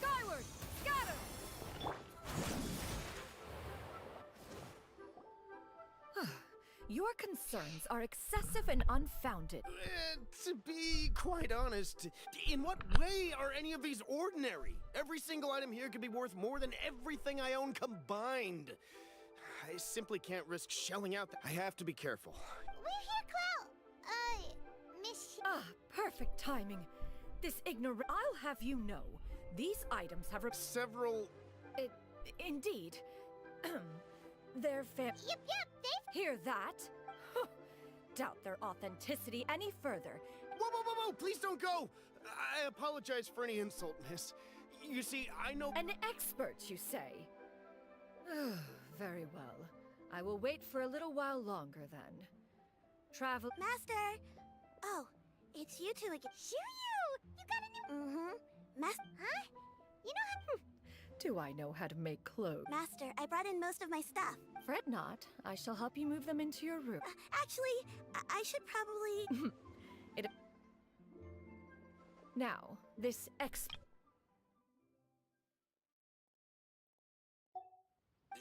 Skyward! Scatter! Your concerns are excessive and unfounded. To be quite honest, in what way are any of these ordinary? Every single item here could be worth more than everything I own combined. I simply can't risk shelling out. I have to be careful. We're here, Cloud. Miss... Ah, perfect timing. This ignorant. I'll have you know, these items have several. Indeed. They're fair. Yep, they've. Hear that? Doubt their authenticity any further. Whoa, please don't go! I apologize for any insult, miss. You see, I know. An expert, you say? Very well. I will wait for a little while longer then. Travel. Master! Oh, it's you two again. Shiryu! You got a new. Mm-hmm. Master. Huh? You know how. Do I know how to make clothes? Master, I brought in most of my stuff. Fret not. I shall help you move them into your room. Actually, I should probably. Now, this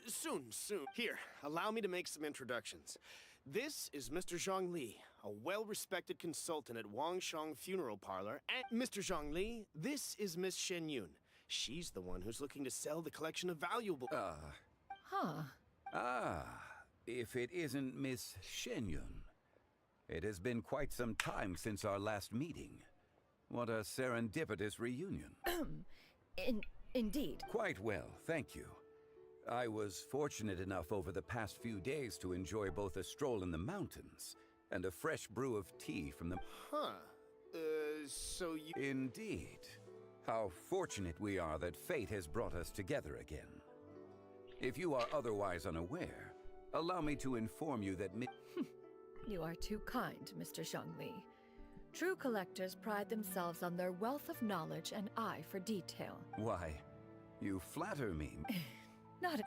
Soon. Here, allow me to make some introductions. This is Mr. Zhang Li, a well-respected consultant at Wangshang Funeral Parlor. And Mr. Zhang Li, this is Miss Shen Yun. She's the one who's looking to sell the collection of valuable... if it isn't Miss Shen Yun. It has been quite some time since our last meeting. What a serendipitous reunion. Indeed. Quite well, thank you. I was fortunate enough over the past few days to enjoy both a stroll in the mountains and a fresh brew of tea from the... So you... Indeed. How fortunate we are that fate has brought us together again. If you are otherwise unaware, allow me to inform you that You are too kind, Mr. Zhongli. True collectors pride themselves on their wealth of knowledge and eye for detail. Why, you flatter me. Not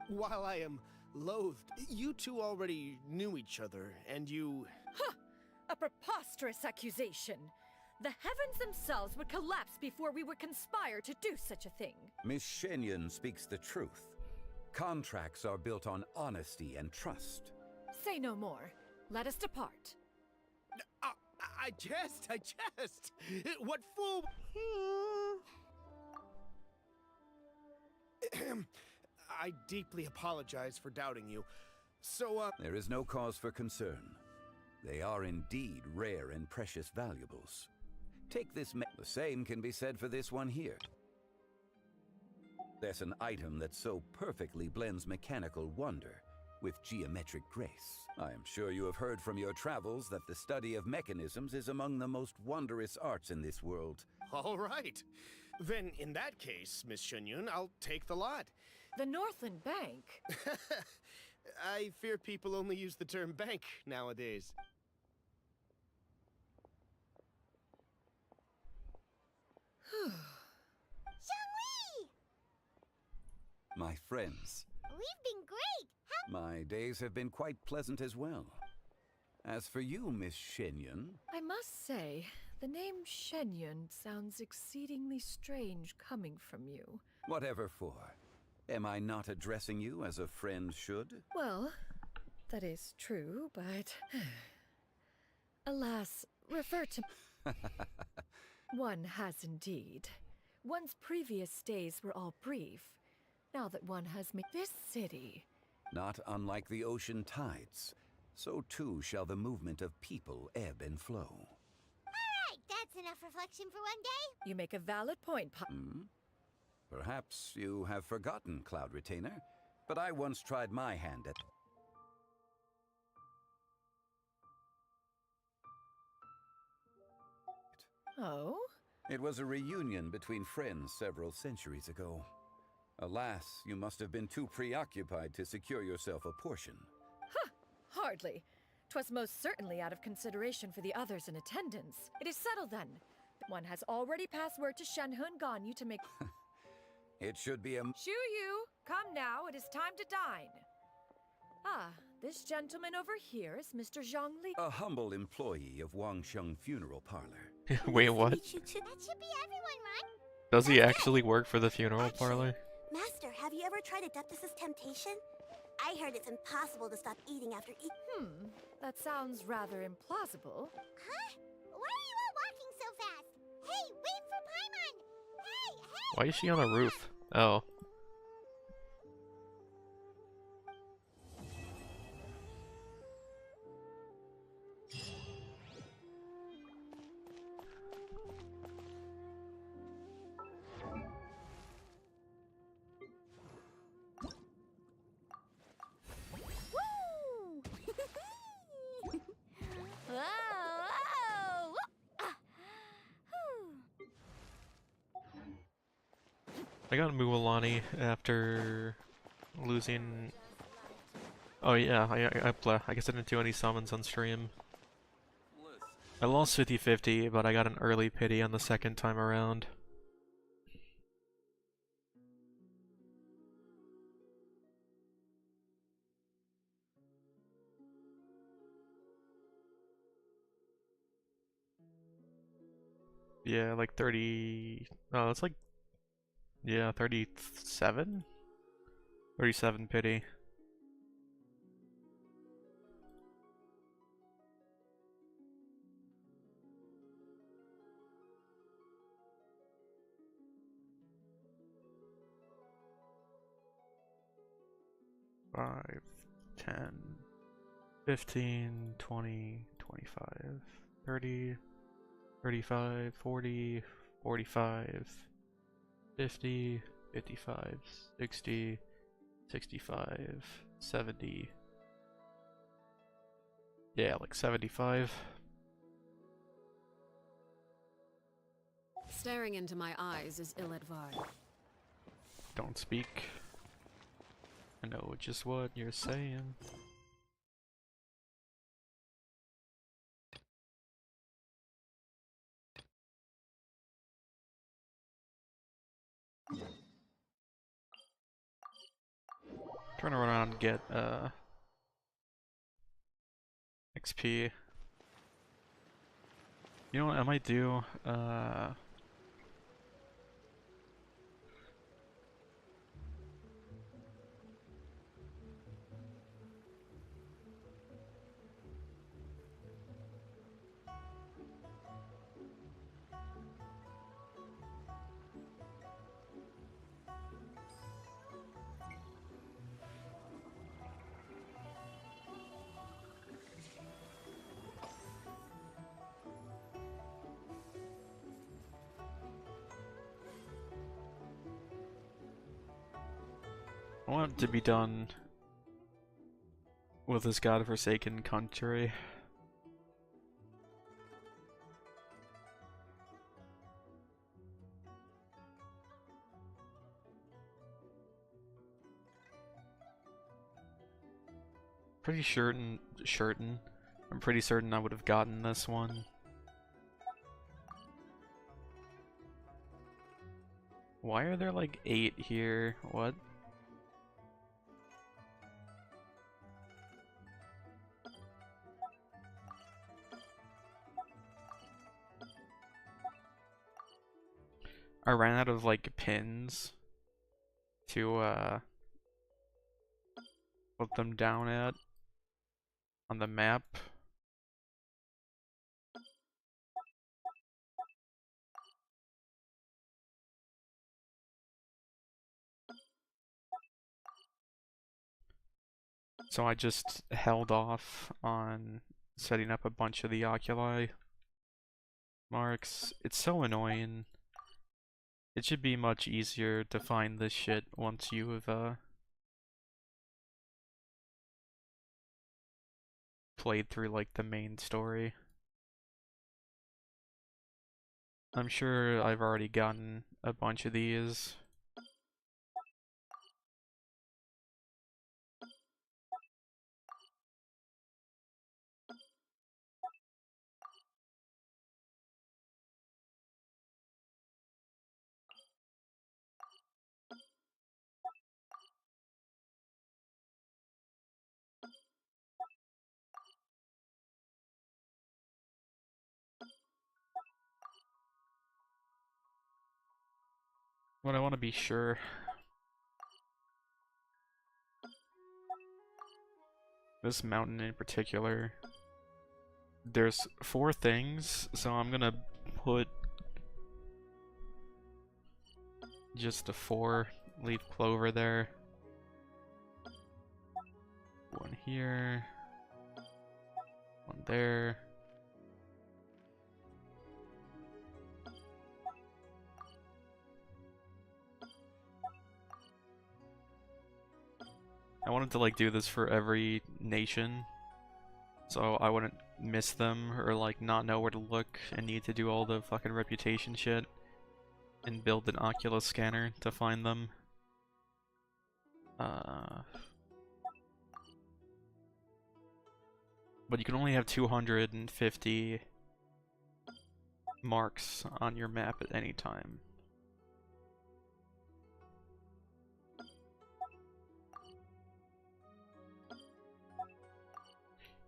while I am loathed, you two already knew each other, and you... A preposterous accusation! The heavens themselves would collapse before we would conspire to do such a thing. Miss Shen Yun speaks the truth. Contracts are built on honesty and trust. Say no more. Let us depart. I jest! What fool... I deeply apologize for doubting you. So, There is no cause for concern. They are indeed rare and precious valuables. Take this the same can be said for this one here. There's an item that so perfectly blends mechanical wonder with geometric grace. I am sure you have heard from your travels that the study of mechanisms is among the most wondrous arts in this world. All right. Then, in that case, Miss Shen Yun, I'll take the lot. The Northland Bank? I fear people only use the term bank nowadays. Zhongli! My friends, We've been great! my days have been quite pleasant as well. As for you, Miss Shen Yun... I must say, the name Shen Yun sounds exceedingly strange coming from you. Whatever for. Am I not addressing you as a friend should? Well, that is true, but... Alas, refer to... One has indeed. One's previous days were all brief. Now that one has made this city... Not unlike the ocean tides, so too shall the movement of people ebb and flow. Alright, that's enough reflection for one day. You make a valid point, Perhaps you have forgotten, Cloud Retainer, but I once tried my hand at... Oh? It was a reunion between friends several centuries ago. Alas, you must have been too preoccupied to secure yourself a portion. Hardly. 'Twas most certainly out of consideration for the others in attendance. It is settled then. One has already passed word to Shenhun Ganyu to make... It should be a... Shuyu, come now, it is time to dine. Ah, this gentleman over here is Mr. Zhang Li. A humble employee of Wangsheng Funeral Parlor. Wait, what? That should be everyone, right? Does he actually work for the funeral parlor? Master, have you ever tried Adeptus' temptation? I heard it's impossible to stop eating after That sounds rather implausible. Huh? Why are you all walking so fast? Hey, wait for Paimon! Hey! Why is she on a roof? Oh. I got Mualani after losing. Oh yeah, I guess I didn't do any summons on stream. I lost 50-50, but I got an early pity on the second time around. Yeah, like 30. Oh, that's like. Yeah, 37? 37 pity. Five, 10, 15, 20, 25, 30, 35, 40, 45, 50, 55, 60, 65, 70. Yeah, like 75. Staring into my eyes is ill-advised. Don't speak. I know just what you're saying. Turn around and get XP. You know what I might do? I want it to be done with this godforsaken country. Pretty certain I'm pretty certain I would have gotten this one. Why are there like 8 here? What? I ran out of like pins to put them down at on the map. So I just held off on setting up a bunch of the oculi marks. It's so annoying. It should be much easier to find this shit once you have played through like the main story. I'm sure I've already gotten a bunch of these. But I want to be sure. This mountain in particular. There's 4 things, so I'm gonna put just a 4-leaf clover there. One here. One there. I wanted to like do this for every nation, so I wouldn't miss them or like not know where to look and need to do all the fucking reputation shit. and build an Oculus scanner to find them. But you can only have 250 marks on your map at any time.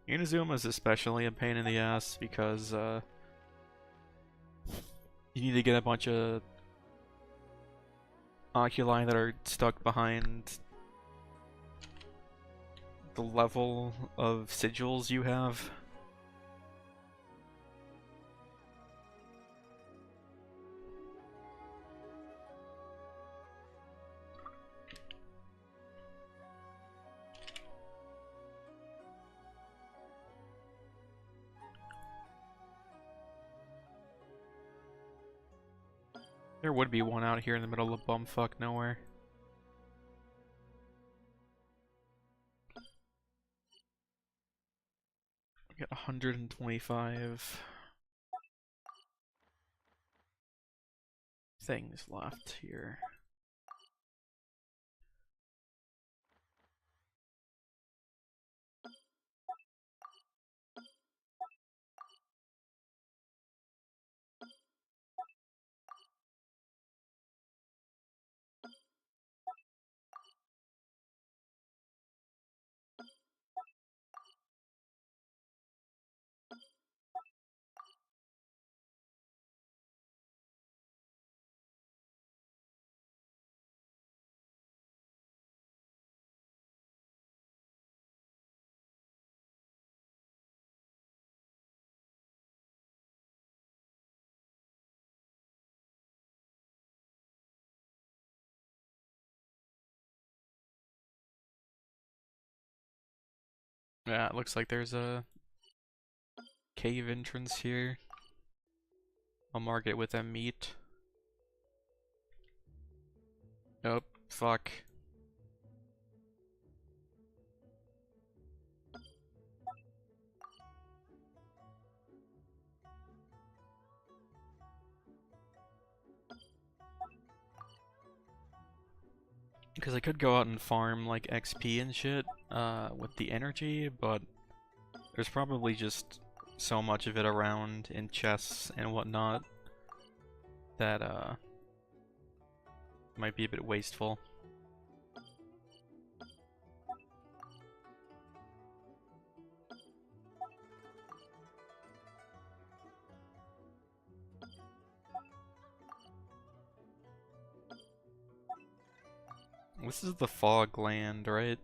Unizuma is especially a pain in the ass because you need to get a bunch of oculi that are stuck behind the level of sigils you have. There would be one out here in the middle of bumfuck nowhere. We got 125 things left here. Yeah, it looks like there's a cave entrance here. I'll mark it with a meat. Oh, fuck. Because I could go out and farm like XP and shit with the energy, but there's probably just so much of it around in chests and whatnot that might be a bit wasteful. This is the fog land, right?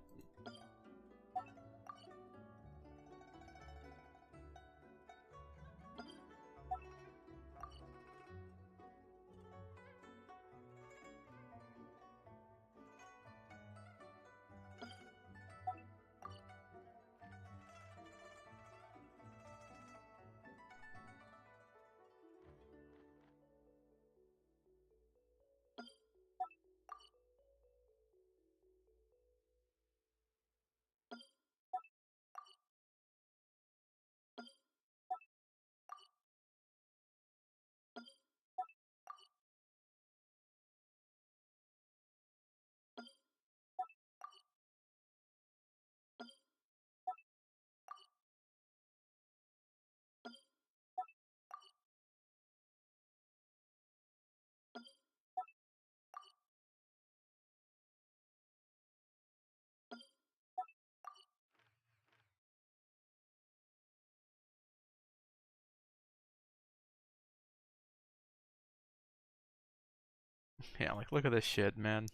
Yeah, like, look at this shit, man.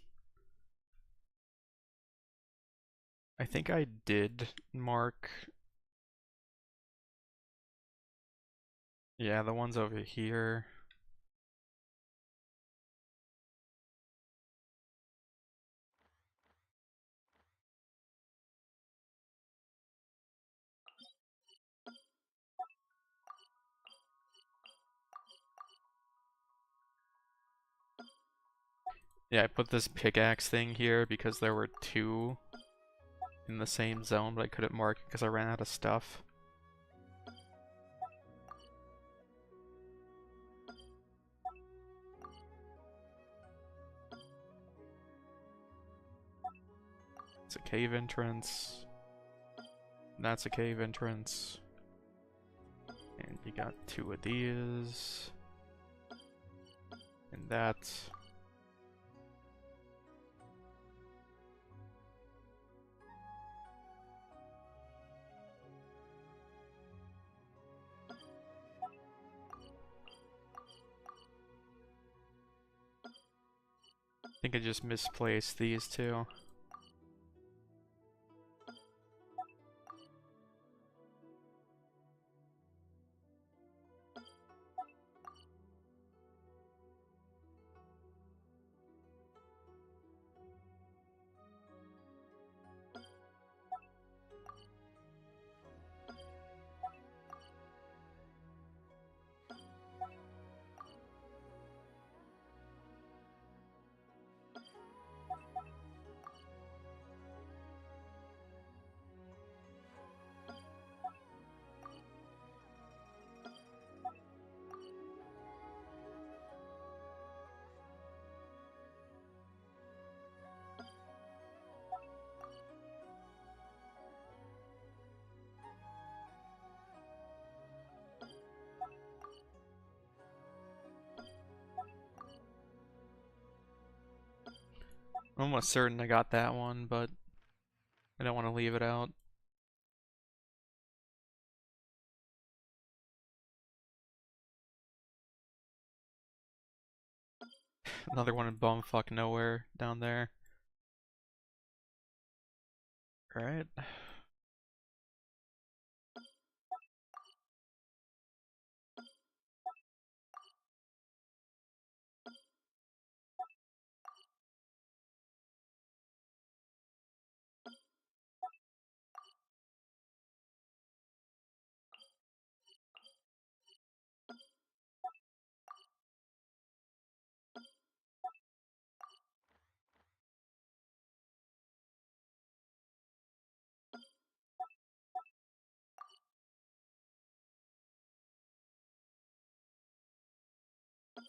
I think I did mark... Yeah, the ones over here. Yeah, I put this pickaxe thing here because there were two in the same zone, but I couldn't mark it because I ran out of stuff. cave entrance. That's a cave entrance. And you got 2 of these. And that. I think I just misplaced these 2. I'm almost certain I got that one, but I don't want to leave it out. Another one in bumfuck nowhere down there. Alright.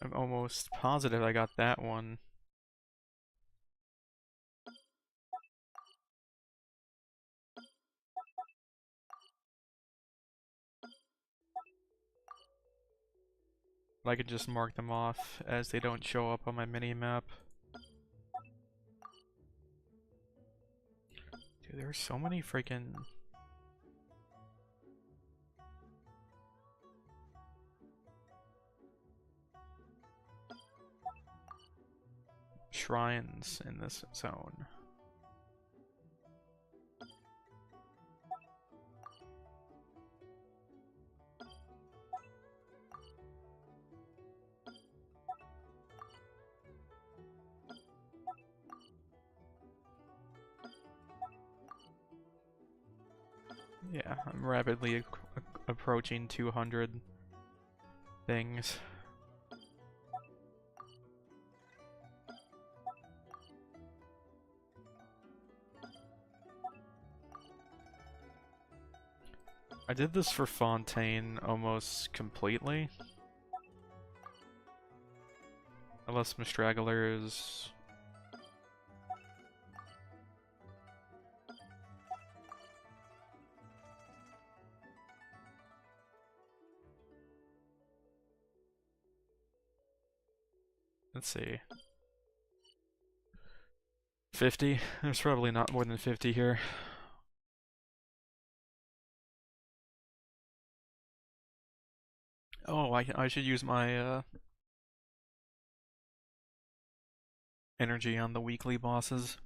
I'm almost positive I got that one. I could just mark them off as they don't show up on my mini-map. Dude, there are so many freaking... shrines in this zone. Yeah, I'm rapidly approaching 200 things. I did this for Fontaine almost completely. Unless Stragglers. Let's see. 50? There's probably not more than 50 here. Oh, I should use my energy on the weekly bosses.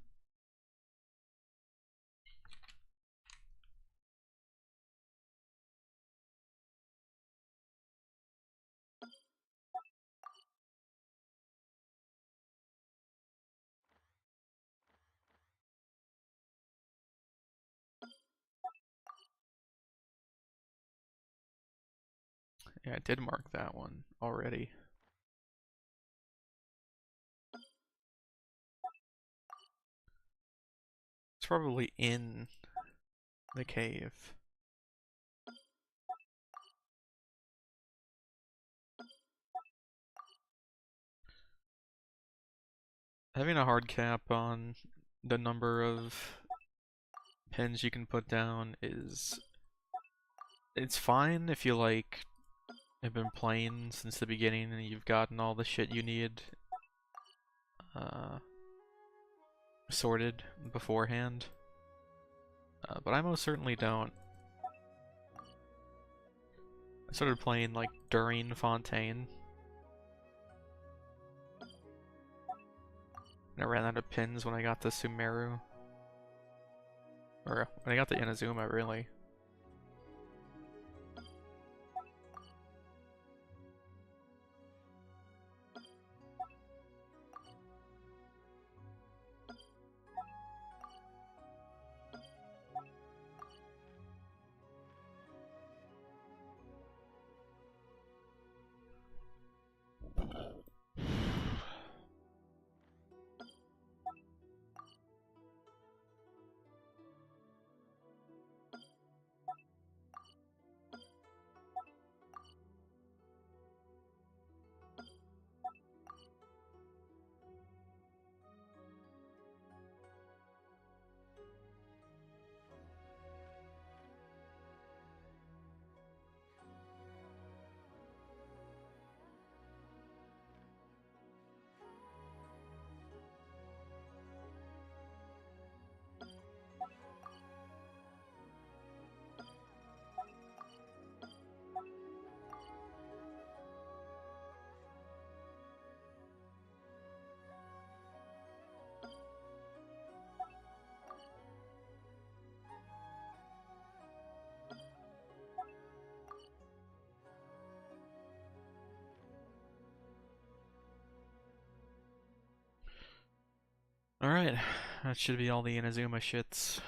Yeah, I did mark that one already. It's probably in the cave. Having a hard cap on the number of pins you can put down is... It's fine if you, like, have been playing since the beginning and you've gotten all the shit you need sorted beforehand. But I most certainly don't. I started playing, like, during Fontaine. And I ran out of pins when I got to Sumeru. Or when I got to Inazuma, really. Alright, that should be all the Inazuma shits.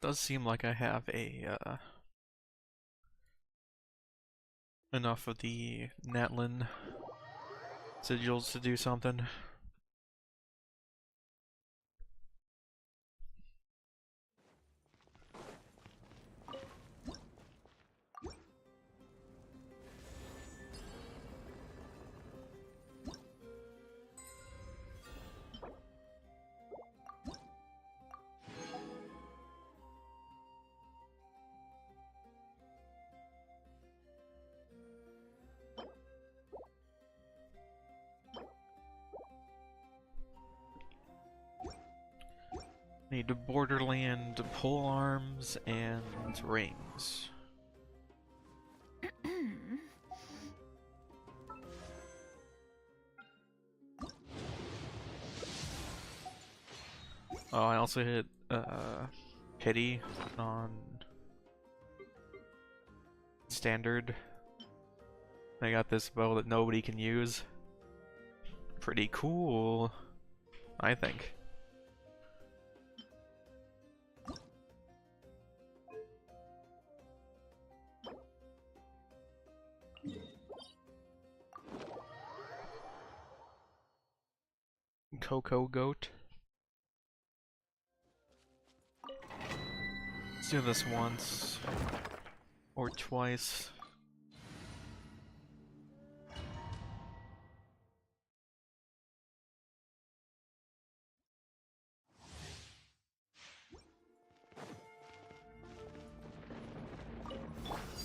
Does seem like I have a enough of the Natlin sigils to do something. Need Borderland pole arms and rings. Oh, I also hit pity on standard. I got this bow that nobody can use. Pretty cool, I think. Cocoa Goat. Let's do this once or twice.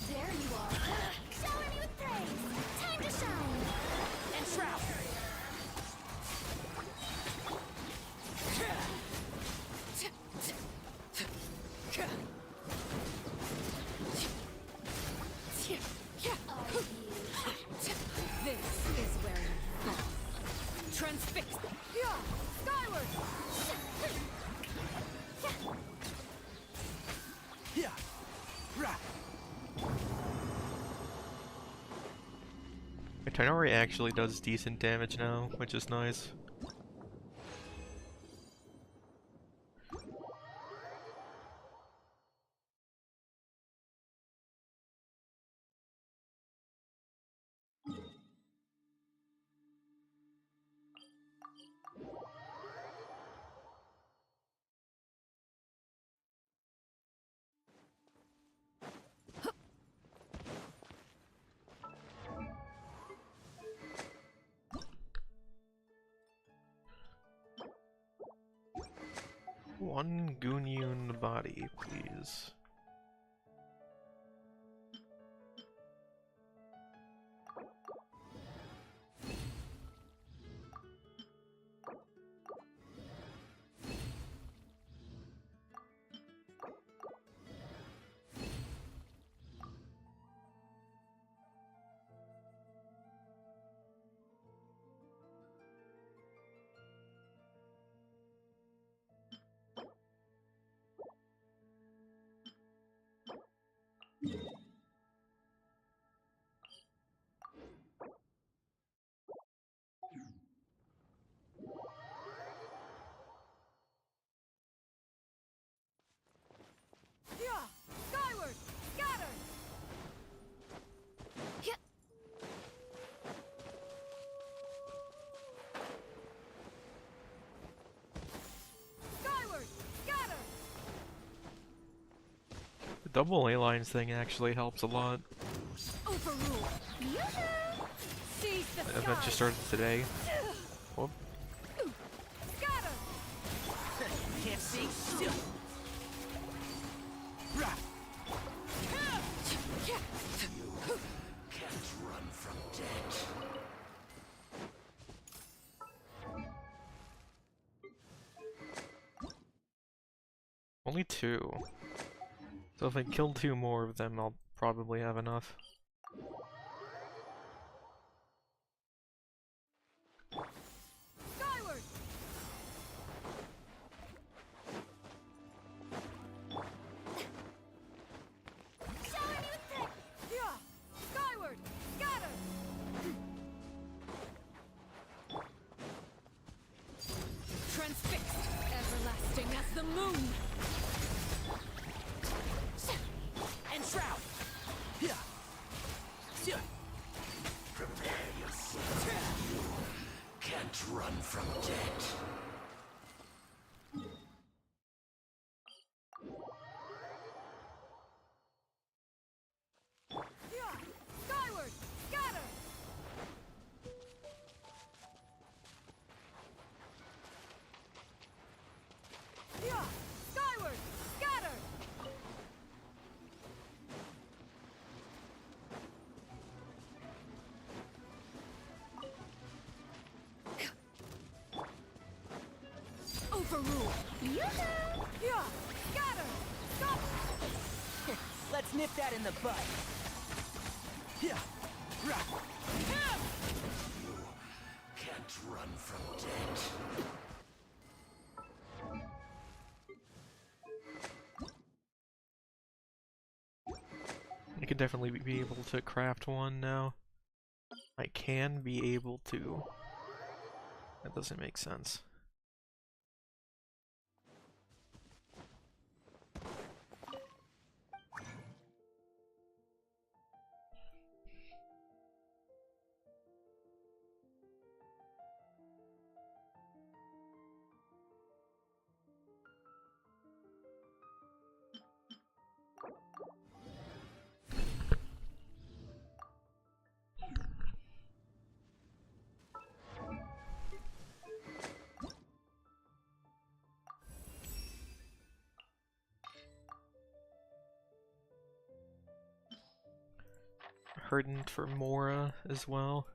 There you are. Shower me with praise. Time to shine. And shroud. Transfix! Yeah! Skyward! Yeah. Rah. Itinerary actually does decent damage now, which is nice. One Gunyun body, please. Yeah! Skyward! Scatter! Yeah. Skyward! Scatter! The double A lines thing actually helps a lot. Overrule! Seize the The event just started today. Whoop. Scatter! Can't see still. Rah. Can't run from death. Only 2. So if I kill 2 more of them, I'll probably have enough. Skyward! Yeah! Skyward! Scatter! Transfixed! Everlasting as the moon! And shroud. Yeah. Prepare yourself. You can't run from death. Yeah! Skyward! Scatter! Yeah! Skyward! Scatter! Overrule! Yeah! Scatter! Stop! Let's nip that in the bud. Yeah. Rah. You can't run from death. I could definitely be able to craft one now. I can be able to. That doesn't make sense. Hardened for Mora as well.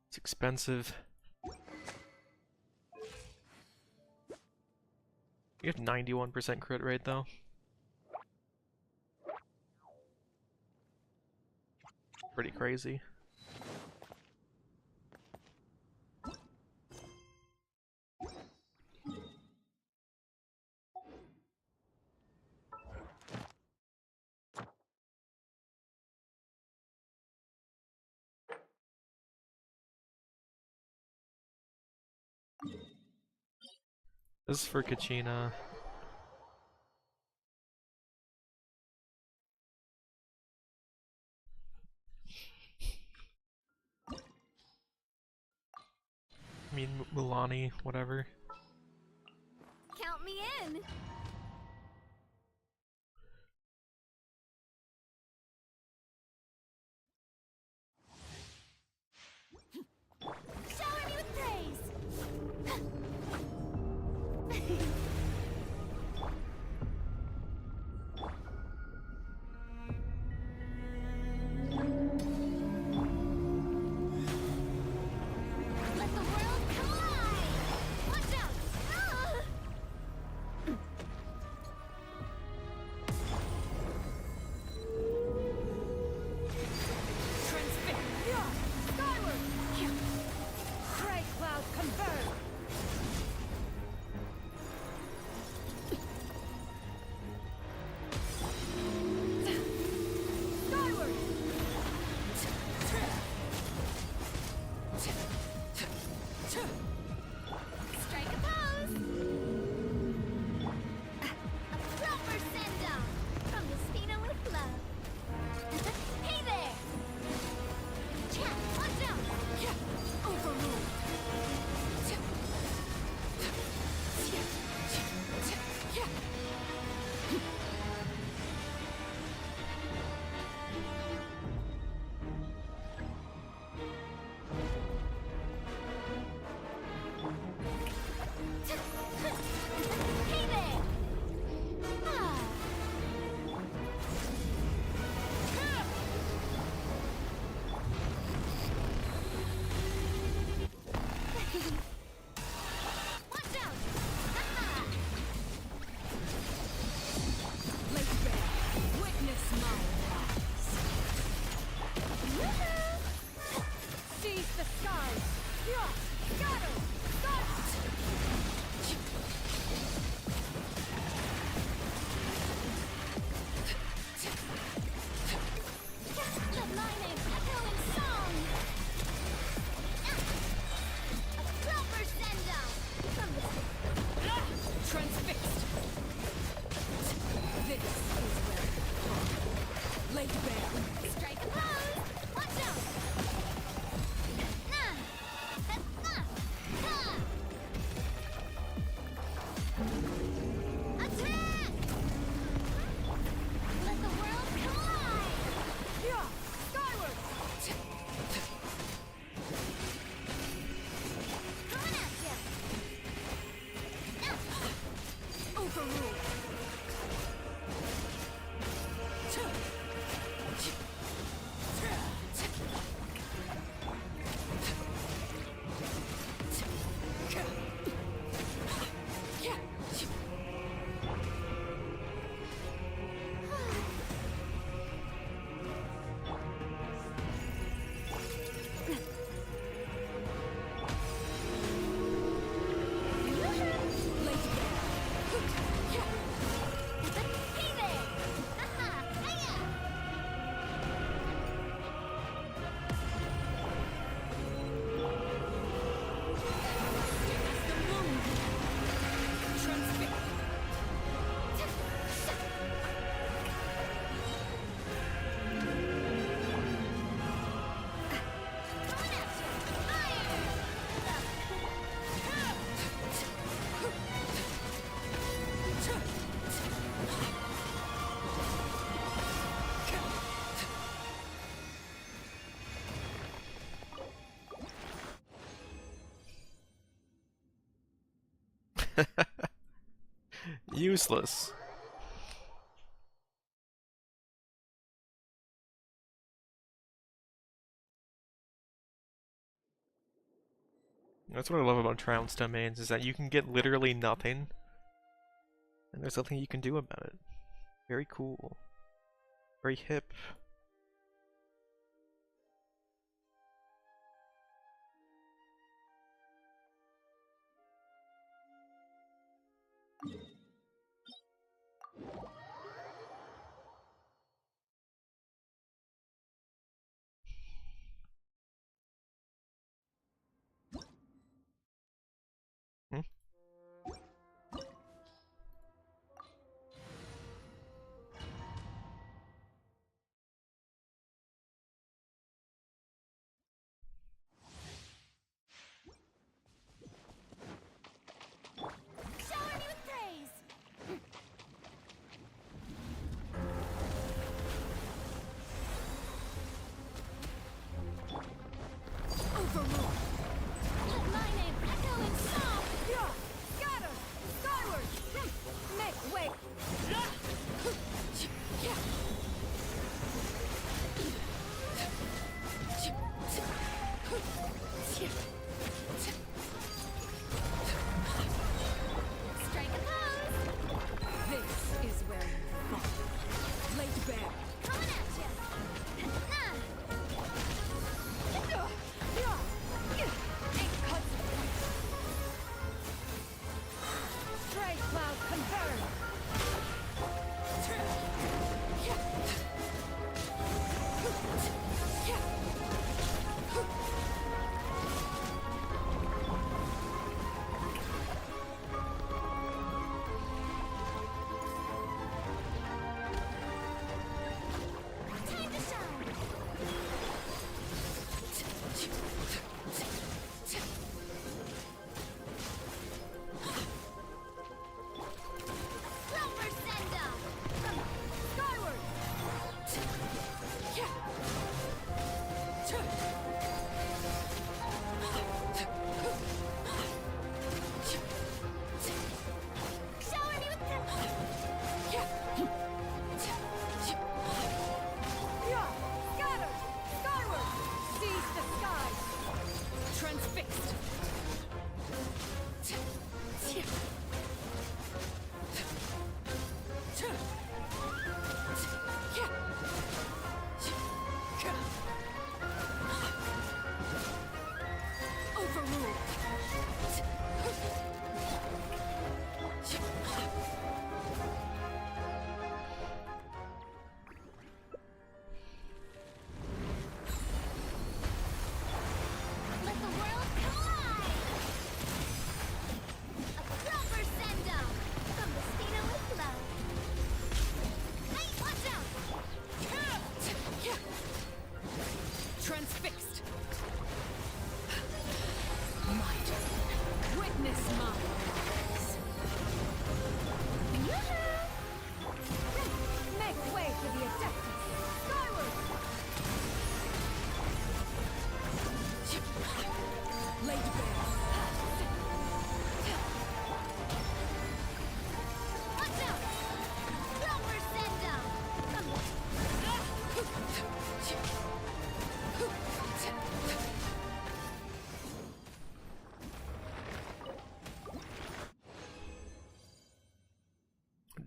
It's expensive. You have 91% crit rate though. pretty crazy. This is for Kachina. I mean, Mulani, whatever. Count me in. Shower me with praise! Let the world collide! Watch out! Ah! Transfix. Skyward. Cray cloud converge. Skyward. Strike a pose! A proper send-off from the Spina with love. Hey there! Chat, watch out! Overruled. Hey there! Ah. Watch out! Haha! Lake Bear, witness my rise. Woohoo! Seize the skies. Scatter. Let my name echo in song! A proper send-off from the Transfixed. This is where it belongs. Lake Bear. strike a pose! Watch out! Nah! Ha! Ha! Attack! Let the world collide! Skyward. Coming at ya! Overruled. Hey there! Haha! Hiya! Coming at ya! Useless. That's what I love about Trounced Domains, is that you can get literally nothing, and there's nothing you can do about it. Very cool. Very hip.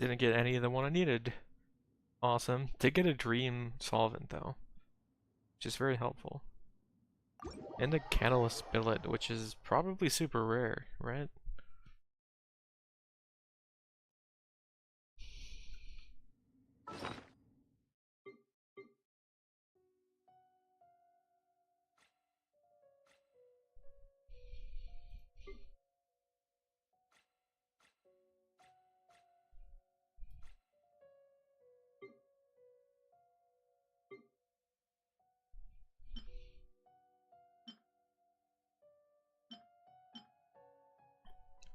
Didn't get any of the one I needed. Awesome. Did get a dream solvent though, which is very helpful. And a catalyst billet, which is probably super rare, right?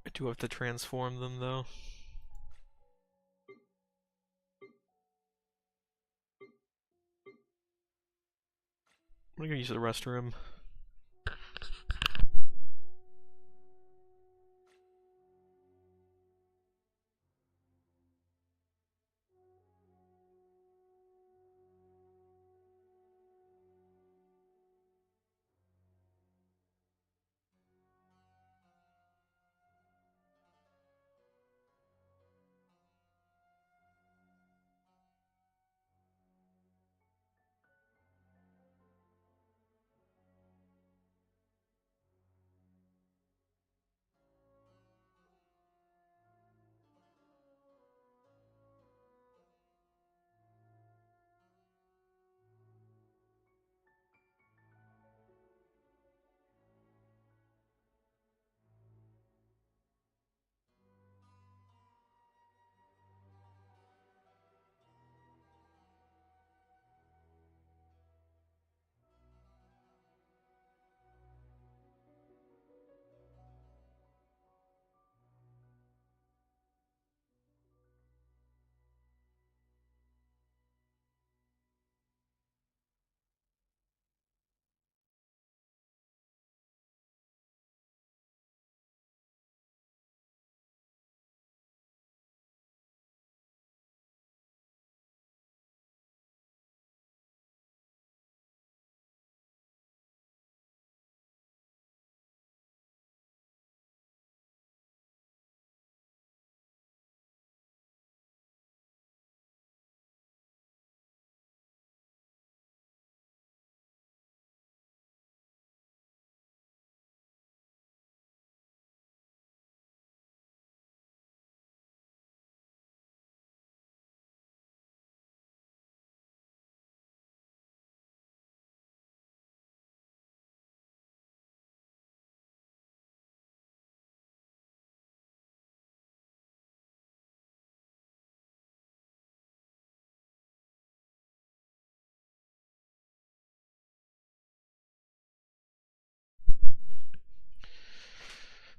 I do have to transform them though. I'm gonna use the restroom.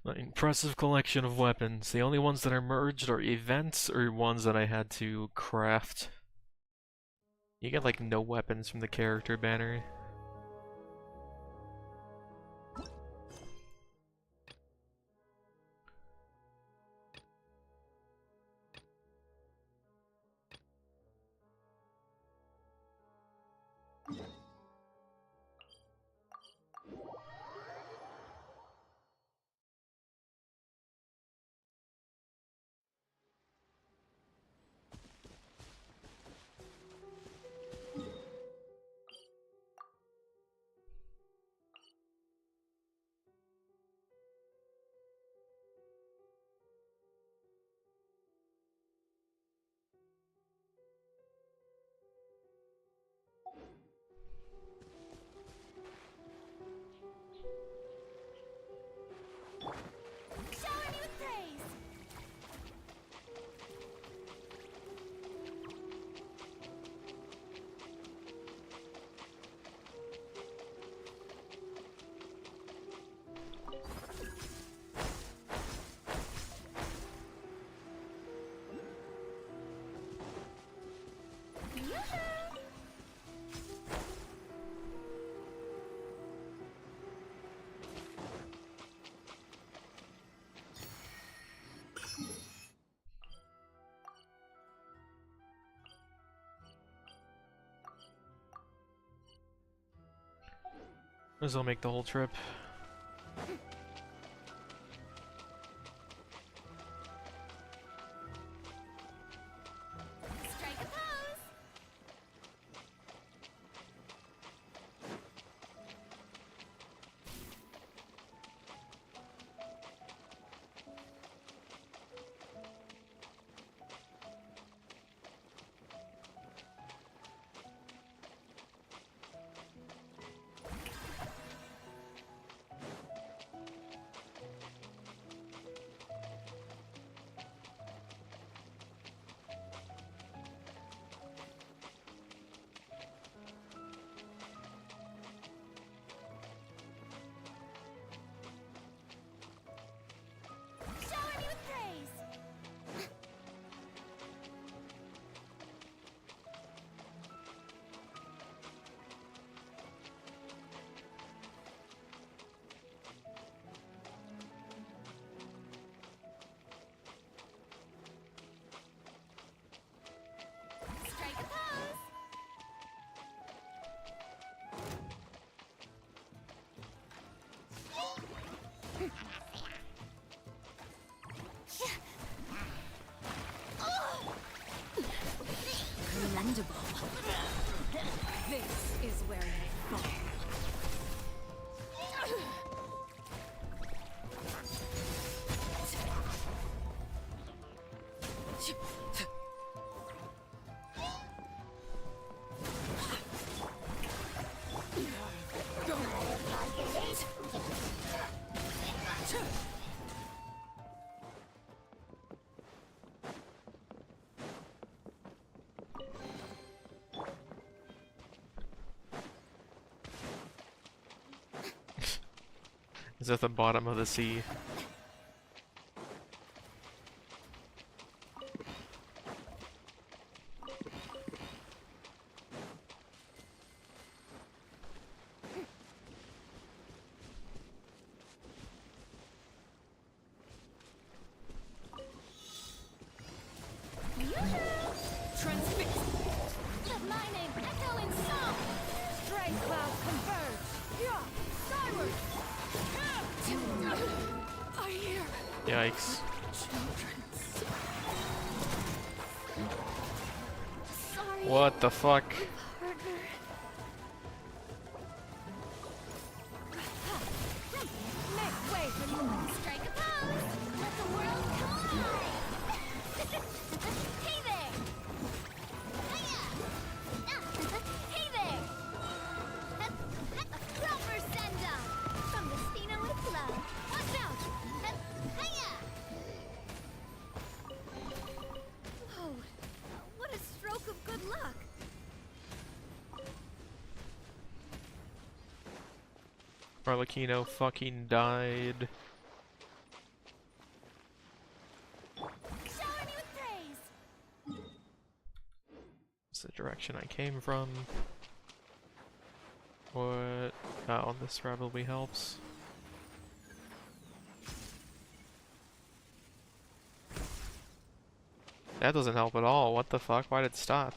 An impressive collection of weapons. The only ones that are merged are events or ones that I had to craft. You get like no weapons from the character banner. Shower me with praise! This will make the whole trip. Is at the bottom of the sea. Transfix! Let my name echo in song! Stray cloud converge! Yeah! Skyward! I hear Yikes. children's. Sorry. What the fuck? Partner. Make way for me! Strike a pose! Let the world collide! Hey there! Hiya! Hey there! Proper send-up! From the Spina with love. Watch out! Hiya! Oh, what a stroke of good luck! Arlecchino fucking died. Shower me with praise! It's the direction I came from. What? Oh, this probably helps. That doesn't help at all. What the fuck? Why did it stop?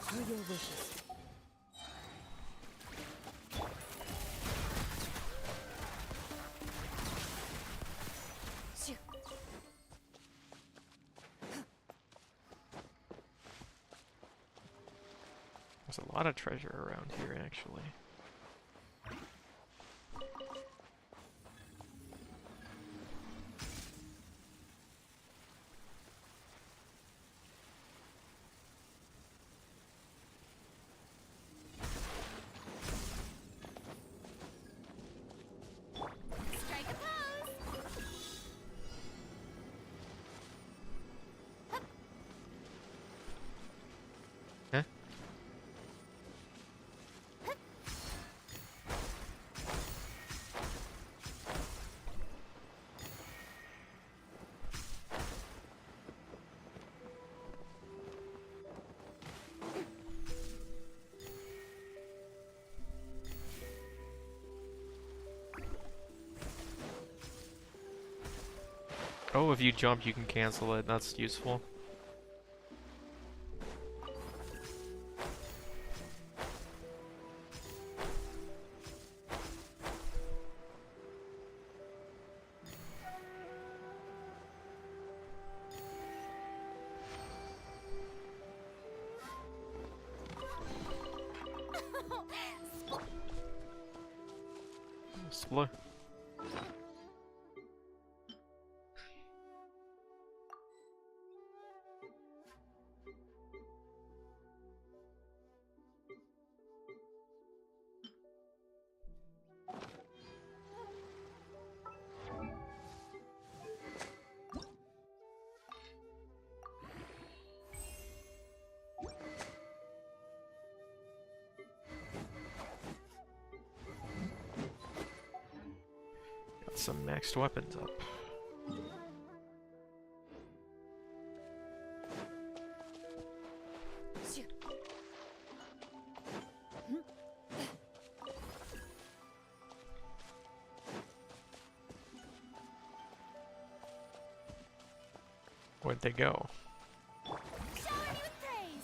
Do your wishes. There's a lot of treasure around here, actually. Strike a pose! Huh? Oh, if you jump, you can cancel it. That's useful. Split. Got some maxed weapons up. Where'd they go? Shower me with praise!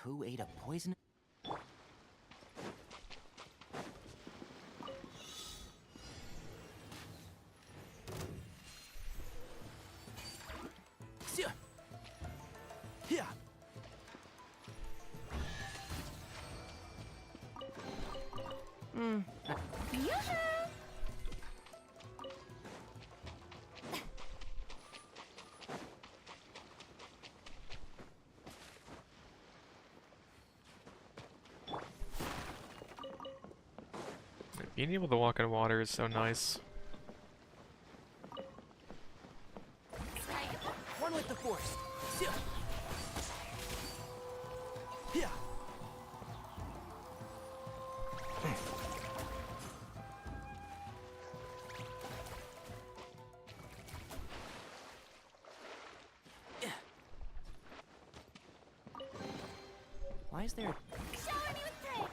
Who ate a poison? Being able to walk on water is so nice. One with the force. Yeah. Why is there? Shower me with praise!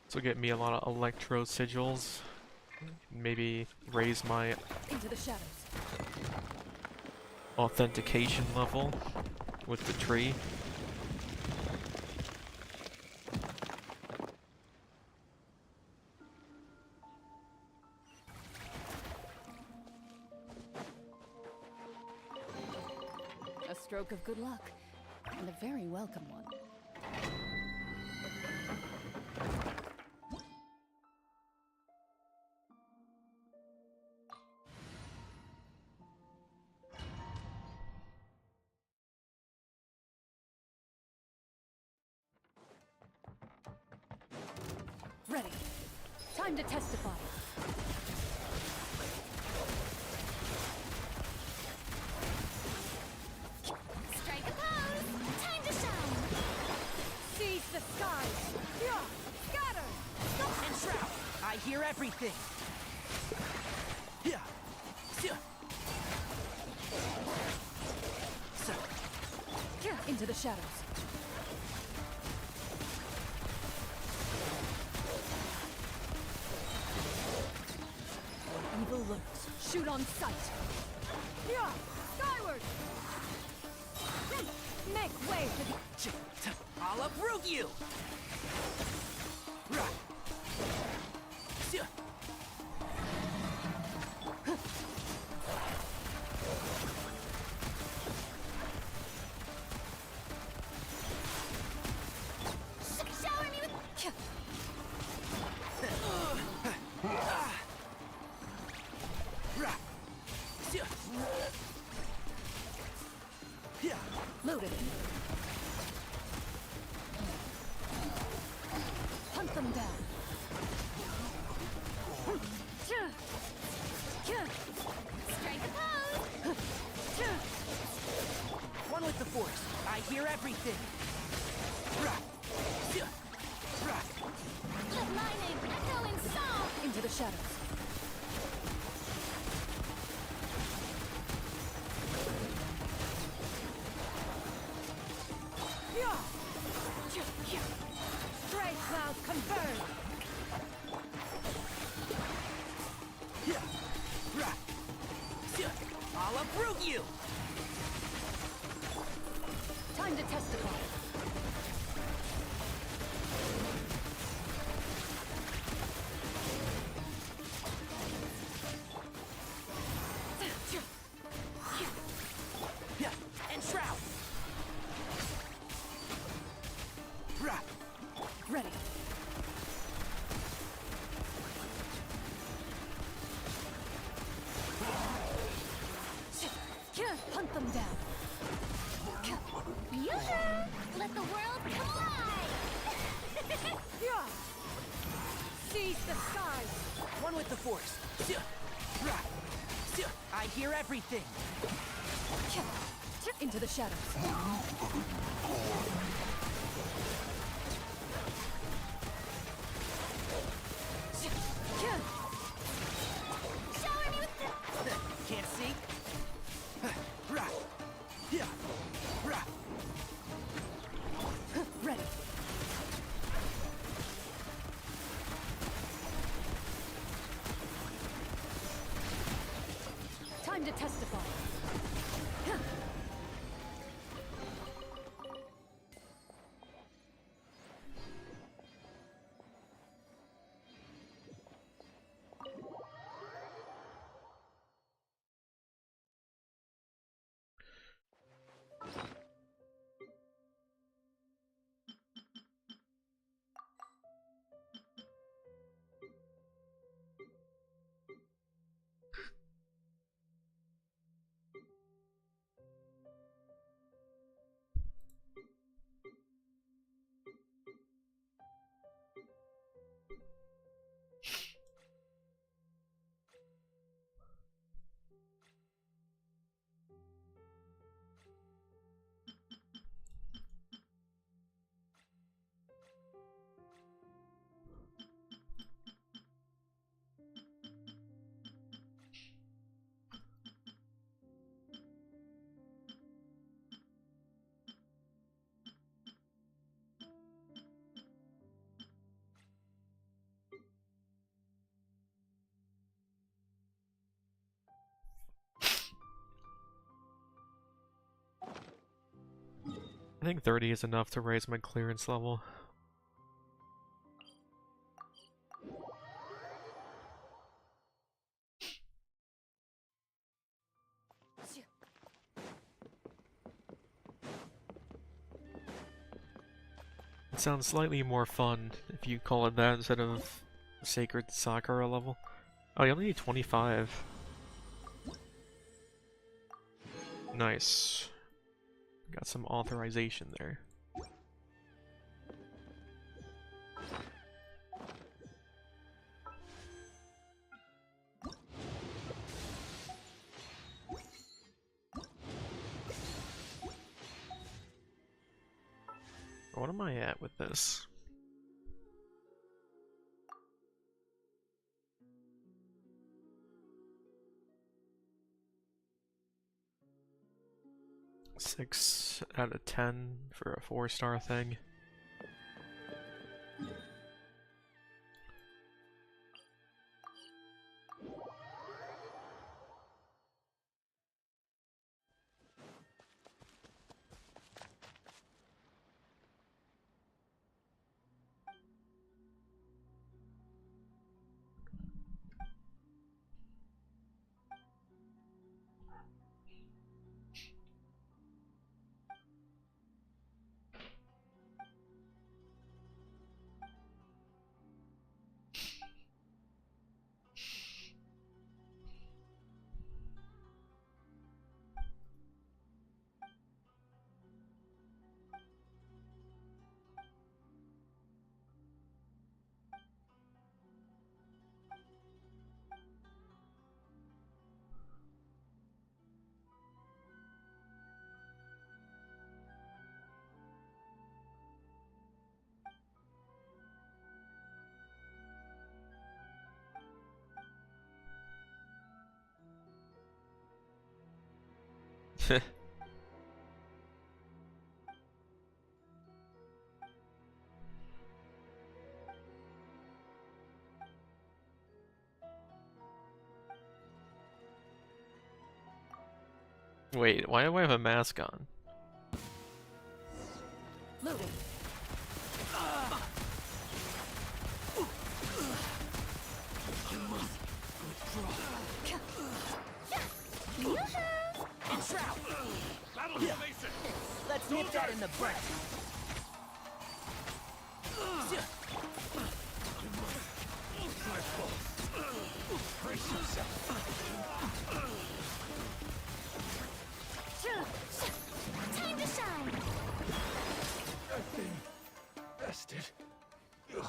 This will get me a lot of electro sigils. Maybe raise my Into the shadows. authentication level with the tree. A stroke of good luck, and a very welcome one. Ready. Time to testify. Strike a pose! Time to shine! Seize the skies! Yeah! Scatter! And Shroud, I hear everything. Yeah. Into the shadows. Where evil lurks, shoot on sight. Yeah! Skyward! Make way for the... I'll uproot you. Shower me with... Loaded. Hunt them down. Strike a pose! One with the force. I hear everything. Let my name echo in song! Into the shadows. Stray clouds converge! I'll uproot you! Time to testify. Ready. Hunt them down. Yoo-hoo! Let the world come alive! Seize the skies! One with the force. I hear everything. Into the shadows. Shower me with the... Can't see? Ready. Time to testify. I think 30 is enough to raise my clearance level. It sounds slightly more fun if you call it that instead of Sacred Sakura level. Oh, you only need 25. Nice. Got some authorization there. What am I at with this? Six out of 10 for a 4-star thing. Wait, why do I have a mask on? Loading. Let's nip that in the butt. tested. Ugh.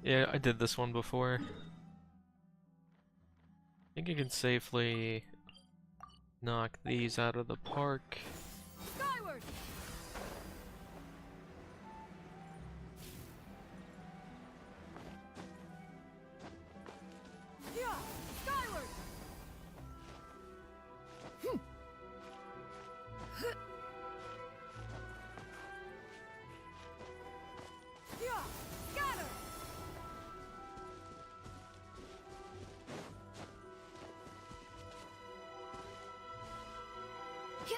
Yeah, I did this one before. I think you can safely knock these out of the park. Skyward! Yeah! Skyward! Yeah! Scatter! Yeah!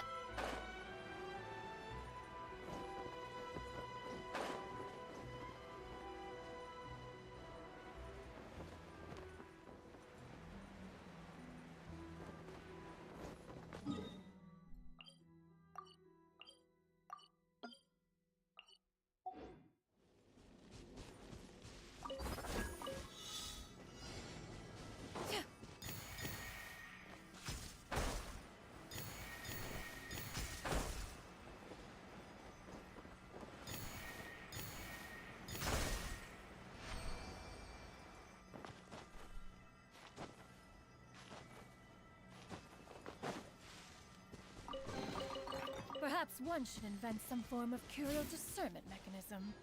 Perhaps one should invent some form of Curial discernment mechanism.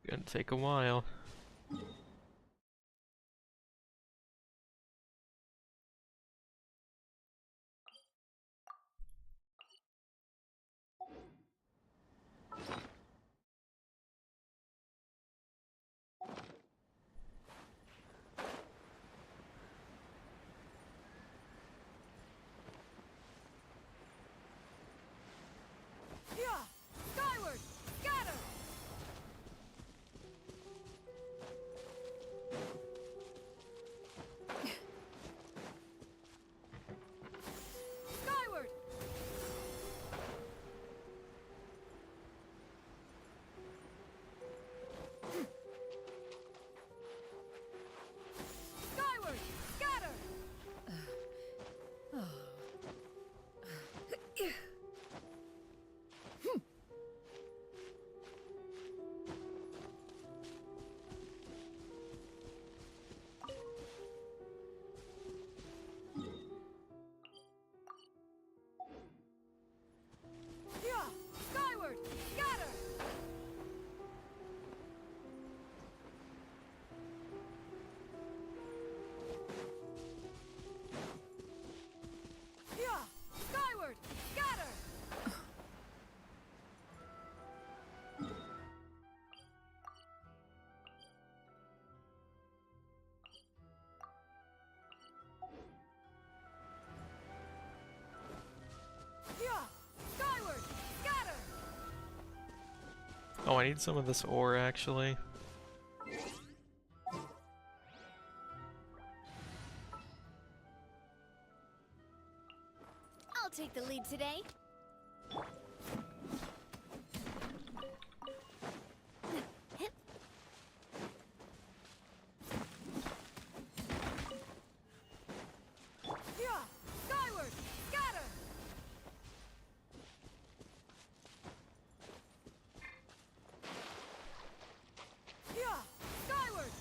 Gonna take a while. Yeah! Skyward! Scatter! Skyward! Skyward! Scatter! Yeah! Skyward! Scatter! Yeah! Skyward! Scatter! Yeah! Skyward! Scatter! Oh, I need some of this ore actually. I'll take the lead today. Yeah! Skyward! Scatter! Yeah! Skyward!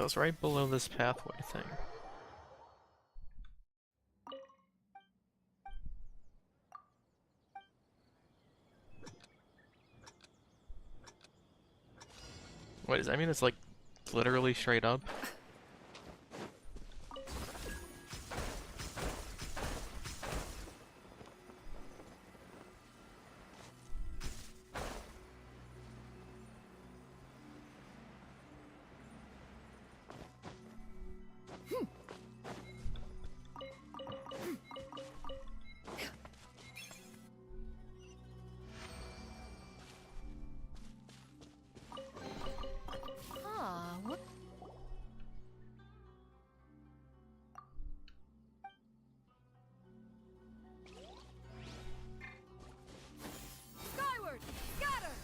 So it's right below this pathway thing. Wait, does that mean it's like literally straight up? Skyward! Scatter!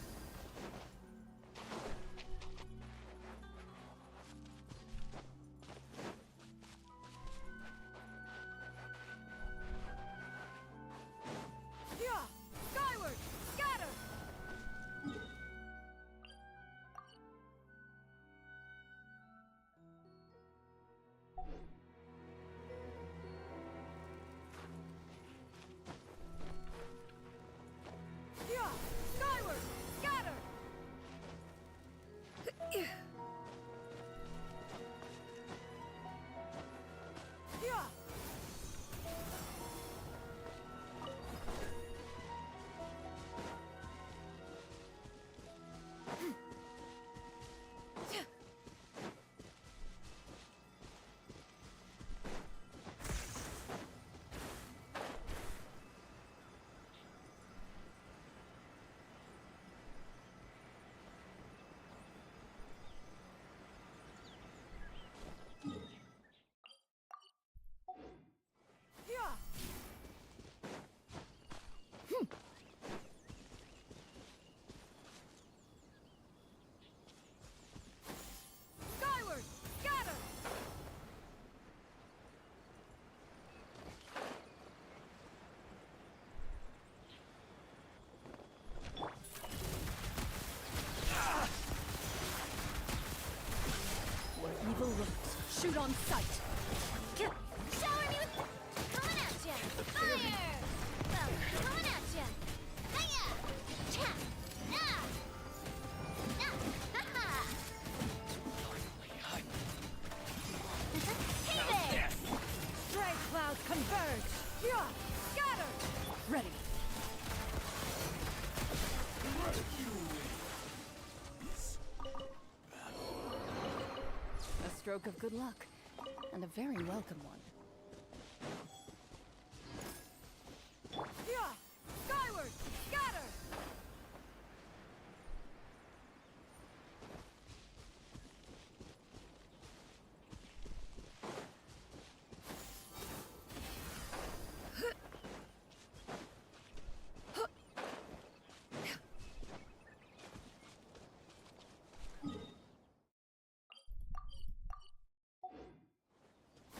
Yeah! Skyward! Scatter! Yeah! Skyward! Scatter! Yeah! Yeah! Skyward! Scatter! Where evil lurks, shoot on sight. Shower me with... Coming at ya! Fire! Well, coming at ya! Hiya! Cha! Ah! Ah! Ha-ha! Hey there! Stray clouds converge. Yeah! Scatter! Ready. A stroke of good luck, and a very welcome one. Yeah! Skyward! Scatter!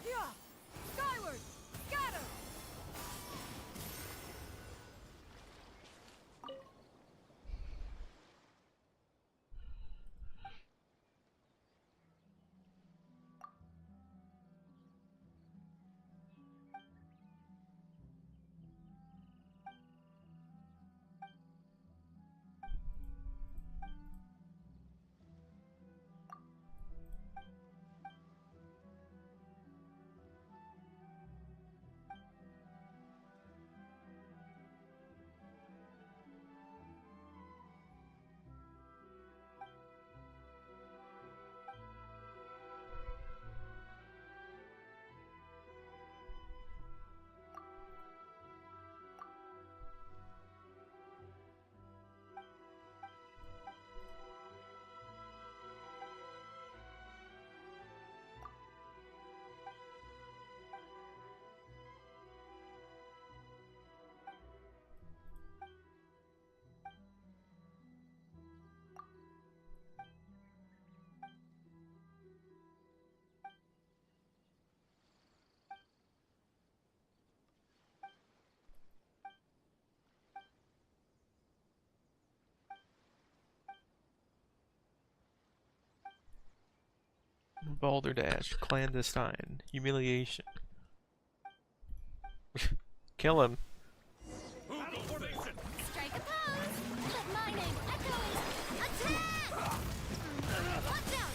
Yeah! Balderdash, clandestine, humiliation. Kill him. Strike a pose! Let my name echo in attack! Watch out!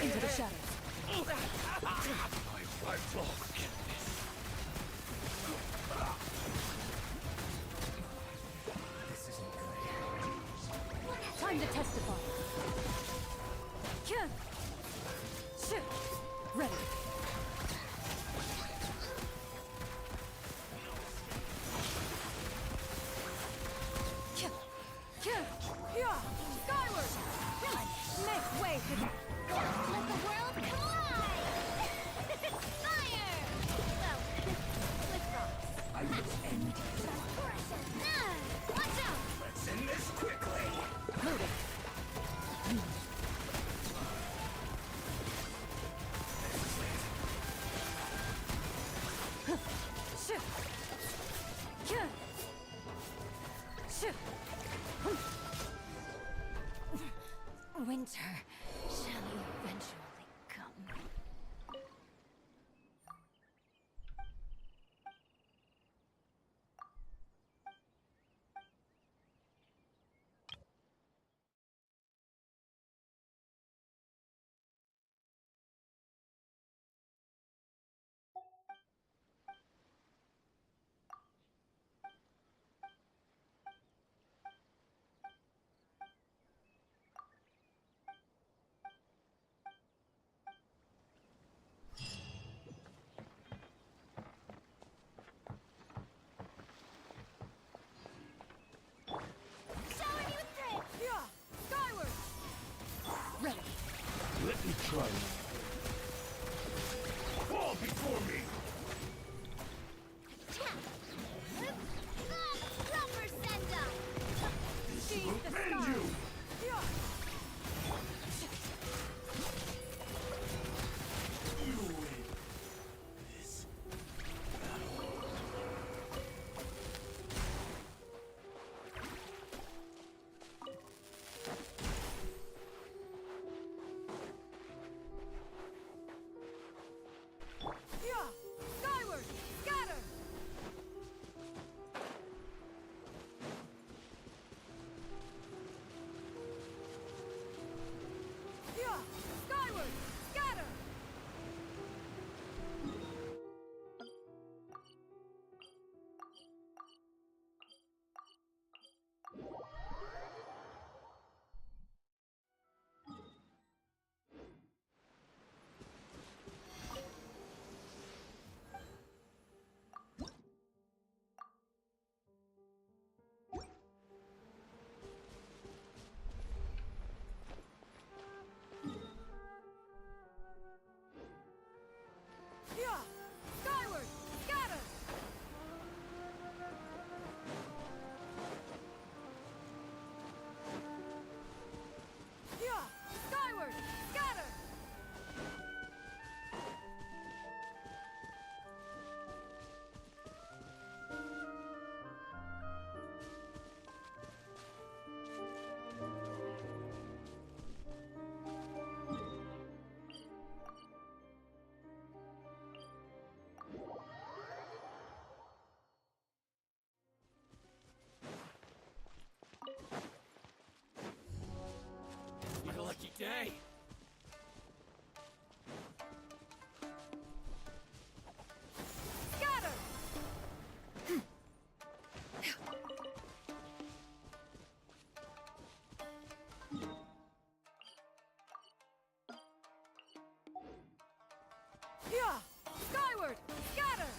Into the shadows. Time to testify. Ready. Skyward! Make way for that! Let the world collide! Fire! Well, with rocks. I will end you. Watch out! Let's end this quickly. Moving. Winter shall eventually come. Shower me with grit! Skyward! Ready. Let me try. Fall before me. Proper send-up! Seize the Bend sky. you. You win this battle. Skyward! Scatter! Skyward! Scatter! Skyward! Scatter! Skyward! Scatter! My lucky day. Scatter! Skyward! Scatter!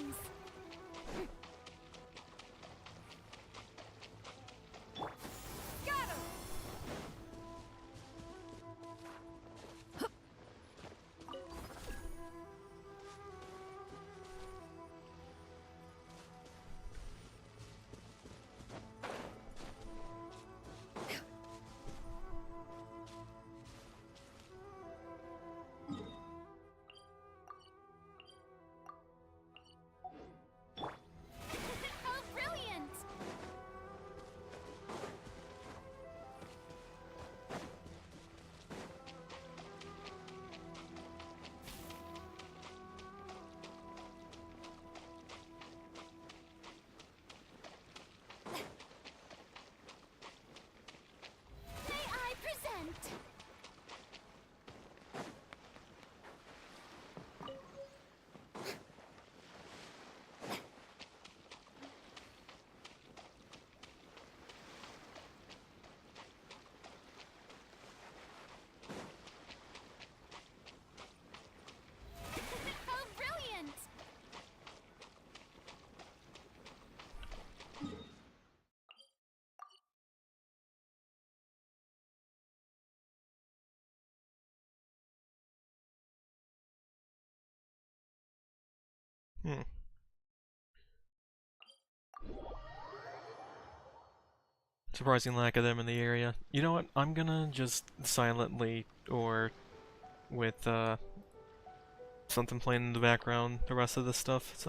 wings. Got him! How brilliant! May I present? How brilliant! Hmm. Surprising lack of them in the area. You know what? I'm gonna just silently, or with something playing in the background, the rest of this stuff. So